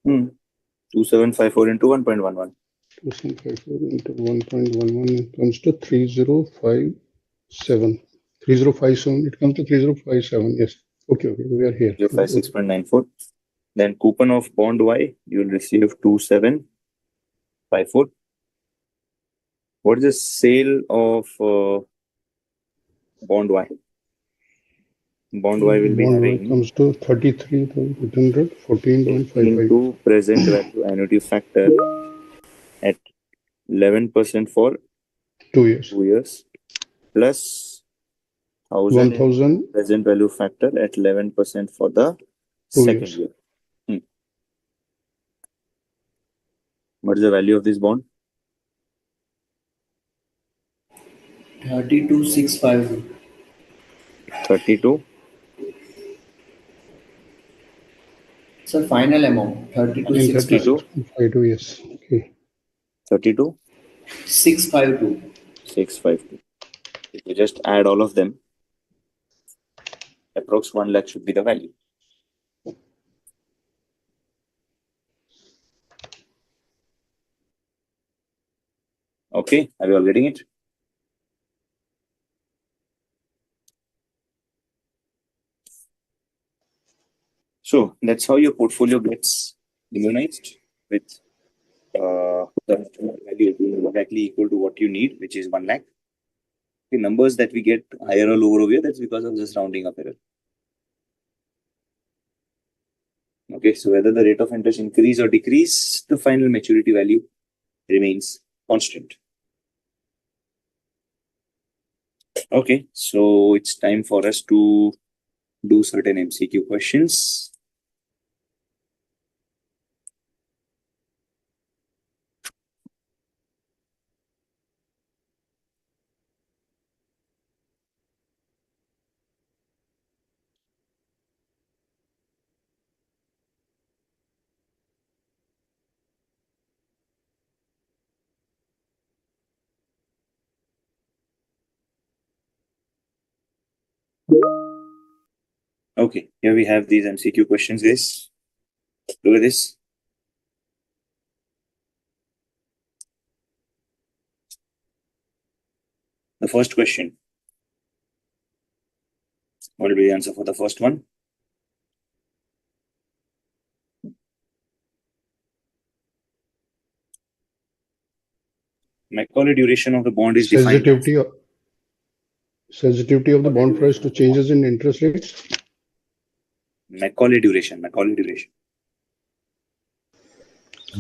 2,754 into 1.11. 2,754 into 1.11 comes to 3057. 3057. It comes to 3057. Yes. Okay. We are here. 056.94. Then coupon of bond Y, you will receive 2,754. What is the sale of bond Y? Bond Y will be having comes to 33,814.55 into present value annuity factor at 11% for 2 years. 2 years plus 1,000 present value factor at 11% for the 2 second years. year. What is the value of this bond? 32,650. 32. So final amount 32,652. 32. Yes. Okay. 32. 652. 652. If you just add all of them, approx 1 lakh should be the value. Okay, are you all getting it? So that's how your portfolio gets immunized with the value being exactly equal to what you need, which is 1 lakh. The numbers that we get higher or lower over here, that's because of just rounding up error. Okay, so whether the rate of interest increase or decrease, the final maturity value remains constant. Okay, so it's time for us to do certain MCQ questions. Okay, here we have these MCQ questions, guys. Look at this. The first question. What will be the answer for the first one? Macaulay duration of the bond is defined as Sensitivity of the bond price to changes in interest rates. Macaulay duration.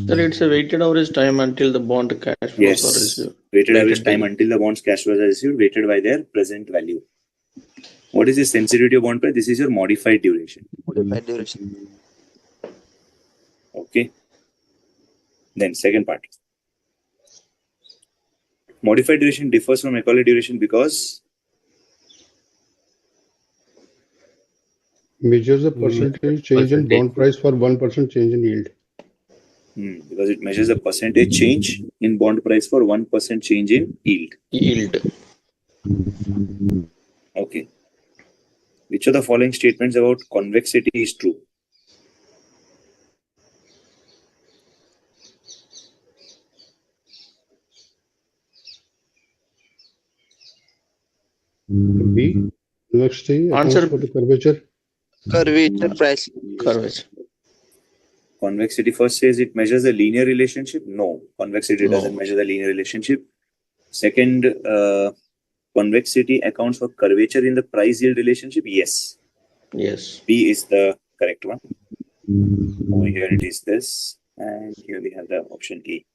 Sir, it's a weighted average time until the bond cash flows are received. Weighted average time until the bond's cash flows are received, weighted by their present value. What is the sensitivity of bond price? This is your modified duration. Modified duration. Okay. Then second part. Modified duration differs from Macaulay duration because Measures the percentage change in bond price for 1% change in yield. because it measures the percentage change in bond price for 1% change in yield. Okay. Which of the following statements about convexity is true? B. Convexity accounts Answer. for the curvature. Curvature price. Curvature. Convexity first says it measures the linear relationship. No, convexity No. doesn't measure the linear relationship. Second, convexity accounts for curvature in the price yield relationship. Yes. Yes. B is the correct one. Over here it is this, and here we have the option A.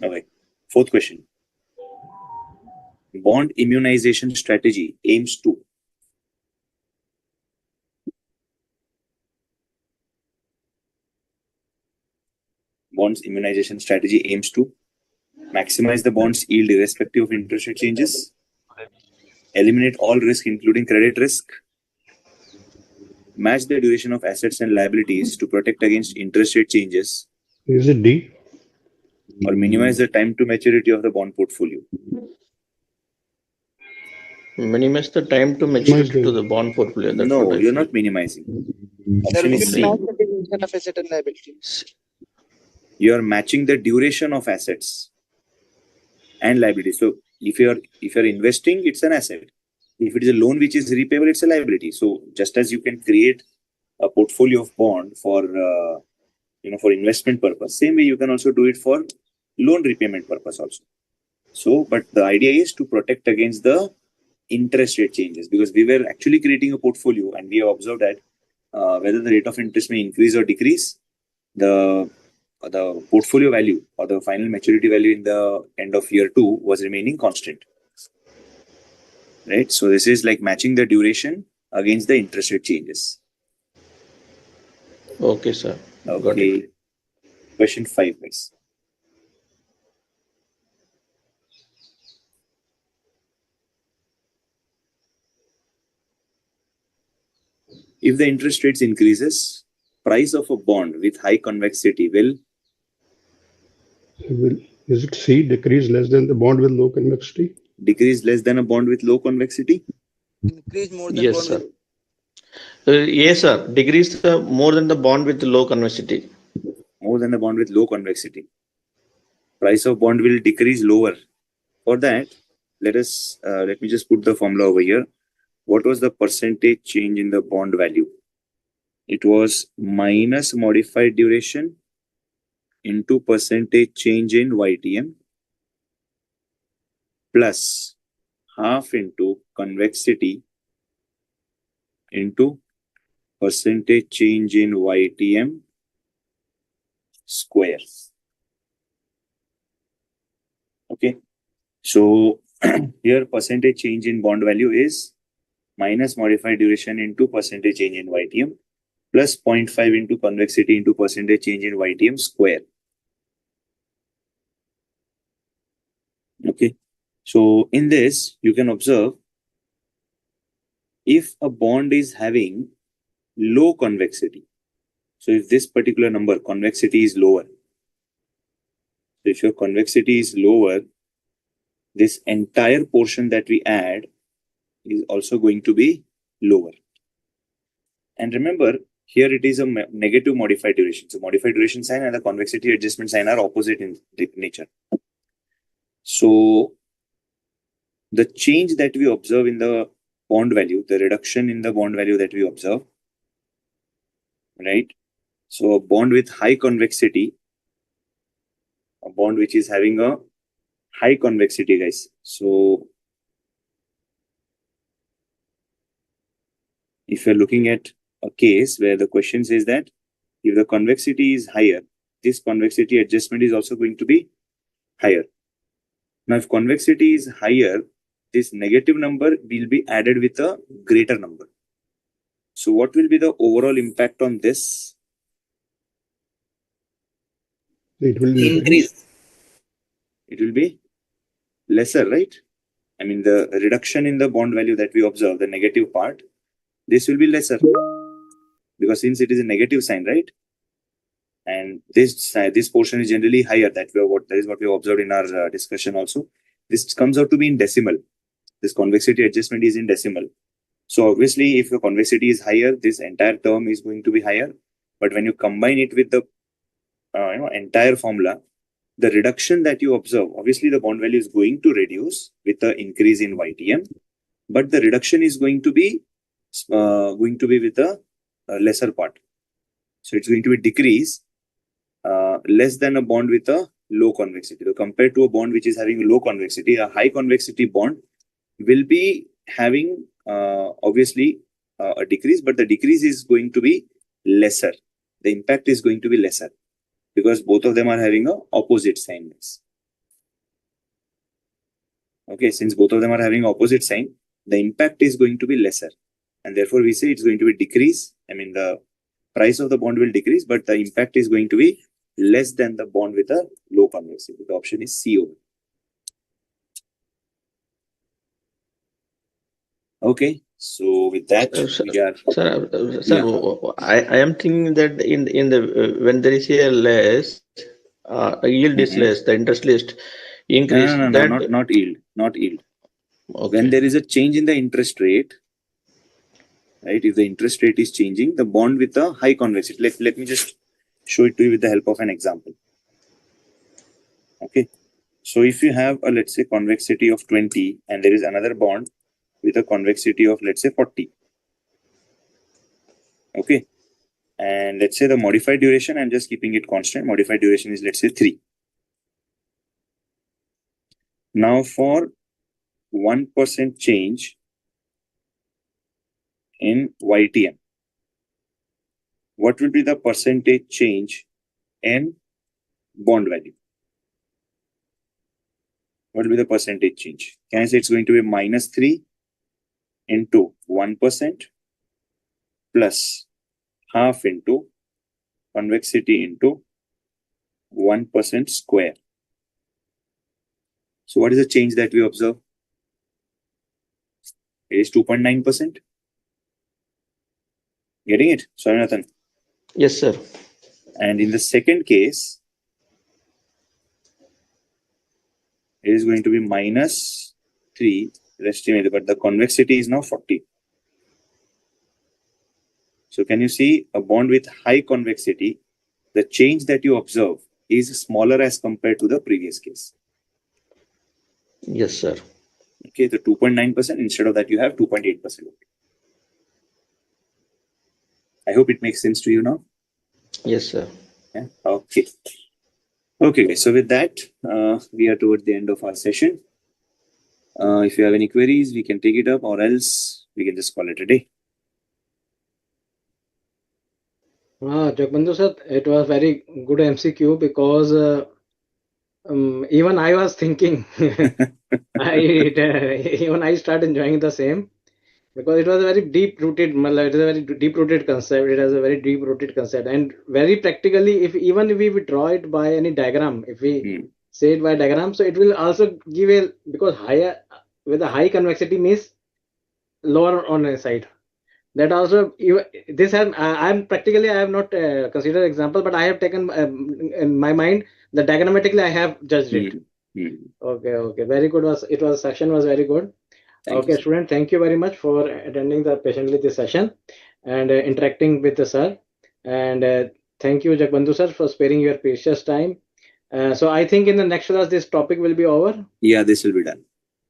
Okay. Fourth question. Bond immunization strategy aims to maximize the bond's yield irrespective of interest rate changes, eliminate all risk including credit risk, match the duration of assets and liabilities to protect against interest rate changes, Is it D? or minimize the time to maturity of the bond portfolio. Minimize the time to maturity to the bond portfolio. That's No, what I you're feel. not minimizing. Sir, Option we is will C. match the duration of asset and liability. You are matching the duration of assets and liabilities. So if you're investing, it's an asset. If it is a loan which is repayable, it's a liability. So just as you can create a portfolio of bond for for investment purpose, same way you can also do it for loan repayment purpose also. So, but the idea is to protect against the interest rate changes, because we were actually creating a portfolio and we have observed that whether the rate of interest may increase or decrease, the portfolio value or the final maturity value in the end of year 2 was remaining constant. Right? So this is like matching the duration against the interest rate changes. Okay, sir. Okay. Got it. Question 5, guys. If the interest rates increases, price of a bond with high convexity will Is it C? Decrease less than the bond with low convexity? decrease less than a bond with low convexity? Increase more than Yes, bond sir. with. Yes, sir. Decrease more than the bond with low convexity. More than the bond with low convexity. Price of bond will decrease lower. For that, let me just put the formula over here. What was the percentage change in the bond value? It was minus modified duration into percentage change in YTM plus half into convexity into percentage change in YTM square. Okay. So here percentage change in bond value is minus modified duration into percentage change in YTM plus 0.5 into convexity into percentage change in YTM square. Okay. So in this, you can observe if a bond is having low convexity. So if this particular number, convexity is lower. So if your convexity is lower, this entire portion that we add is also going to be lower. And remember, here it is a negative modified duration. So modified duration sign and the convexity adjustment sign are opposite in nature. So the change that we observe in the bond value, the reduction in the bond value that we observe, right? So a bond with high convexity, a bond which is having a high convexity, guys. So if you're looking at a case where the question says that if the convexity is higher, this convexity adjustment is also going to be higher. Now, if convexity is higher, this negative number will be added with a greater number. So what will be the overall impact on this? It will Increase. It will be lesser, right? I mean, the reduction in the bond value that we observe, the negative part, this will be lesser because since it is a negative sign, right? And this portion is generally higher. That is what we observed in our discussion also. This comes out to be in decimal. This convexity adjustment is in decimal. So obviously, if the convexity is higher, this entire term is going to be higher. But when you combine it with the entire formula, the reduction that you observe, obviously the bond value is going to reduce with the increase in YTM, but the reduction is going to be with a lesser part. So it's going to be decrease less than a bond with a low convexity. So compared to a bond which is having low convexity, a high convexity bond will be having obviously a decrease, but the decrease is going to be lesser. The impact is going to be lesser because both of them are having a opposite sign. Okay, since both of them are having opposite sign, the impact is going to be lesser, and therefore we say it's going to be decrease. I mean, the price of the bond will decrease, but the impact is going to be less than the bond with a low convexity. The option is C over. Okay, so with that, we are. Sir, I am thinking that in the when there is a less yield is less, the interest list increase. No, not yield, not yield. Okay. When there is a change in the interest rate, right? If the interest rate is changing, the bond with a high convexity. Let me just show it to you with the help of an example. Okay, so if you have a, let's say, convexity of 20 and there is another bond with a convexity of, let's say, 40. Okay, and let's say the modified duration, I'm just keeping it constant. Modified duration is, let's say, 3. Now for 1% change in YTM, what will be the percentage change in bond value? What will be the percentage change? Can I say it's going to be -3 into 1% plus half into convexity into 1% square. So what is the change that we observe? It is 2.9%. Getting it, Swaminathan? Yes, sir. And in the second case, it is going to be -3 estimated, but the convexity is now 40. So can you see a bond with high convexity, the change that you observe is smaller as compared to the previous case. Yes, sir. Okay, the 2.9%, instead of that you have 2.8%. I hope it makes sense to you now. Yes, sir. Yeah. Okay. Okay, so with that, we are towards the end of our session. If you have any queries, we can take it up, or else we can just call it a day. Jagbandhu sir, it was very good MCQ because even I was thinking, even I started enjoying the same because it was a very deep-rooted, it is a very deep-rooted concept. It has a very deep-rooted concept, and very practically, even if we withdraw it by any diagram, if we say it by diagram, so it will also give a, because higher with a high convexity means lower on a side. That also, this has, I'm practically, I have not considered example, but I have taken in my mind the diagrammatically I have judged it. Okay, very good. Session was very good. Thank you, student, thank you very much for attending patiently this session and interacting with the sir. And thank you, Jagbandhu sir, for sparing your precious time. So I think in the next class this topic will be over. Yeah, this will be done.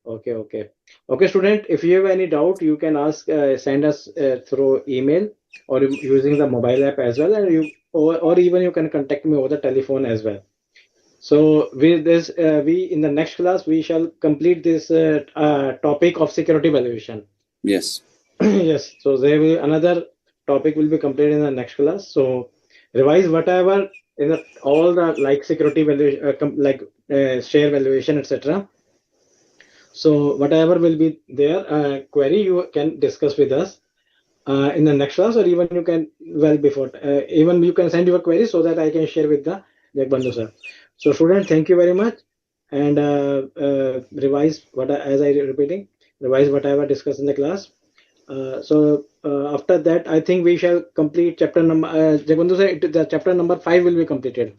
Okay, student, if you have any doubt, you can ask, send us through email or using the mobile app as well, and or even you can contact me over the telephone as well. So with this, we in the next class we shall complete this topic of security valuation. Yes. Yes. So there will another topic will be completed in the next class. So revise whatever in all the like security valuation, share valuation, etc. So whatever will be there, query, you can discuss with us in the next class, or even you can, well, before, even you can send your query so that I can share with the Jagbandhu sir. So student, thank you very much, and revise what as I repeating, revise whatever discussed in the class. So after that, I think we shall complete chapter number. Jagbandhu sir, the chapter number 5 will be completed.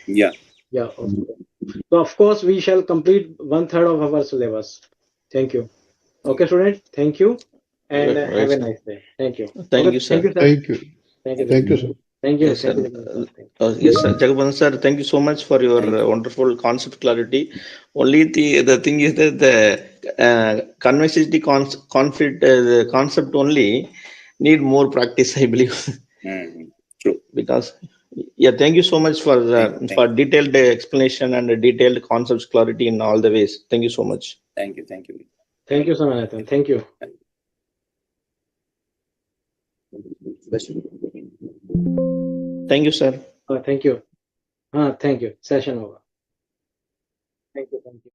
Yeah. Yeah. Okay. So of course we shall complete 1/3 of our syllabus. Thank you. Okay, student. Thank you, and Right, have a sir. nice day. Thank you. Thank Okay. you, Thank sir. you, sir. Thank you. Thank you. Thank you, sir. Thank you. Yes, Thank sir. you. Thank you. Yes, sir. Jagabandhan sir, thank you so much for your Thank you. wonderful concept clarity. Only the thing is that the convexity conflict the concept only need more practice, I believe. True. Because yeah, thank you so much for for detailed explanation and detailed concepts clarity in all the ways. Thank you so much. Thank you. Thank you. Thank you, Samanathan. Thank you. Thank you, sir. Thank you. Thank you. Session over. Thank you. Thank you.